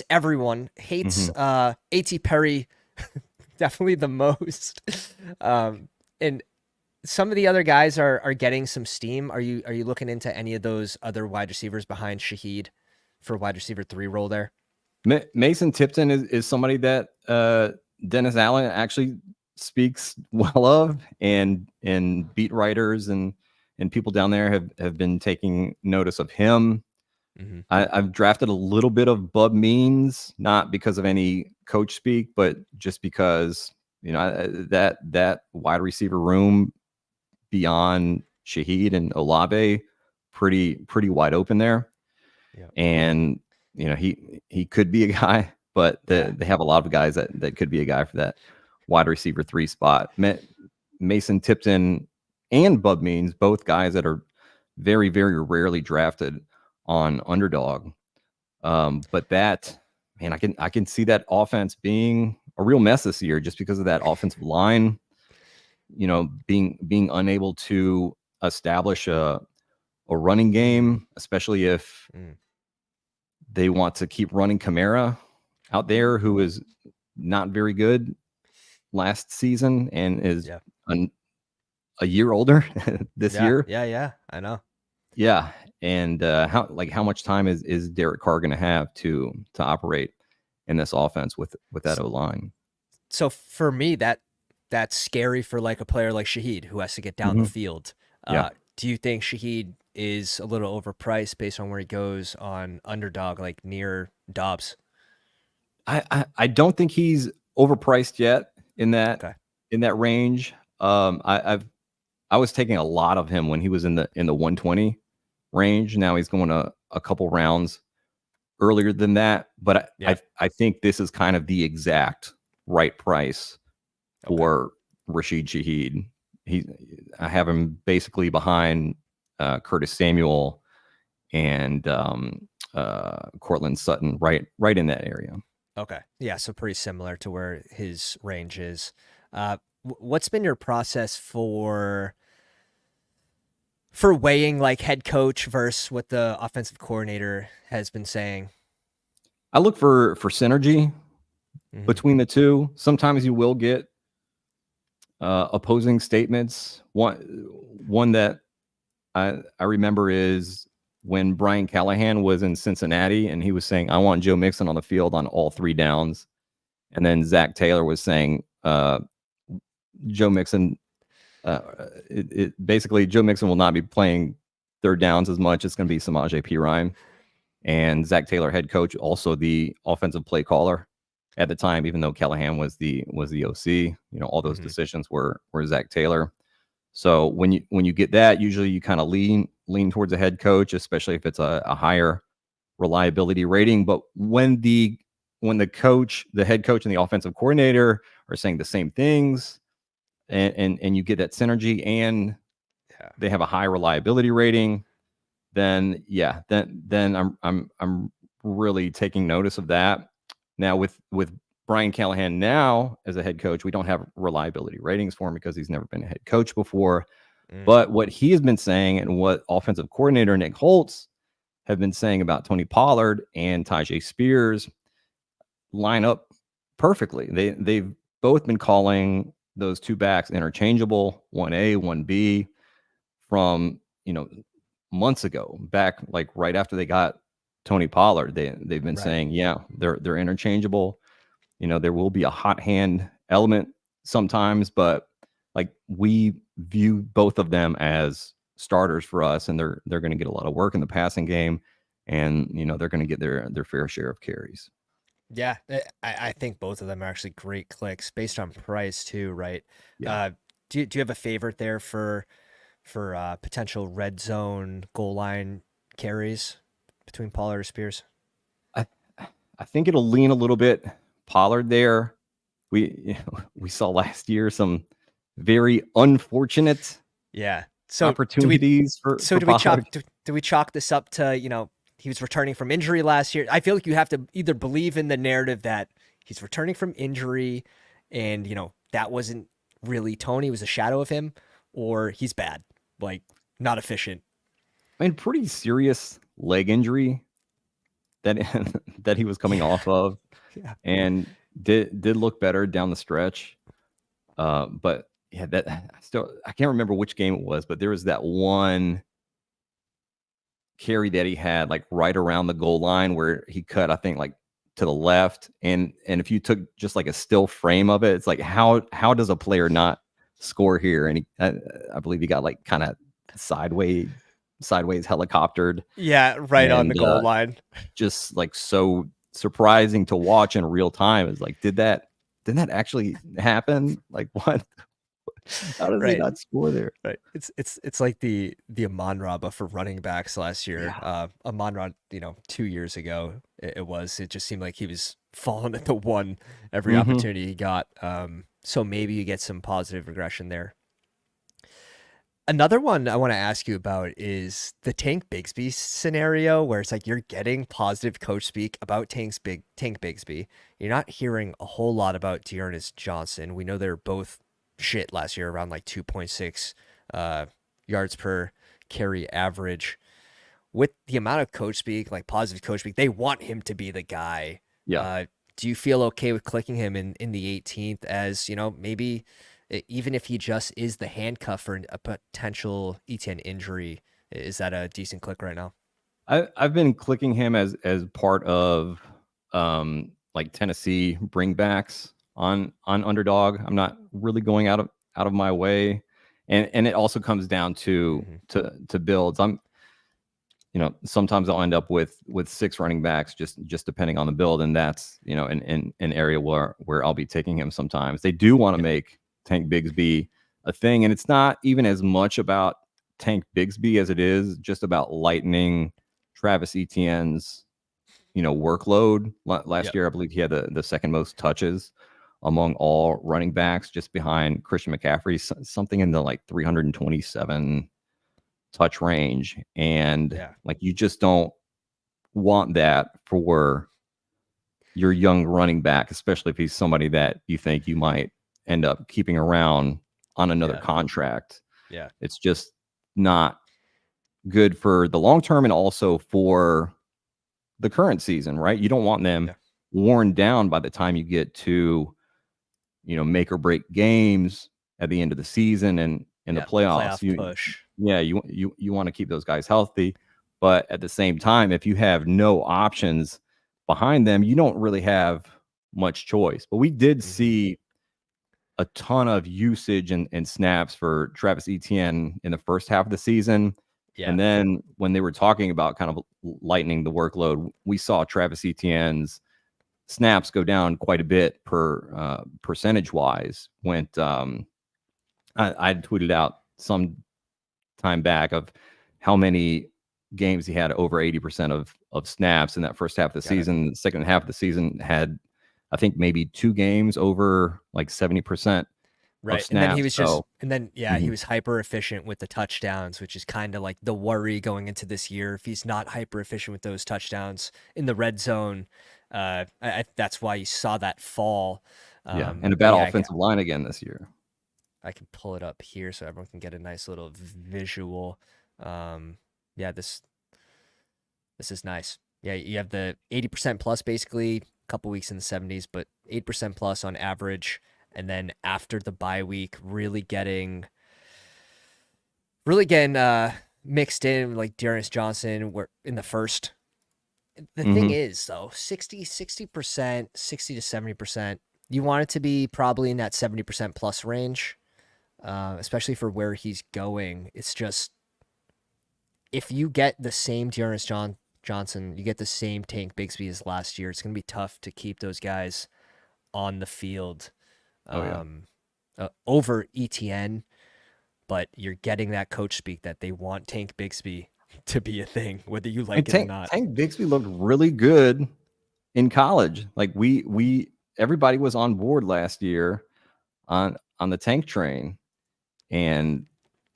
everyone, hates A.T. Perry definitely the most. And some of the other guys are getting some steam. Are you looking into any of those other wide receivers behind Shaheed for wide receiver 3 role there? Mason Tipton is somebody that Dennis Allen actually speaks well of, and beat writers and people down there have been taking notice of him. Mm-hmm. I've drafted a little bit of Bub Means, not because of any coach speak, but just because that wide receiver room beyond Shaheed and Olave pretty wide open there. Yeah. And he could be a guy, but they have a lot of guys that could be a guy for that wide receiver 3 spot. Mason Tipton and Bub Means, both guys that are very, very rarely drafted on Underdog. But that, man, I can see that offense being a real mess this year just because of that offensive line, being unable to establish a running game, especially if they want to keep running Kamara out there, who is not very good last season and is a year older this year. Yeah, I know. Yeah, and how much time is Derek Carr going to have to operate in this offense with that O-line? So for me, that's scary for like a player like Shaheed who has to get down the field. Yeah. Do you think Shaheed is a little overpriced based on where he goes on Underdog, like near Dobbs? I don't think he's overpriced yet in that range. I was taking a lot of him when he was in the 120 range. Now he's going a couple rounds earlier than that, but I think this is kind of the exact right price for Rashid Shaheed. I have him basically behind Curtis Samuel and Cortland Sutton, right in that area. Okay. Yeah, so pretty similar to where his range is. What's been your process for weighing like head coach versus what the offensive coordinator has been saying? I look for synergy between the two. Sometimes you will get opposing statements. One that I remember is when Brian Callahan was in Cincinnati and he was saying, I want Joe Mixon on the field on all 3 downs. And then Zach Taylor was saying, Joe Mixon, basically Joe Mixon will not be playing 3rd downs as much. It's going to be Samaje Perine. And Zach Taylor, head coach, also the offensive play caller at the time, even though Callahan was the OC. All those decisions were Zach Taylor. So when you get that, usually you kind of lean towards a head coach, especially if it's a higher reliability rating. But when the coach, the head coach, and the offensive coordinator are saying the same things, and you get that synergy, and they have a high reliability rating, then I'm really taking notice of that. Now with Brian Callahan now as a head coach, we don't have reliability ratings for him because he's never been a head coach before. But what he has been saying and what offensive coordinator Nick Holtz have been saying about Tony Pollard and Tyjae Spears line up perfectly. They've both been calling those two backs interchangeable, 1A, 1B, from months ago, back like right after they got Tony Pollard. They've been saying, yeah, they're interchangeable. There will be a hot hand element sometimes, but like we view both of them as starters for us, and they're going to get a lot of work in the passing game, and they're going to get their fair share of carries. Yeah, I think both of them are actually great clicks based on price too, right? Yeah. Do you have a favorite there for potential red zone goal line carries between Pollard or Spears? I think it'll lean a little bit Pollard there. We saw last year some very unfortunate opportunities for Pollard. Do we chalk this up to, he was returning from injury last year? I feel like you have to either believe in the narrative that he's returning from injury and, that wasn't really Tony, it was a shadow of him, or he's bad, like not efficient. I mean, pretty serious leg injury that that he was coming off of, and did look better down the stretch. But yeah, I can't remember which game it was, but there was that one carry that he had like right around the goal line where he cut, I think, like to the left, and if you took just like a still frame of it, it's like how does a player not score here? And I believe he got like kind of sideways helicoptered. Yeah, right on the goal line. Just like so surprising to watch in real time. Is like, didn't that actually happen? Like, what? How does he not score there? Right. It's like the Amon-Ra for running backs last year. Yeah. Amon-Ra, 2 years ago, it just seemed like he was falling at the one every opportunity he got. So maybe you get some positive regression there. Another one I want to ask you about is the Tank Bigsby scenario, where it's like you're getting positive coach speak about Tank Bigsby. You're not hearing a whole lot about Dearness Johnson. We know they're both shit last year, around like 2.6 yards per carry average. With the amount of coach speak, like positive coach speak, they want him to be the guy. Yeah. Do you feel okay with clicking him in the 18th as, maybe even if he just is the handcuff for a potential ETN injury? Is that a decent click right now? I've been clicking him as part of like Tennessee bringbacks on Underdog. I'm not really going out of my way, and it also comes down to builds. I'm sometimes I'll end up with 6 running backs just depending on the build, and that's an area where I'll be taking him sometimes. They do want to make Tank Bigsby a thing, and it's not even as much about Tank Bigsby as it is just about lightening Travis Etienne's workload. Last year, I believe he had the second most touches among all running backs, just behind Christian McCaffrey, something in the like 327 touch range. And like, you just don't want that for your young running back, especially if he's somebody that you think you might end up keeping around on another contract. Yeah. It's just not good for the long term, and also for the current season, right? You don't want them worn down by the time you get to make or break games at the end of the season and in the playoffs. Push. You want to keep those guys healthy, but at the same time, if you have no options behind them, you don't really have much choice. But we did see a ton of usage and snaps for Travis Etienne in the first half of the season. Yeah. And then when they were talking about kind of lightening the workload, we saw Travis Etienne's snaps go down quite a bit per percentage wise. I tweeted out some time back of how many games he had over 80% of snaps in that first half of the season. The second half of the season had, I think, maybe 2 games over like 70%. Right. Snaps, and then he was he was hyper efficient with the touchdowns, which is kind of like the worry going into this year. If he's not hyper efficient with those touchdowns in the red zone, that's why you saw that fall. And a bad offensive line again this year. I can pull it up here so everyone can get a nice little visual. This is nice. Yeah, you have the 80% plus basically, a couple weeks in the 70s, but 8% plus on average. And then after the bye week, really getting mixed in like Dearness Johnson were in the first. The thing is though, 60%, 60 to 70%, you want it to be probably in that 70% plus range, especially for where he's going. It's just, if you get the same Dearness Johnson, you get the same Tank Bigsby as last year, it's going to be tough to keep those guys on the field over ETN. But you're getting that coach speak that they want Tank Bigsby to be a thing, whether you like it or not. Tank Bigsby looked really good in college. Like everybody was on board last year on the Tank train, and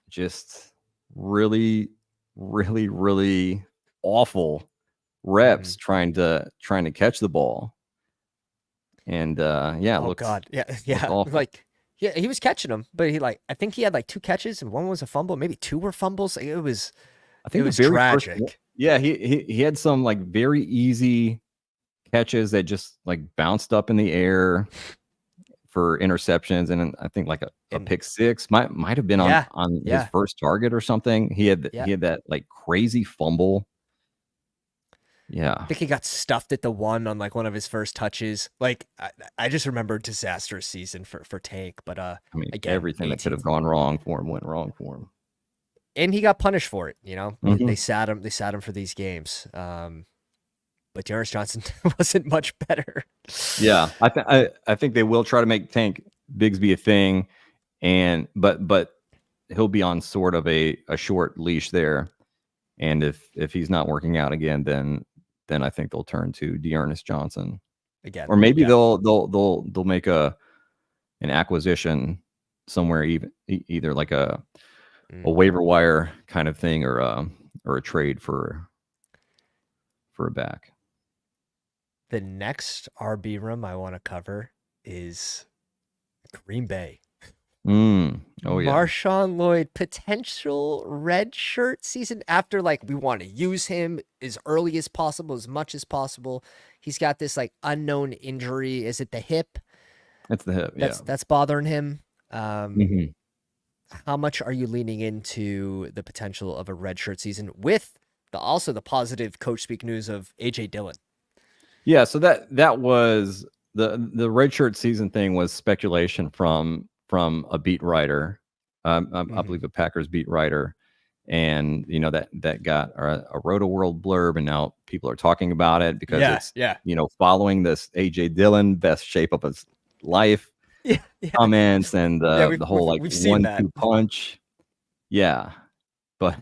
just really, really, really awful reps trying to catch the ball. And God, yeah, like. Yeah, he was catching them, but I think he had like 2 catches and one was a fumble. Maybe 2 were fumbles. I think it was tragic. He had some like very easy catches that just like bounced up in the air for interceptions, and I think like a pick 6 might have been on his first target or something. He had that like crazy fumble. Yeah, I think he got stuffed at the 1 on like one of his first touches. Like I just remember disastrous season for Tank, but I mean, again, everything that could have gone wrong for him went wrong for him, and he got punished for it. You know, they sat him for these games. But Dearness Johnson wasn't much better. Yeah, I think they will try to make Tank Bigsby a thing, but he'll be on sort of a short leash there, and if he's not working out again, then I think they'll turn to Dearness Johnson again, or maybe they'll make an acquisition somewhere, either like a waiver wire kind of thing, or a trade for a back. The next RB room I want to cover is Green Bay. Oh yeah, Marshawn Lloyd, potential red shirt season after, like, we want to use him as early as possible, as much as possible. He's got this like unknown injury. Is it the hip? It's the hip. That's bothering him. How much are you leaning into the potential of a red shirt season with also the positive coach speak news of AJ Dillon? Yeah, so that was the red shirt season thing was speculation from a beat writer, I believe a Packers beat writer, and that got a Roto World blurb, and now people are talking about it because it's following this AJ Dillon best shape of his life comments, and the whole like 1-2 punch. Yeah, but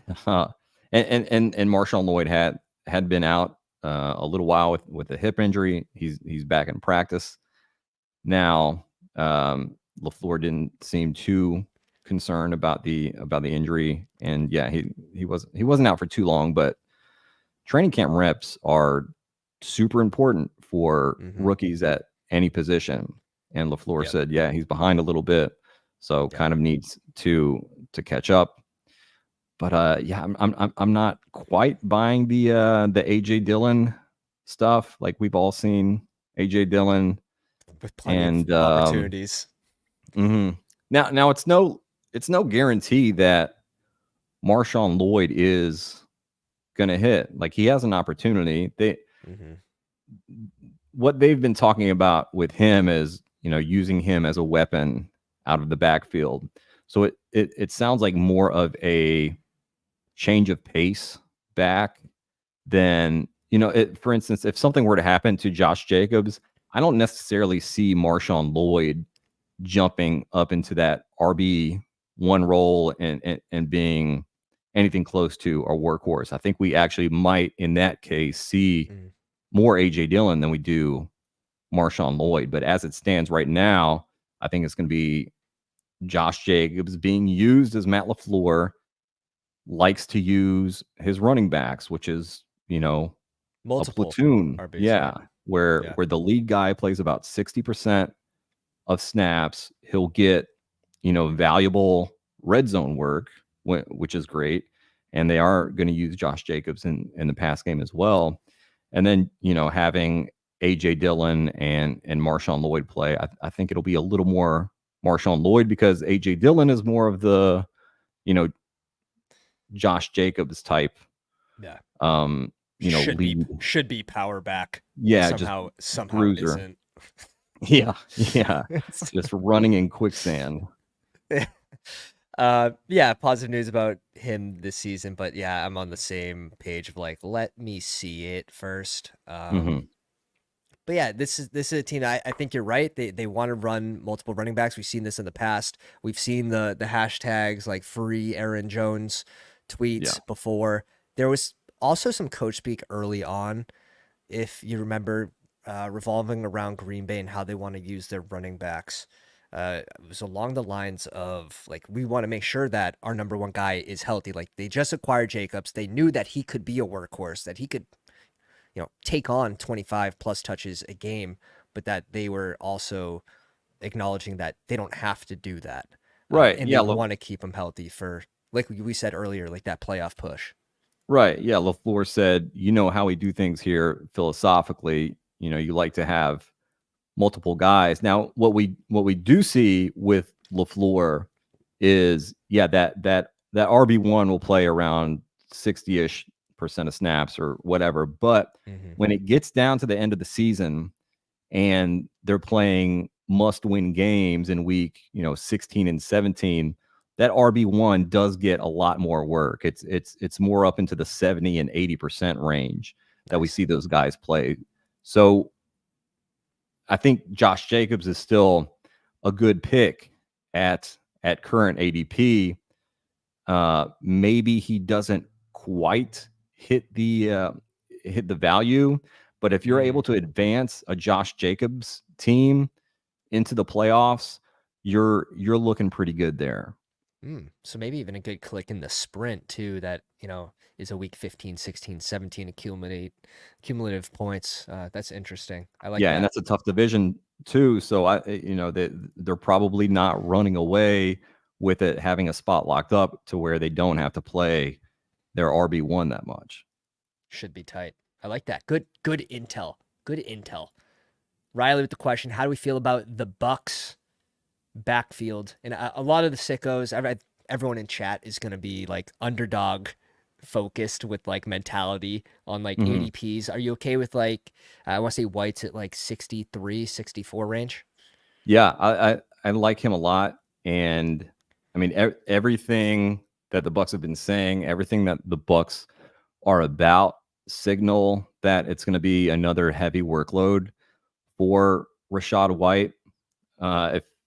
and Marshawn Lloyd had been out a little while with a hip injury. He's back in practice now. LaFleur didn't seem too concerned about the injury, and he wasn't out for too long. But training camp reps are super important for rookies at any position. And LaFleur said, he's behind a little bit, so kind of needs to catch up. But I'm not quite buying the AJ Dillon stuff. Like, we've all seen AJ Dillon with plenty of opportunities. Now it's no guarantee that Marshawn Lloyd is gonna hit. Like, he has an opportunity. What they've been talking about with him is using him as a weapon out of the backfield. So it sounds like more of a change of pace back than for instance, if something were to happen to Josh Jacobs, I don't necessarily see Marshawn Lloyd jumping up into that RB1 role and being anything close to a workhorse. I think we actually might, in that case, see more AJ Dillon than we do Marshawn Lloyd. But as it stands right now, I think it's going to be Josh Jacobs being used as Matt LaFleur likes to use his running backs, which is, multiple a platoon. RBs, where the lead guy plays about 60% of snaps. He'll get, valuable red zone work, which is great. and they are going to use Josh Jacobs in the pass game as well. And then, having A.J. Dillon and Marshawn Lloyd play, I think it'll be a little more Marshawn Lloyd because A.J. Dillon is more of the, Josh Jacobs type. Yeah. Lead. Should be power back. Yeah, somehow bruiser. isn't. Yeah. Just running in quicksand. Positive news about him this season, but yeah, I'm on the same page of like, let me see it first. But yeah, this is a team. I think you're right. They want to run multiple running backs. We've seen this in the past. We've seen the hashtags like free Aaron Jones tweets before. There was also some coach speak early on, if you remember, revolving around Green Bay and how they want to use their running backs. It was along the lines of like, we want to make sure that our number one guy is healthy. Like they just acquired Jacobs. They knew that he could be a workhorse, that he could, take on 25 plus touches a game, but that they were also acknowledging that they don't have to do that. Right. And they want to keep him healthy for, like we said earlier, like that playoff push. Right. Yeah. LaFleur said, how we do things here philosophically, you like to have multiple guys. Now, what we do see with LaFleur is, that RB1 will play around 60-ish% of snaps or whatever. But when it gets down to the end of the season and they're playing must-win games in week, 16 and 17, that RB1 does get a lot more work. It's more up into the 70 and 80% range that we see those guys play. So I think Josh Jacobs is still a good pick at current ADP. Maybe he doesn't quite hit the value, but if you're able to advance a Josh Jacobs team into the playoffs, you're looking pretty good there. So maybe even a good click in the sprint too, that, is a week 15, 16, 17 cumulative points. That's interesting. I like that. Yeah, and that's a tough division too. So they're probably not running away with it, having a spot locked up to where they don't have to play their RB1 that much. Should be tight. I like that. Good intel. Good intel. Riley with the question, how do we feel about the Bucks backfield? And a lot of the sickos, everyone in chat is going to be like Underdog focused with like mentality on like ADPs. Are you okay with like, I want to say White's at like 63, 64 range? Yeah, I like him a lot. And I mean, everything that the Bucks have been saying, everything that the Bucks are about signal that it's going to be another heavy workload for Rachaad White.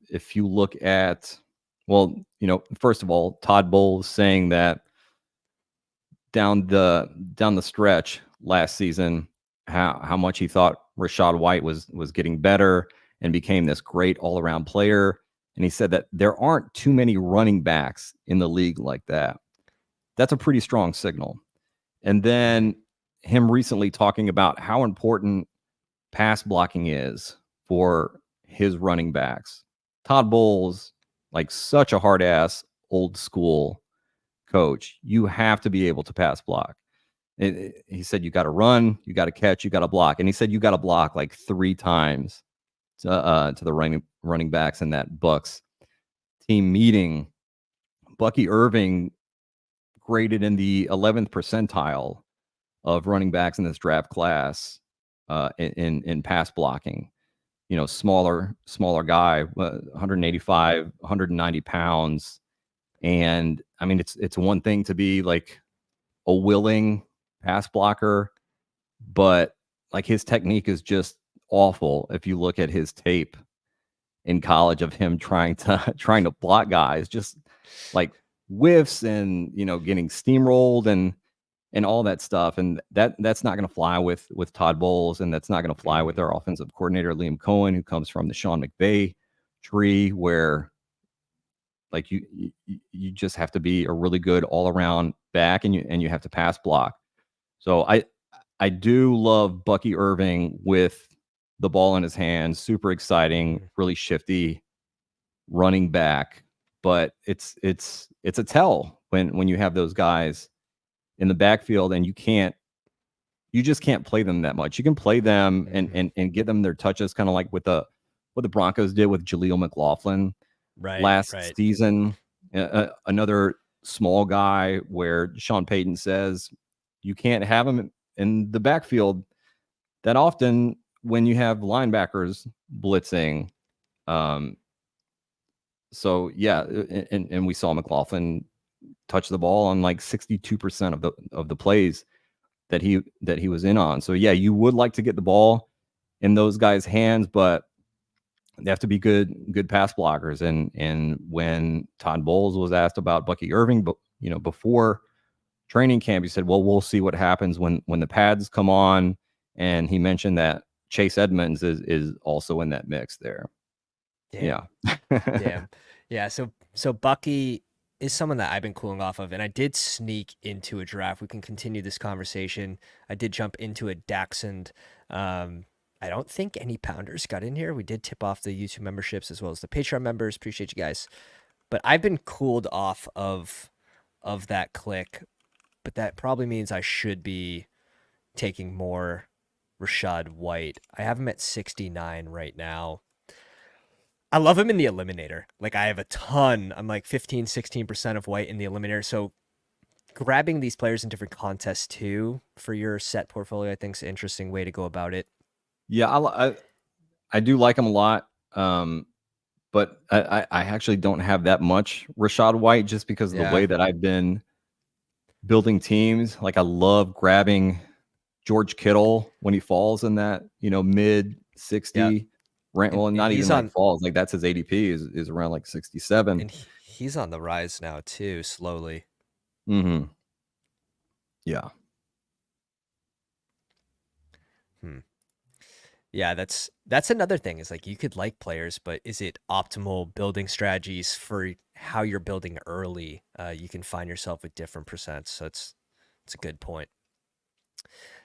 If you look at, first of all, Todd Bowles saying that down the stretch last season, how much he thought Rachaad White was getting better and became this great all-around player. And he said that there aren't too many running backs in the league like that. That's a pretty strong signal. And then him recently talking about how important pass blocking is for his running backs. Todd Bowles, like such a hard-ass old school coach, you have to be able to pass block. He said you got to run, you got to catch, you got to block. And he said you got to block like 3 times to the running backs in that Bucks team meeting. Bucky Irving graded in the 11th percentile of running backs in this draft class in pass blocking. Smaller guy, 185, 190 pounds. And I mean, it's one thing to be like a willing pass blocker, but like his technique is just awful. If you look at his tape in college of him trying to block guys, just like whiffs and getting steamrolled and all that stuff. And that's not going to fly with Todd Bowles, and that's not going to fly with our offensive coordinator Liam Cohen, who comes from the Sean McVay tree, where like you just have to be a really good all around back, and you have to pass block. So I do love Bucky Irving with the ball in his hands, super exciting, really shifty running back. But it's a tell when you have those guys in the backfield, and you just can't play them that much. You can play them and get them their touches, kind of like what the Broncos did with Jaleel McLaughlin last season. Another small guy where Sean Payton says you can't have him in the backfield that often when you have linebackers blitzing. So yeah, and we saw McLaughlin touch the ball on like 62% of the plays that he was in on. So yeah, you would like to get the ball in those guys' hands, but they have to be good pass blockers. And when Todd Bowles was asked about Bucky Irving, but before training camp, he said, "Well, we'll see what happens when the pads come on." And he mentioned that Chase Edmonds is also in that mix there. Damn. Damn. Yeah. So Bucky is someone that I've been cooling off of, and I did sneak into a draft. We can continue this conversation. I did jump into a Dachshund. I don't think any pounders got in here. We did tip off the YouTube memberships as well as the Patreon members. Appreciate you guys. But I've been cooled off of that click, but that probably means I should be taking more Rachaad White. I have him at 69 right now. I love him in the eliminator. Like I have a ton. I'm like 15, 16% of White in the eliminator. So grabbing these players in different contests too for your set portfolio, I think is an interesting way to go about it. Yeah, I do like him a lot. But I actually don't have that much Rachaad White just because of the way that I've been building teams. Like I love grabbing George Kittle when he falls in that, mid 60 range. Well, not even like falls. Like that's his ADP is around like 67. And he's on the rise now too, slowly. Mm-hmm. Yeah. Yeah, that's another thing is like you could like players, but is it optimal building strategies for how you're building early? You can find yourself with different percents. So it's a good point.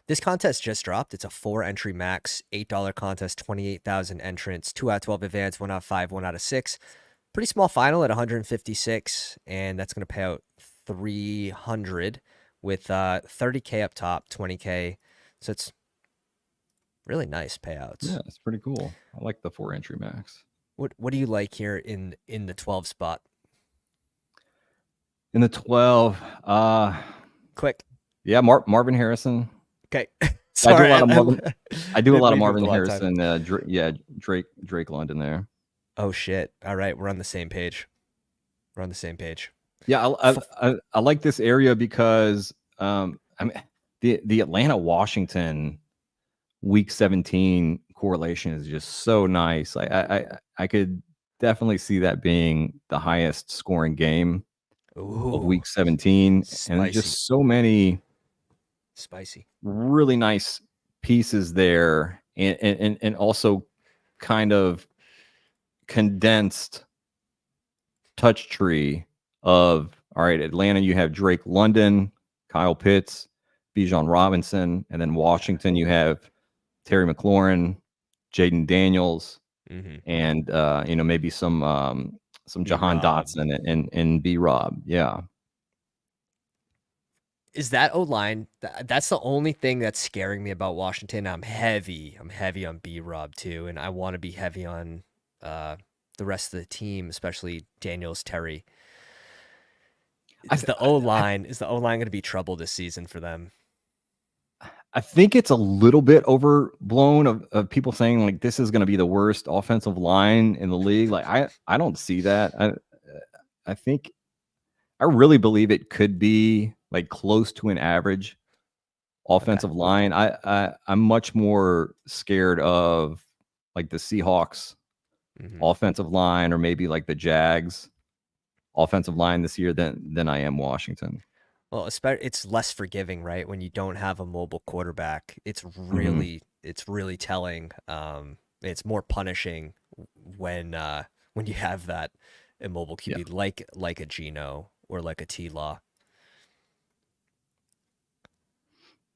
This contest just dropped. It's a 4-entry max, $8 contest, 28,000 entrants, 2 out of 12 advanced, 1 out of 5, 1 out of 6. Pretty small final at 156, and that's going to pay out 300 with 30K up top, 20K. So it's really nice payouts. Yeah, it's pretty cool. I like the 4-entry max. What do you like here in the 12 spot? In the 12, quick. Yeah, Marvin Harrison. Okay. Sorry, I do a lot of Marvin Harrison. Drake London there. Oh shit! All right, we're on the same page. Yeah, I like this area because I mean the Atlanta Washington Week 17 correlation is just so nice. I could definitely see that being the highest scoring game of Week 17, and there's just so many really nice pieces there, and also kind of condensed touch tree of, all right, Atlanta, you have Drake London, Kyle Pitts, Bijan Robinson, and then Washington, you have Terry McLaurin, Jaden Daniels, and maybe some Jahan Dotson and B-Rob. Yeah. Is that O-line? That's the only thing that's scaring me about Washington. I'm heavy on B-Rob too, and I want to be heavy on the rest of the team, especially Daniels, Terry. Is the O-line going to be trouble this season for them? I think it's a little bit overblown of people saying like this is going to be the worst offensive line in the league. Like I don't see that. I think I really believe it could be like close to an average offensive line. I'm much more scared of like the Seahawks offensive line, or maybe like the Jags offensive line this year than I am Washington. Well, it's less forgiving, right? When you don't have a mobile quarterback, it's really telling. It's more punishing when you have that immobile QB like a Geno or like a T-Law.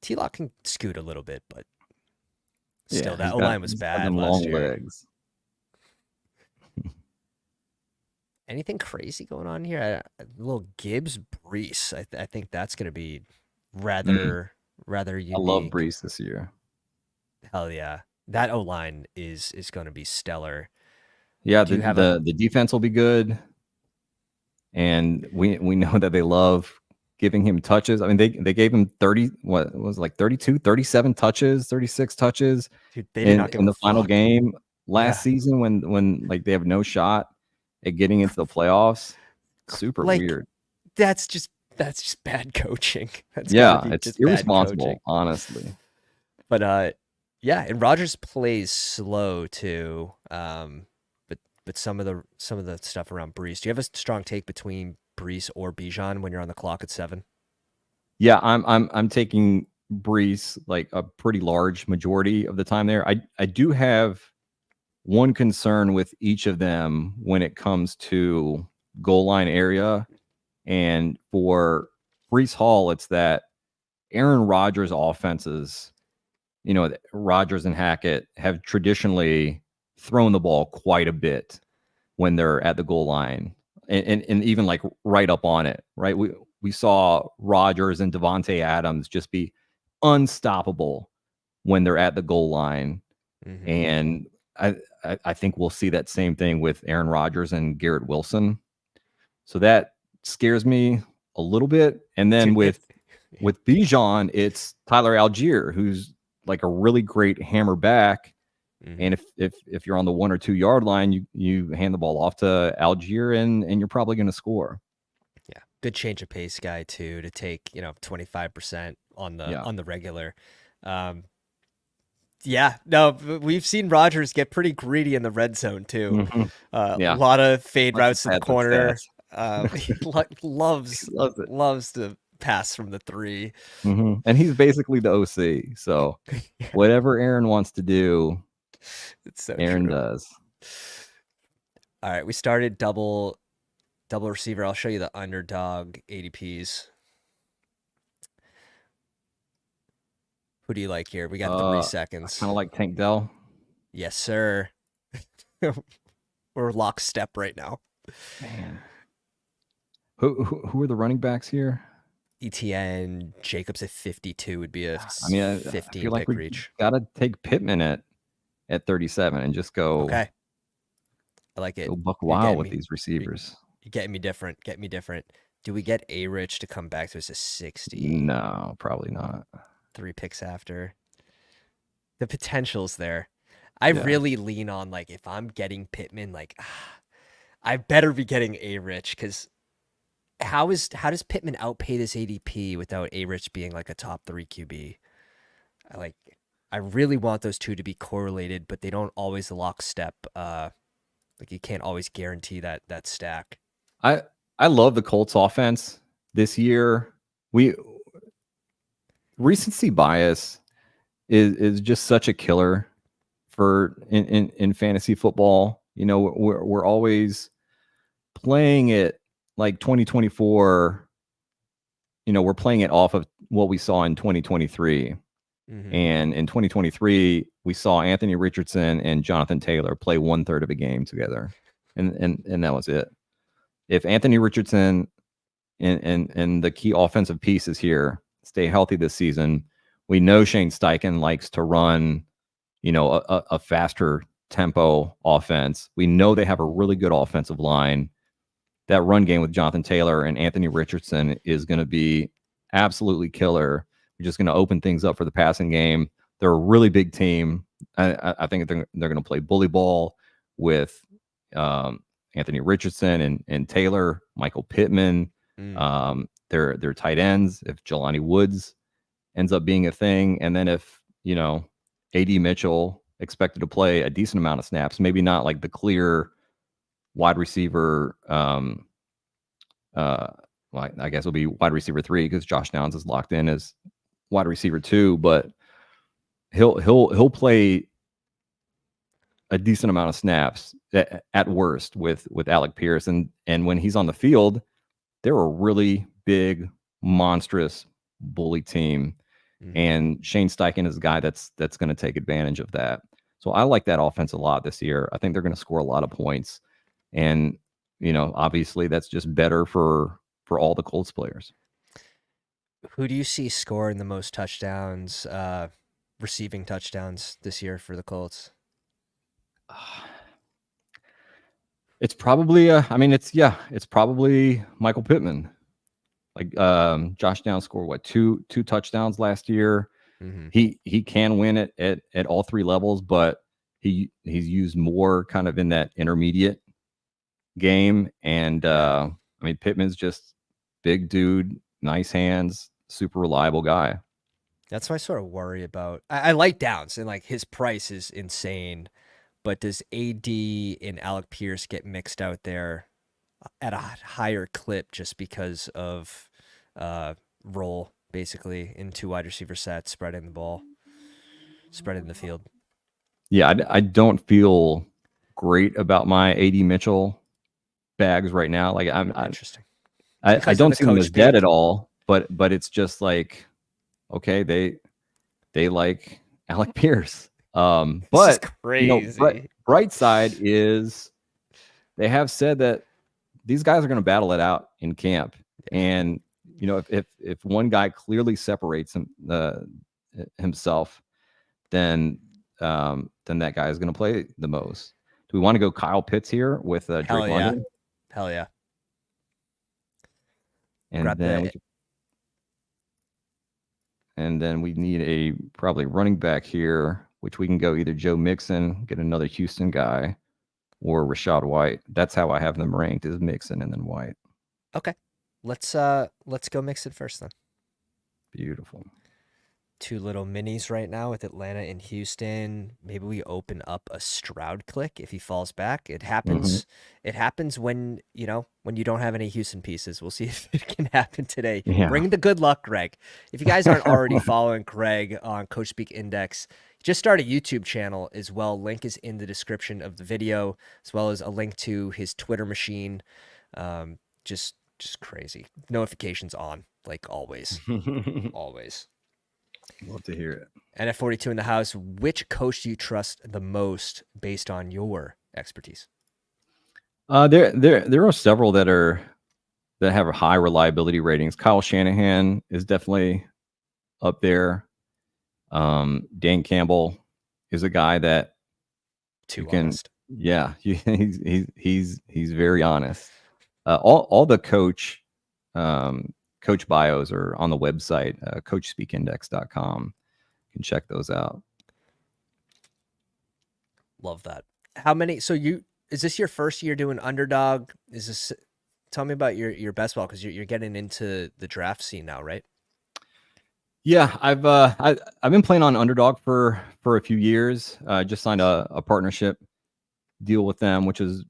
T-Law can scoot a little bit, but still, that O-line was bad last year. Legs. Anything crazy going on here? A little Gibbs Brees. I think that's going to be rather I love unique. Brees this year. Hell yeah. That O-line is going to be stellar. Yeah, Do you have a the defense will be good, and we know that they love giving him touches. I mean, they gave him 30, what was it, like 32, 37 touches, 36 touches dude, they did not give in a the final fuck. game last Yeah. season when like they have no shot at getting into the playoffs. Super Like weird. that's just bad coaching. That's got to Yeah, be it's just bad coaching. irresponsible, honestly. But yeah, and Rogers plays slow too. But some of the stuff around Brees. Do you have a strong take between Brees or Bijan when you're on the clock at 7? Yeah, I'm taking Brees like a pretty large majority of the time there. I do have one concern with each of them when it comes to goal line area. And for Brees Hall, it's that Aaron Rodgers offenses, Rodgers and Hackett have traditionally thrown the ball quite a bit when they're at the goal line and even like right up on it, right? We saw Rodgers and Devontae Adams just be unstoppable when they're at the goal line. Mm-hmm. And I think we'll see that same thing with Aaron Rodgers and Garrett Wilson. So that scares me a little bit. And then Dude, with Bijan, it's Tyler Algier, who's like a really great hammer back. mm-hmm. And if you're on the 1 or 2 yard line, you hand the ball off to Algier and you're probably going to score. Yeah, good change of pace guy too to take 25% on the regular. Yeah, no, we've seen Rodgers get pretty greedy in the red zone too. Mm-hmm. A lot of fade routes to the corner. He loves to pass from the 3. Mm-hmm. And he's basically the OC. So whatever Aaron wants to do, it's so Aaron true. does. All right, we started double receiver. I'll show you the Underdog ADPs. Who do you like here? We got 3 seconds. Kind of like Tank Dell. Yes, sir. We're lockstep right now. Man. Who are the running backs here? ETN Jacobs at 52 would be a 15 I feel like pick reach. Gotta take Pittman at 37 and just go. Okay. I like it. Go buck wild with these receivers. You're getting me different. Do we get A-Rich to come back to us a 60? No, probably not. 3 picks after. The potential's there. I really lean on, like, if I'm getting Pittman, like, I better be getting A-Rich, because how does Pittman outpay this ADP without A-Rich being like a top 3 QB? I really want those two to be correlated, but they don't always lockstep. Like, you can't always guarantee that stack. I love the Colts offense this year. Recency bias is just such a killer for in fantasy football. We're always playing it like 2024. We're playing it off of what we saw in 2023. Mm-hmm. And in 2023, we saw Anthony Richardson and Jonathan Taylor play 1/3 of a game together. And that was it. If Anthony Richardson and the key offensive pieces here stay healthy this season, we know Shane Steichen likes to run, a faster tempo offense. We know they have a really good offensive line. That run game with Jonathan Taylor and Anthony Richardson is going to be absolutely killer. We're just going to open things up for the passing game. They're a really big team. I think they're going to play bully ball with Anthony Richardson and Taylor, Michael Pittman. Their tight ends, if Jelani Woods ends up being a thing, and then if A.D. Mitchell expected to play a decent amount of snaps, maybe not like the clear wide receiver. Well, I guess it'll be wide receiver 3 because Josh Downs is locked in as wide receiver 2, but he'll play a decent amount of snaps at worst with Alec Pierce, and when he's on the field, they're a really big, monstrous bully team. Mm-hmm. And Shane Steichen is a guy that's going to take advantage of that. So I like that offense a lot this year. I think they're going to score a lot of points. And, obviously that's just better for all the Colts players. Who do you see scoring the most touchdowns, receiving touchdowns this year for the Colts? It's probably it's probably Michael Pittman. Like Josh Downs scored what two touchdowns last year. Mm-hmm. He can win it at all three levels, but he's used more kind of in that intermediate game. And I mean, Pittman's just big dude, nice hands, super reliable guy. That's what I sort of worry about. I like Downs, and like his price is insane, but does AD and Alec Pierce get mixed out there at a higher clip just because of role, basically, in two wide receiver sets, spreading the ball, spreading the field? Yeah, I don't feel great about my AD Mitchell bags right now. Like Interesting. I Because of don't the see them coach as dead speak? at all, but it's just like, okay, they like Alec Pierce. This is But crazy. bright side is they have said that these guys are going to battle it out in camp. Yeah. And if one guy clearly separates himself, then that guy is going to play the most. Do we want to go Kyle Pitts here with Drake Hell yeah. London? Hell yeah. And Grab then the we need a probably running back here, which we can go either Joe Mixon, get another Houston guy, or Rashad White. That's how I have them ranked, is Mixon and then White. Okay. Let's go mix it first then. Beautiful. Two little minis right now with Atlanta and Houston. Maybe we open up a Stroud click if he falls back. It happens. It happens when you don't have any Houston pieces. We'll see if it can happen today. Yeah. Bring the good luck, Greg. If you guys aren't already following Greg on Coach Speak Index, just start a YouTube channel as well. Link is in the description of the video, as well as a link to his Twitter machine. Just crazy. Notifications on, like always. Always. Love to hear it. NF42 in the house. Which coach do you trust the most based on your expertise? There are several that have high reliability ratings. Kyle Shanahan is definitely up there. Dan Campbell is a guy that Too you can, honest. yeah, he's very honest. All the coach bios are on the website, CoachSpeakIndex.com. You can check those out. Love that. How many? So is this your first year doing Underdog? Tell me about your best ball, because you're getting into the draft scene now, right? Yeah, I've been playing on Underdog for a few years. Just signed a partnership deal with them, which is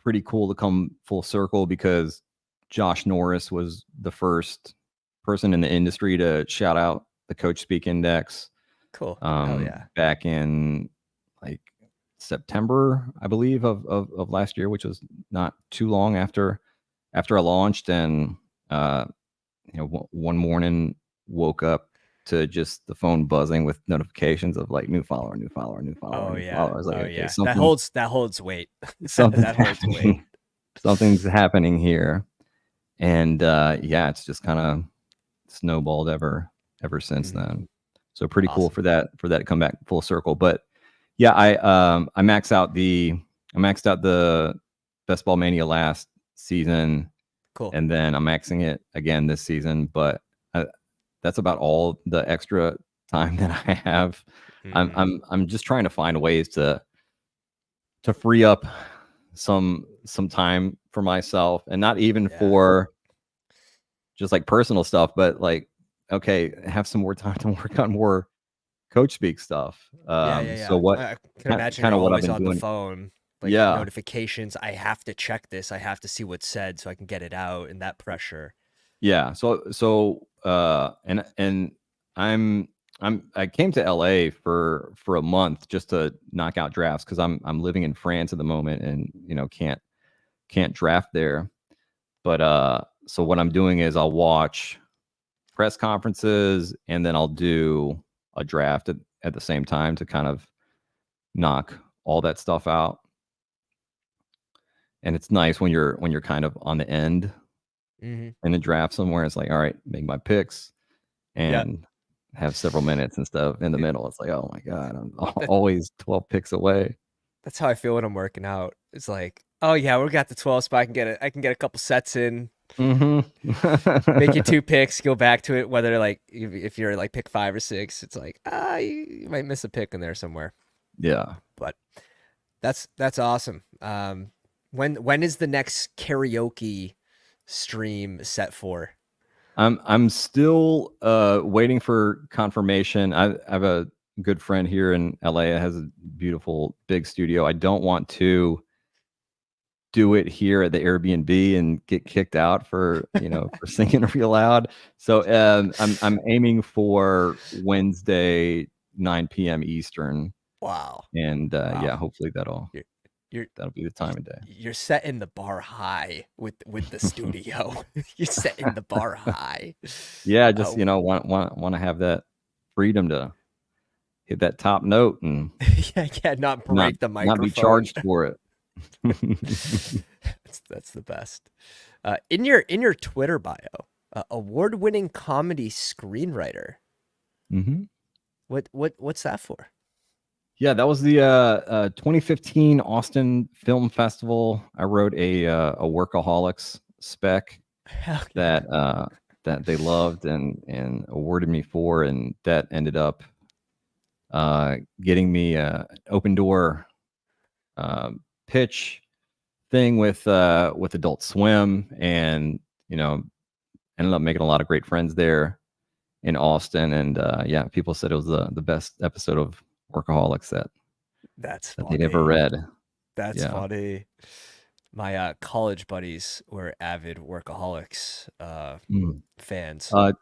pretty cool to come full circle, because Josh Norris was the first person in the industry to shout out the Coach Speak Index. Cool. Hell yeah. Back in like September, I believe, of last year, which was not too long after I launched. And one morning woke up to just the phone buzzing with notifications of like new follower. Oh yeah. Follower. I was like, okay, yeah. That holds weight. That holds weight. Something's happening here. And it's just kind of snowballed ever since then. So pretty cool for that to come back full circle. But yeah, I maxed out the Bestball Mania last season. Cool. And then I'm maxing it again this season. But that's about all the extra time that I have. I'm just trying to find ways to free up some time for myself, and not even for just like personal stuff, but like, okay, have some more time to work on more Coach Speak stuff. So what I can imagine kind of you're what I've always been on doing. the phone, like notifications. I have to check this. I have to see what's said so I can get it out, and that pressure. Yeah. So and I came to LA for a month just to knock out drafts, because I'm living in France at the moment, and can't draft there. But so what I'm doing is I'll watch press conferences, and then I'll do a draft at the same time to kind of knock all that stuff out. And it's nice when you're kind of on the end in a draft somewhere. It's like, all right, make my picks. and have several minutes and stuff in the middle. It's like, oh my God, I'm always 12 picks away. That's how I feel when I'm working out. It's like, oh yeah, we got the 12 spot. I can get a couple sets in, make it 2 picks, go back to it. Whether like if you're like pick 5 or 6, it's like you might miss a pick in there somewhere. Yeah, But that's awesome. When is the next karaoke stream set for? I'm still waiting for confirmation. I have a good friend here in LA that has a beautiful big studio. I don't want to do it here at the Airbnb and get kicked out for for singing real loud. So I'm aiming for Wednesday 9 p.m. Eastern, Wow. and Wow. yeah, hopefully that'll You're be the time of day. You're setting the bar high with the studio. You're setting the bar high. Yeah, just want to have that freedom to hit that top note and not break the microphone. not be charged for it. That's the best. In your Twitter bio, award-winning comedy screenwriter. Mm-hmm. What's that for? Yeah, that was the 2015 Austin Film Festival. I wrote a Workaholics spec that they loved and awarded me for, and that ended up getting me an open door pitch thing with Adult Swim, and ended up making a lot of great friends there in Austin, and yeah, people said it was the best episode of Workaholics that they'd ever read. That's funny. My college buddies were avid Workaholics fans. Do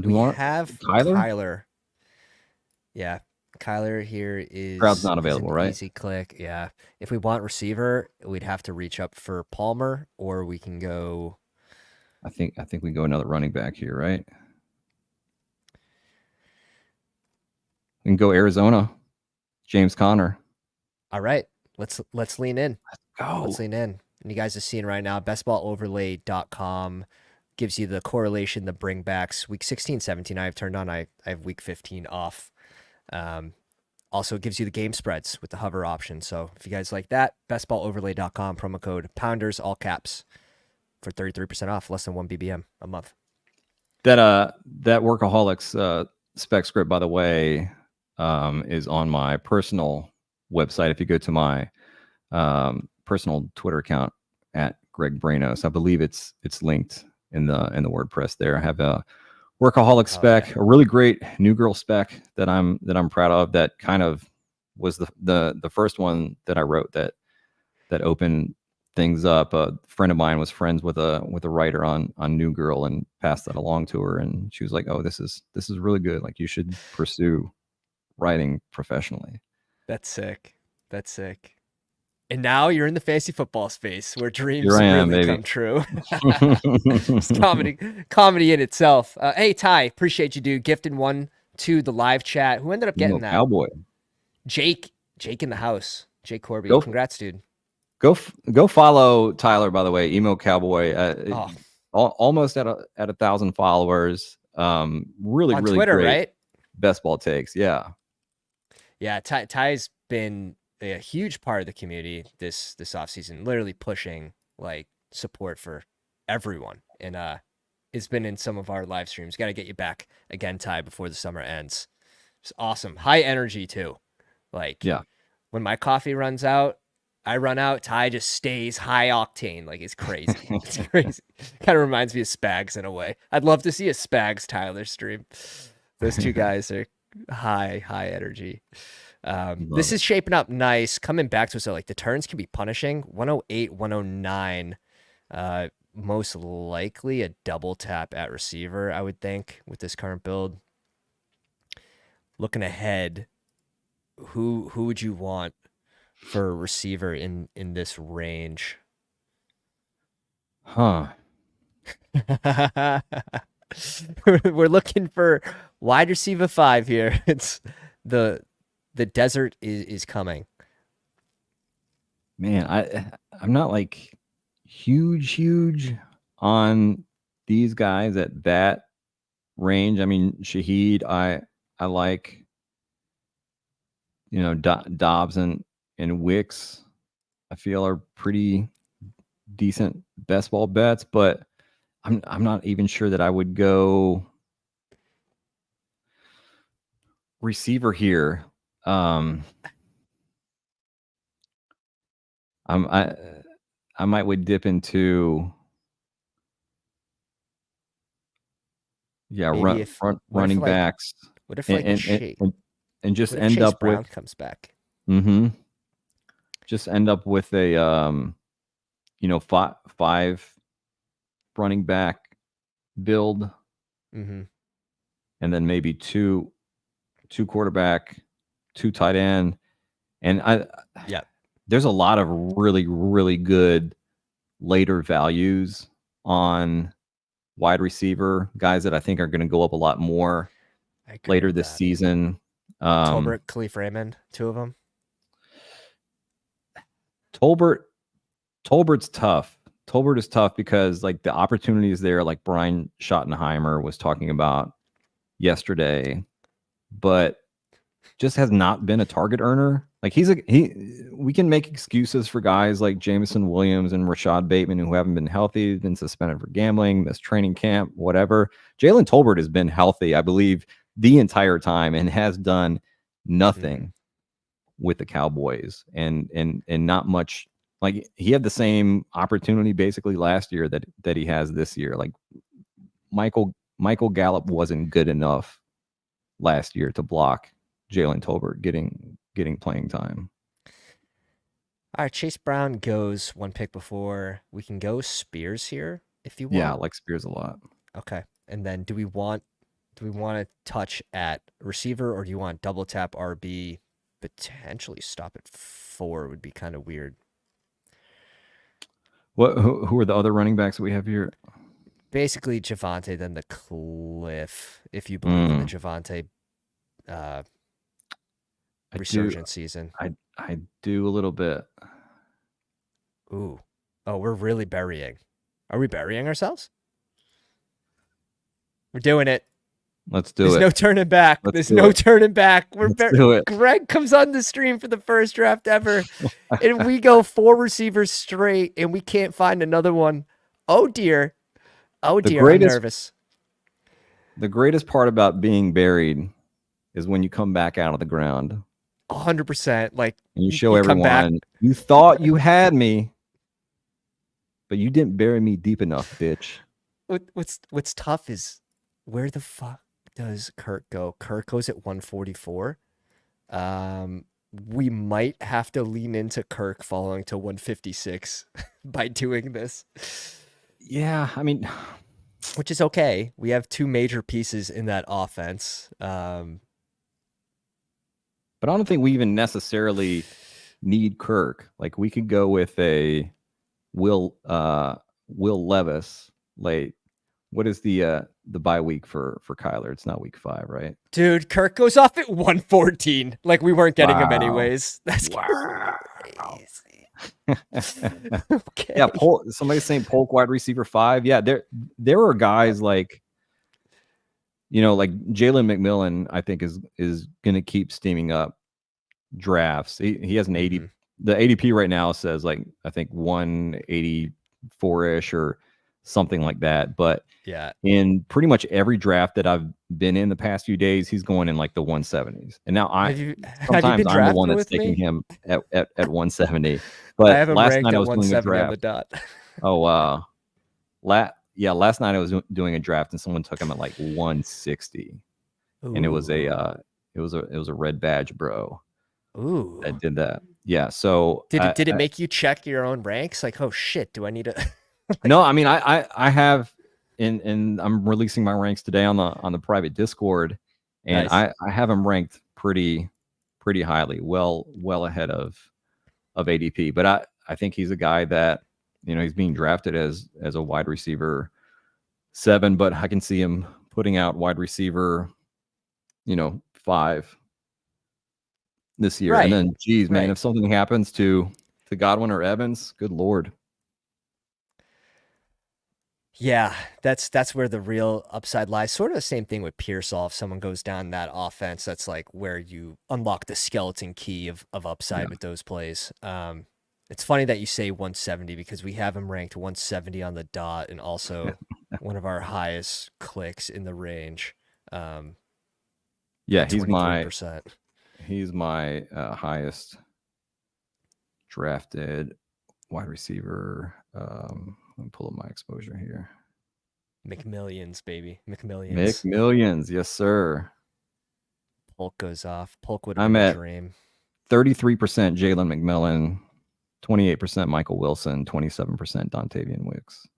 we have Kyler? Kyler. Yeah, Kyler here is Crowd's not available, right? Easy click. Yeah, if we want receiver, we'd have to reach up for Palmer, or we can go. I think we go another running back here, right? We can go Arizona, James Conner. All right, let's lean in. Let's go. Let's lean in. And you guys are seeing right now, bestballoverlay.com gives you the correlation, the bringbacks. Week 16, 17, I have turned on. I have week 15 off. Also gives you the game spreads with the hover option. So if you guys like that, bestballoverlay.com, promo code Pounders, all caps, for 33% off, less than 1 BBM a month. That Workaholics spec script, by the way, is on my personal website. If you go to my personal Twitter account at Greg Branos, I believe it's linked in the WordPress there. I have a Workaholic spec, a really great New Girl spec that I'm proud of. That kind of was the first one that I wrote that opened things up. A friend of mine was friends with a writer on New Girl and passed that along to her, and she was like, "Oh, this is really good. Like, you should pursue writing professionally." That's sick. That's sick. And now you're in the fantasy football space where dreams really come true. It's comedy in itself. Hey, Ty, appreciate you, dude. Gifting one to the live chat. Who ended up getting that? Cowboy. Jake in the house. Jake Corby. Congrats, dude. Go follow Tyler, by the way. Emo Cowboy. Almost at 1,000 followers. Really on Twitter, great right? Bestball takes. Yeah. Yeah. Ty's been a huge part of the community this offseason, literally pushing like support for everyone. And it's been in some of our live streams. Got to get you back again, Ty, before the summer ends. It's awesome. High energy too. Like, yeah, when my coffee runs out, I run out, Ty just stays high octane. Like, it's crazy. It's crazy. Kind of reminds me of Spags in a way. I'd love to see a Spags Tyler stream. Those two guys are high energy. This is shaping up nice. Coming back to us, so like the turns can be punishing. 108, 109. Most likely a double tap at receiver, I would think, with this current build. Looking ahead, who would you want for a receiver in this range? Huh. We're looking for wide receiver 5 here. It's the desert is coming. Man, I'm not like huge on these guys at that range. I mean, Shaheed, I like, Dobbs and Wicks, I feel are pretty decent best ball bets, but I'm not even sure that I would go receiver here. I might would dip into Maybe if what if running like backs what if like and just what if end Chase up with Brown comes back? just end up with a five running back build, Mm-hmm. and then maybe two quarterback, two tight end, and there's a lot of really, really good later values on wide receiver guys that I think are going to go up a lot more later this season. Tolbert, Khalif Raymond, two of them. Tolbert's tough. Tolbert is tough because like the opportunities there, like Brian Schottenheimer was talking about yesterday, but just has not been a target earner. Like we can make excuses for guys like Jameson Williams and Rashad Bateman who haven't been healthy, been suspended for gambling, missed training camp, whatever. Jalen Tolbert has been healthy, I believe, the entire time and has done nothing with the Cowboys and not much. Like he had the same opportunity basically last year that he has this year. Like Michael Gallup wasn't good enough last year to block Jalen Tolbert getting playing time. All right, Chase Brown goes one pick before. We can go Spears here if you want. Yeah, I like Spears a lot. Okay, and then do we want to touch at receiver, or do you want double tap RB? Potentially stop at 4 would be kind of weird. Who are the other running backs that we have here? Basically Javonte, then the Cliff, if you believe in the Javonte resurgence season. I do a little bit. Ooh. Oh, we're really burying. Are we burying ourselves? We're doing it. Let's do it. There's no turning back. There's no turning back. Let's do it. Greg comes on the stream for the first draft ever, and we go 4 receivers straight, and we can't find another one. Oh dear. Oh dear. I'm nervous. The greatest part about being buried is when you come back out of the ground. 100%. Like and you show everyone you thought you had me, but you didn't bury me deep enough, bitch. What's tough is where the fuck does Kirk go? Kirk goes at 144. We might have to lean into Kirk falling to 156 by doing this. Yeah, I mean, which is okay. We have 2 major pieces in that offense. But I don't think we even necessarily need Kirk. Like we could go with a Will Levis late. What is the bye week for Kyler? It's not week 5, right? Dude, Kirk goes off at 114. Like we weren't getting him anyways. That's crazy. Okay. Yeah, somebody's saying Polk wide receiver 5. Yeah, there are guys like, like Jalen McMillan, I think is going to keep steaming up drafts. He has an 80. The ADP right now says like I think 184-ish or something like that. But yeah, in pretty much every draft that I've been in the past few days, he's going in like the 170s. And now sometimes I'm the one that's taking him at 170. But I have him last ranked night at I was doing a draft. On the dot. Oh wow. Last night I was doing a draft and someone took him at like 160. Ooh. And it was a red badge bro. Ooh. That did that. Yeah. So did it make you check your own ranks? Like, oh shit, do I need to No, I mean I have and I'm releasing my ranks today on the private Discord, and nice. I have him ranked pretty highly, well ahead of ADP. But I think he's a guy that he's being drafted as a wide receiver 7, but I can see him putting out wide receiver 5 this year. Right. And then geez, man, if something happens to Godwin or Evans, good Lord. Yeah, that's where the real upside lies. Sort of the same thing with Pearsall. If someone goes down that offense, that's like where you unlock the skeleton key of Yeah. upside with those plays. It's funny that you say 170 because we have him ranked 170 on the dot and also one of our highest clicks in the range. Yeah, At 23%. he's my highest drafted wide receiver. Let me pull up my exposure here. McMillions, baby. McMillions. McMillions, yes, sir. Polk goes off. Polk would have I'm been a at dream. 33% Jalen McMillan, 28% Michael Wilson, 27% Dontavian Wicks.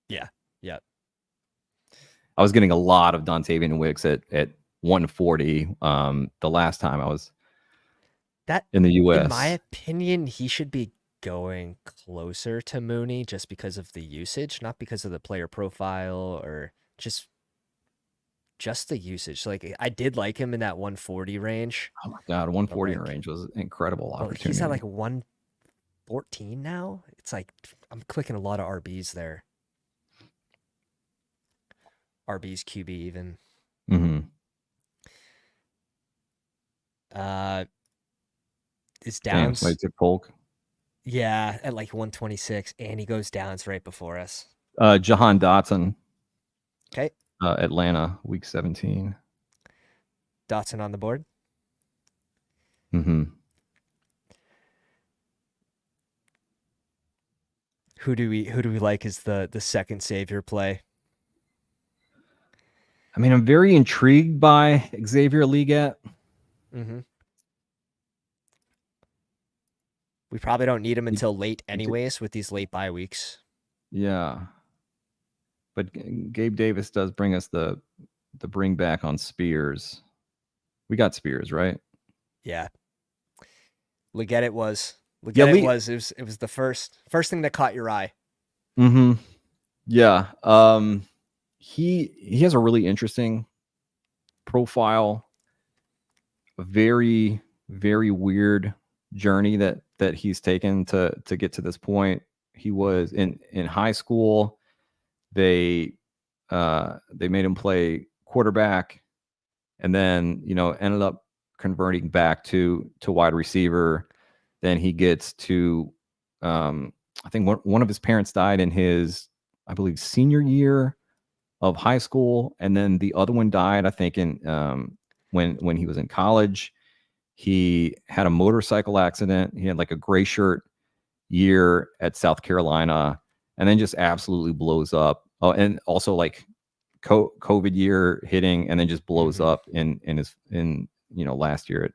Yeah. Yeah. I was getting a lot of Dontavian Wicks at 140. The last time I was That, in the US. in my opinion, he should be going closer to Mooney just because of the usage, not because of the player profile or just the usage. Like I did like him in that 140 range. Oh my God, 140 like, range was an incredible opportunity. He's at like 114 now. It's like I'm clicking a lot of RBs there. RBs, QB even. Mm-hmm. Is Downs. Damn, took Polk. Yeah, at like 126, and he goes Downs right before us. Jahan Dotson. Okay. Atlanta, week 17. Dotson on the board. Mm-hmm. Who do we like as the second savior play? I mean, I'm very intrigued by Xavier Leggett. Mm-hmm. We probably don't need him until late anyways with these late bye weeks. Yeah. But Gabe Davis does bring us the bring back on Spears. We got Spears, right? Yeah. Leggett it was. It was the first thing that caught your eye. Mm-hmm. Yeah. He has a really interesting profile. A very, very weird journey that he's taken to get to this point. He was in high school. They made him play quarterback, and then ended up converting back to wide receiver. Then he gets to I think one of his parents died in his, I believe, senior year of high school, and then the other one died, I think, in when he was in college. He had a motorcycle accident. He had like a gray shirt year at South Carolina, and then just absolutely blows up. Oh, and also like COVID year hitting, and then just blows up in last year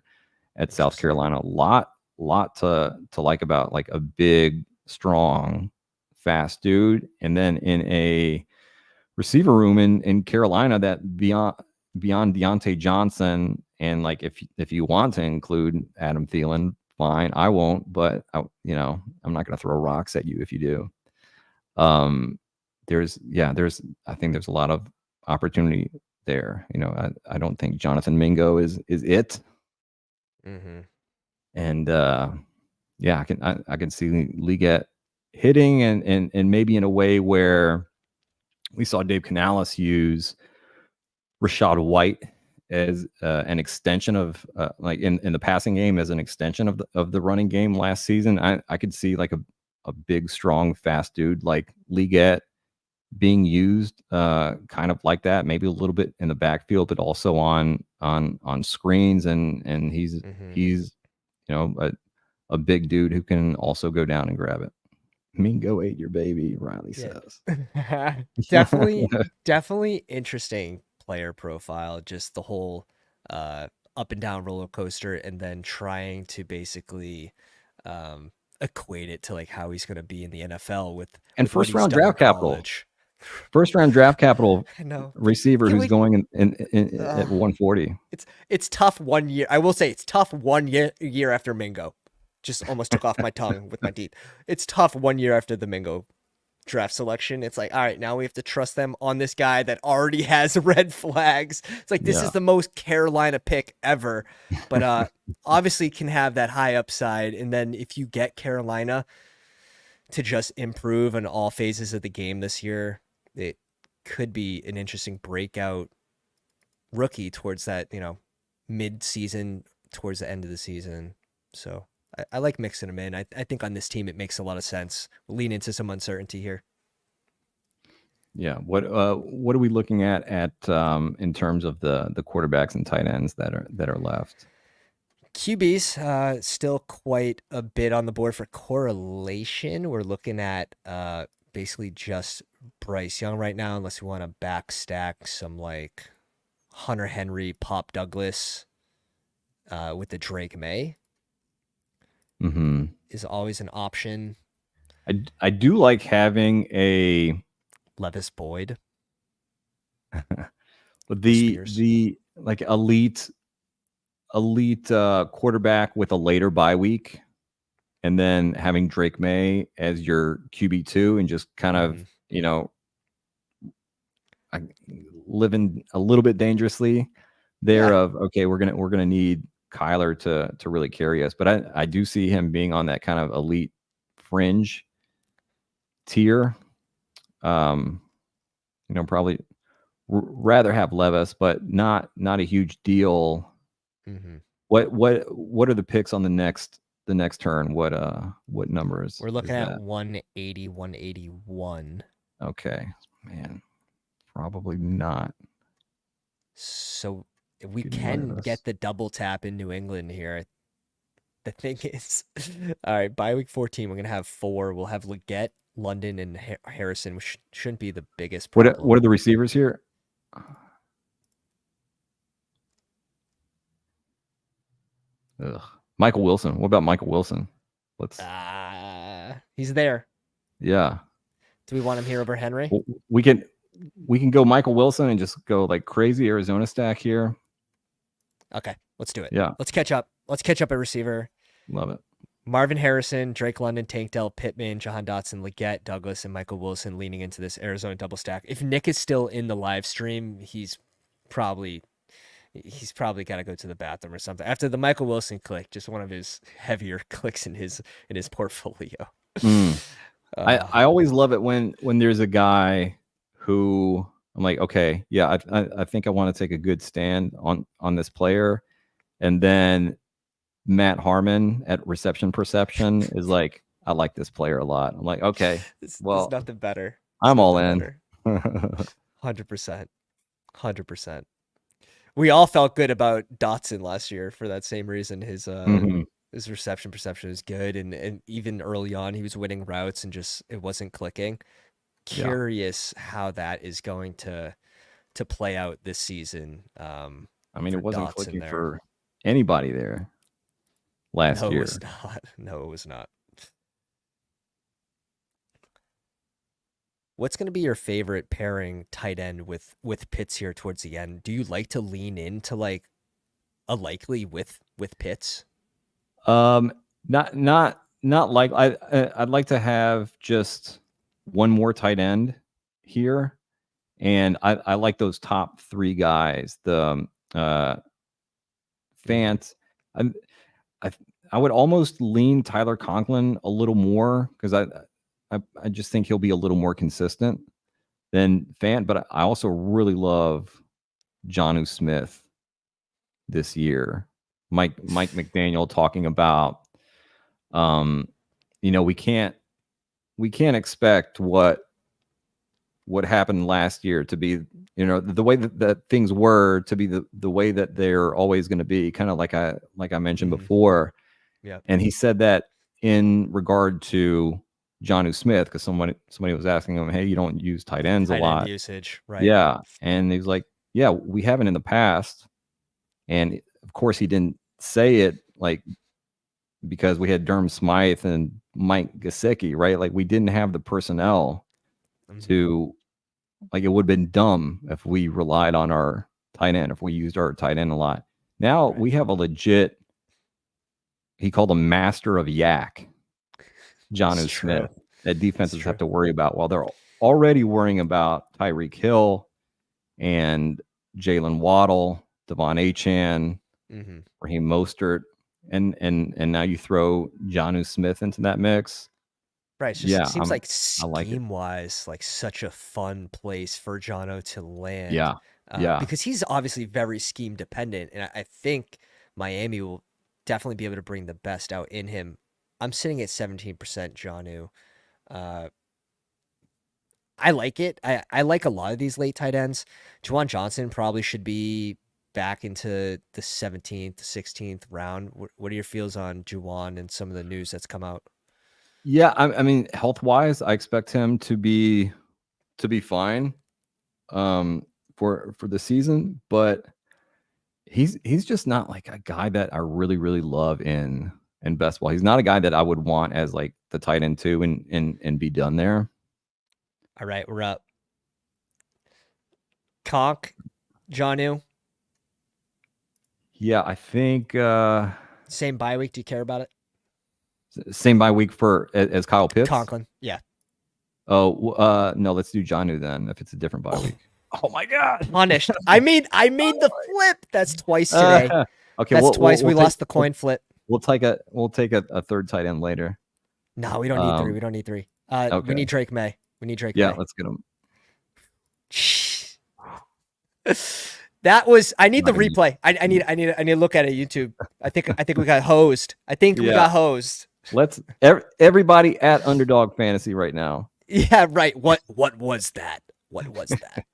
at South Carolina. A lot to like about, like a big, strong, fast dude, and then in a receiver room in Carolina that beyond Deontay Johnson, and like if you want to include Adam Thielen, fine. I won't, but I'm not going to throw rocks at you if you do. I think there's a lot of opportunity there. I don't think Jonathan Mingo is it. Mm-hmm. And I can see Leggett hitting and maybe in a way where we saw Dave Canales use Rashad White as an extension of like in the passing game, as an extension of the running game last season. I could see like a big, strong, fast dude like Leggett being used kind of like that, maybe a little bit in the backfield, but also on screens, and he's a big dude who can also go down and grab it. Mingo ate your baby, Riley says. Definitely interesting player profile, just the whole up and down roller coaster, and then trying to basically equate it to like how he's going to be in the NFL with first round draft capital. First round draft capital receiver who's going in at 140. It's tough 1 year. I will say it's tough 1 year after Mingo. Just almost took off my tongue with my teeth. It's tough 1 year after the Mingo draft selection. It's like, all right, now we have to trust them on this guy that already has red flags. It's like, this is the most Carolina pick ever, but obviously can have that high upside. And then if you get Carolina to just improve in all phases of the game this year, it could be an interesting breakout rookie towards that, mid-season, towards the end of the season. So I like mixing them in. I think on this team it makes a lot of sense. We'll lean into some uncertainty here. Yeah. What are we looking at in terms of the quarterbacks and tight ends that are left? QBs, still quite a bit on the board for correlation. We're looking at basically just Bryce Young right now, unless we want to backstack some like Hunter Henry, Pop Douglas with the Drake May. Mm-hmm. Is always an option. I do like having a Levis Boyd. the like elite quarterback with a later bye week, and then having Drake May as your QB2 and just kind of living a little bit dangerously there. Yeah. Of okay, we're gonna need Kyler to really carry us, but I do see him being on that kind of elite fringe tier. Probably rather have Levis, but not a huge deal. Mm-hmm. What are the picks on the next turn? What numbers? We're looking at 180, 181. Okay, man, probably not. So we can get the double tap in New England here. The thing is, all right, by week 14, we're going to have 4. We'll have Leggett, London, and Harrison, which shouldn't be the biggest problem. What are the receivers here? Ugh. Michael Wilson. What about Michael Wilson? He's there. Yeah. Do we want him here over Henry? We can go Michael Wilson and just go like crazy Arizona stack here. Okay, let's do it. Yeah. Let's catch up. Let's catch up at receiver. Love it. Marvin Harrison, Drake London, Tank Dell, Pittman, Jahan Dotson, Leggett, Douglas, and Michael Wilson leaning into this Arizona double stack. If Nick is still in the live stream, he's probably got to go to the bathroom or something. After the Michael Wilson click, just one of his heavier clicks in his portfolio. I always love it when there's a guy who I'm like, okay, yeah, I think I want to take a good stand on this player, and then Matt Harmon at Reception Perception is like, I like this player a lot. I'm like, okay, well, there's nothing better. I'm all in. 100%. We all felt good about Dotson last year for that same reason. His reception perception is good, and even early on he was winning routes and just it wasn't clicking. Curious how that is going to play out this season. I mean, it wasn't Dotson clicking there for anybody there last year. It was not. No, it was not. What's going to be your favorite pairing tight end with Pitts here towards the end? Do you like to lean into like a likely with Pitts? Not like I'd like to have just one more tight end here, and I like those top 3 guys. The Fant, I would almost lean Tyler Conklin a little more because I just think he'll be a little more consistent than Fant, but I also really love Jonnu Smith this year. Mike McDaniel talking about, we can't expect what happened last year to be, the way that things were to be the way that they're always going to be, kind of like I mentioned before. Yeah. And he said that in regard to Jonnu Smith, because somebody was asking him, hey, you don't use tight ends a lot. Usage, right? Yeah. And he was like, yeah, we haven't in the past. And of course he didn't say it like because we had Durham Smythe and Mike Gesicki, right? Like we didn't have the personnel to, like, it would have been dumb if we relied on our tight end, if we used our tight end a lot. Now we have a legit, he called him master of yak, Jonnu Smith, that defenses have to worry about while they're already worrying about Tyreek Hill and Jalen Waddle, Devon Achane, Raheem Mostert, and now you throw Jonnu Smith into that mix. Right. It Yeah, seems like I like it. scheme wise, like such a fun place for Jono to land. Yeah. Yeah. Because he's obviously very scheme dependent. And I think Miami will definitely be able to bring the best out in him. I'm sitting at 17% Jonu. Uh, I like it. I like a lot of these late tight ends. Juwan Johnson probably should be back into the 17th, 16th round. What are your feels on Juwan and some of the news that's come out? Yeah, I mean, health wise, I expect him to be fine for the season, but he's just not like a guy that I really love in best ball. He's not a guy that I would want as like the tight end two and be done there. All right, we're up. Conk, Jonu, Yeah, I think same bye week. Do you care about it? same bye week for as Kyle Pitts. Conklin, yeah. Oh, no, let's do Jonu then if it's a different bye week. Oh my god. Punished. I made the flip. That's twice today. Okay, That's twice we lost the coin flip. We'll take a third tight end later. No, we don't need three. We don't need three. Okay. We need Drake May. We need Drake Yeah, May. let's get him. That was. I need the replay. I need to look at it. YouTube. I think we got hosed. We got hosed. Let's everybody at Underdog Fantasy right now. Yeah, right. What was that? What was that?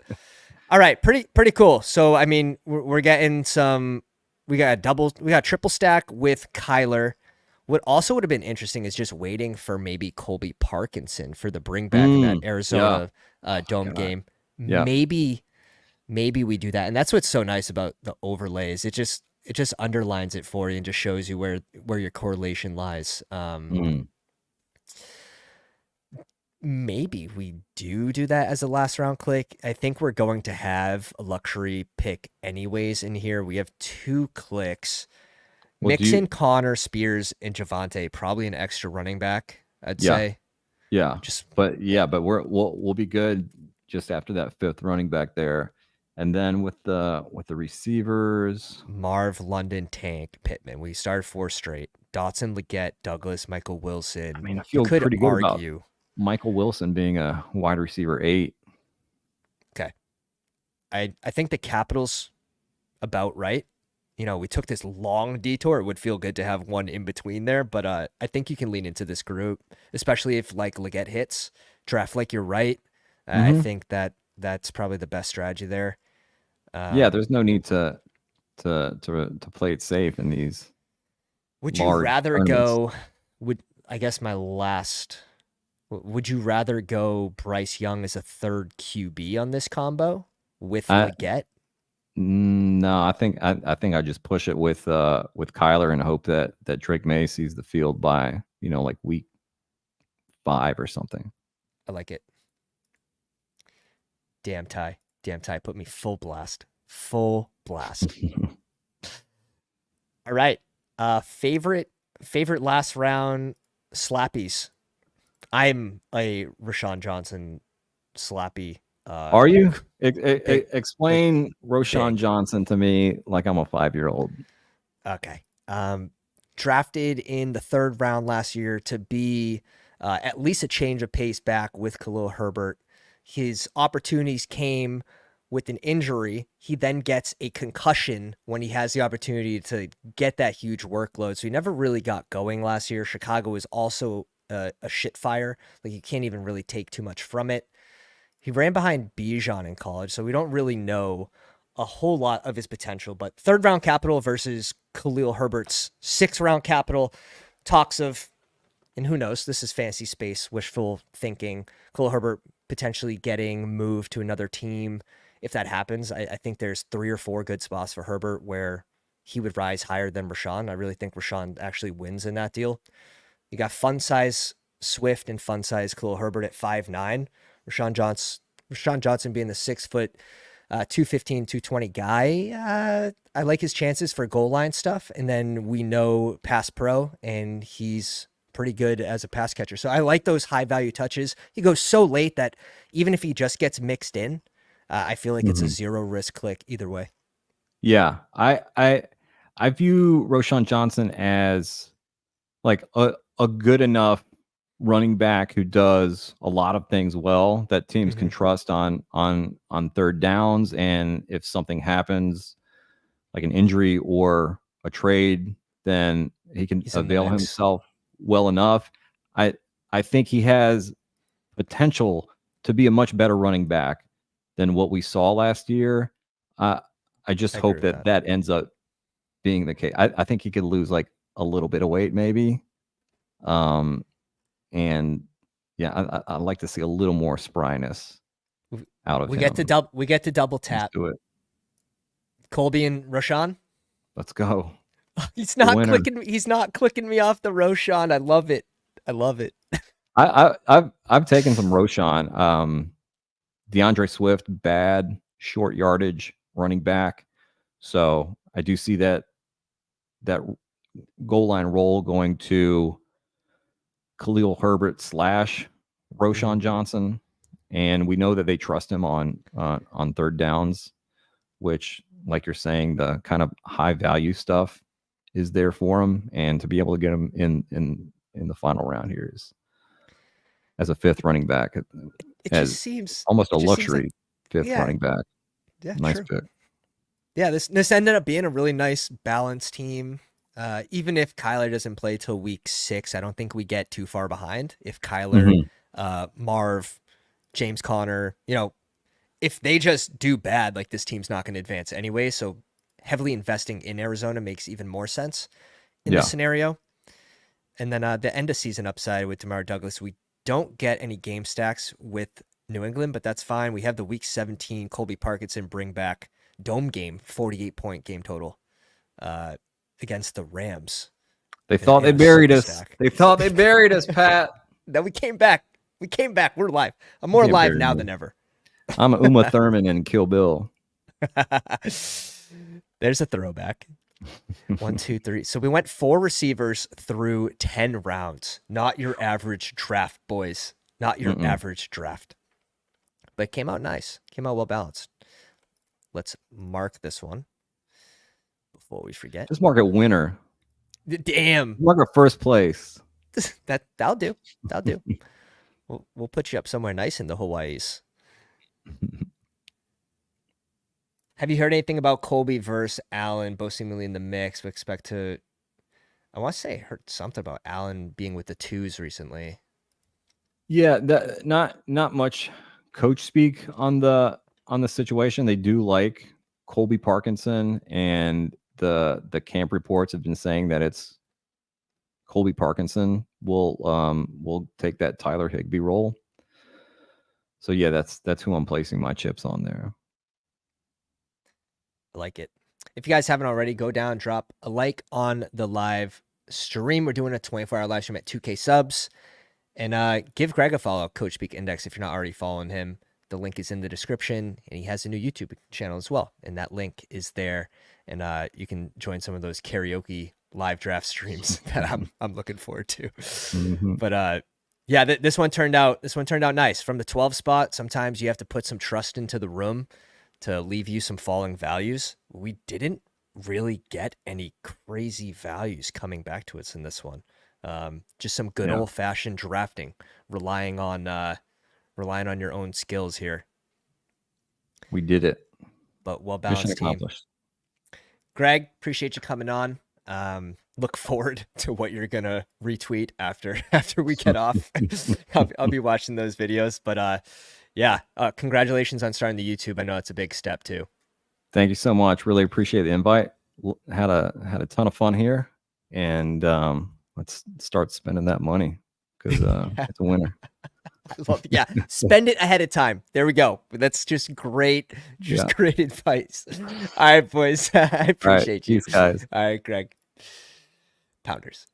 All right, pretty cool. So I mean, we're getting some. We got triple stack with Kyler. What also would have been interesting is just waiting for maybe Colby Parkinson for the bring back in that Arizona Dome game. Yeah. Maybe we do that, and that's what's so nice about the overlays. It just underlines it for you and just shows you where your correlation lies. Maybe we do that as a last round click. I think we're going to have a luxury pick anyways in here. We have 2 clicks. Mix in Connor, Spears, and Javonte, probably an extra running back, I'd say. Yeah. But we'll be good just after that 5th running back there. And then with the receivers, Marv, London, Tank, Pittman. We started 4 straight. Dotson, Leggett, Douglas, Michael Wilson. I mean, I feel pretty good about argue Michael Wilson being a wide receiver 8. Okay. I think the Capitals about right. You know, we took this long detour. It would feel good to have one in between there, but I think you can lean into this group, especially if like Leggett hits, draft like you're right. I think that's probably the best strategy there. Yeah, there's no need to play it safe in these. Would you rather go? Would you rather go Bryce Young as a 3rd QB on this combo with Leggett? No, I think I just push it with Kyler and hope that Drake May sees the field by like week 5 or something. I like it. Damn Ty put me full blast. All right. Favorite last round slappies. I'm a Rashawn Johnson slappy. Are you? Explain Rashawn Johnson to me like I'm a 5-year-old. Okay. Drafted in the 3rd round last year to be at least a change of pace back with Khalil Herbert. His opportunities came with an injury. He then gets a concussion when he has the opportunity to get that huge workload. So he never really got going last year. Chicago was also a shit fire. Like you can't even really take too much from it. He ran behind Bijan in college, so we don't really know a whole lot of his potential. But 3rd round capital versus Khalil Herbert's 6th round capital. Talks of, and who knows, this is fantasy space, wishful thinking. Khalil Herbert potentially getting moved to another team. If that happens, I think there's 3 or 4 good spots for Herbert where he would rise higher than Rashawn. I really think Rashawn actually wins in that deal. You got fun size Swift and fun size Khalil Herbert at 5'9". Rashawn Johnson being the 6 foot, 215, 220 guy. I like his chances for goal line stuff. And then we know pass pro, and he's pretty good as a pass catcher. So I like those high value touches. He goes so late that even if he just gets mixed in, I feel like it's a 0 risk click either way. Yeah, I view Rashawn Johnson as like a good enough running back who does a lot of things well that teams can trust on third downs, and if something happens like an injury or a trade, then he can avail himself well enough. I think he has potential to be a much better running back than what we saw last year. I just hope that ends up being the case. I think he could lose like a little bit of weight maybe. And yeah, I'd like to see a little more spryness out of him. We get to double tap. Let's do it. Colby and Roshan. Let's go. He's not clicking me off the Roshan. I love it. I've taken some Roshan. DeAndre Swift, bad short yardage running back. So I do see that goal line role going to Khalil Herbert / Roshan Johnson. And we know that they trust him on third downs, which, like you're saying, the kind of high value stuff is there for him. And to be able to get him in the final round here is, as a fifth running back, it just seems almost a luxury fifth running back. Yeah, nice pick. Yeah, this ended up being a really nice balanced team. Even if Kyler doesn't play till week 6, I don't think we get too far behind. If Kyler, Marv, James Conner, if they just do bad, like, this team's not going to advance anyway. So heavily investing in Arizona makes even more sense in this scenario. And then the end of season upside with Demario Douglas, we don't get any game stacks with New England, but that's fine. We have the week 17 Colby Parkinson bring back dome game, 48-point game total against the Rams. They thought they buried us. They thought they buried us, Pat. Then we came back. We're live. I'm more live now than ever. I'm Uma Thurman in Kill Bill. There's a throwback. 1, 2, 3. So we went 4 receivers through 10 rounds. Not your average draft, boys. Not your average draft. But it came out nice. Came out well balanced. Let's mark this one before we forget. Just mark it winner. Damn. Mark it first place. That'll do. We'll put you up somewhere nice in the Hawaiis. Have you heard anything about Colby versus Allen, both seemingly in the mix? We expect to. I want to say I heard something about Allen being with the 2s recently. Yeah, not much coach speak on the situation. They do like Colby Parkinson, and the camp reports have been saying that it's Colby Parkinson will take that Tyler Higbee role. So yeah, that's who I'm placing my chips on there. I like it. If you guys haven't already, go down, drop a like on the live stream. We're doing a 24-hour live stream at 2K subs. And give Greg a follow, Coach Speak Index, if you're not already following him. The link is in the description, and he has a new YouTube channel as well. And that link is there. And you can join some of those karaoke live draft streams that I'm looking forward to. But yeah, this one turned out nice. From the 12 spot, sometimes you have to put some trust into the room to leave you some falling values. We didn't really get any crazy values coming back to us in this one. Just some good old-fashioned drafting, relying on your own skills here. We did it. But well-balanced team. Greg, appreciate you coming on. Look forward to what you're gonna retweet after we get off. I'll be watching those videos. But congratulations on starting the YouTube. I know it's a big step too. Thank you so much. Really appreciate the invite. Had a ton of fun here, and let's start spending that money because it's a winner. Yeah, spend it ahead of time. There we go. That's just great. Great advice. All right, boys. I appreciate you Peace, guys. All right, Greg. Pounders.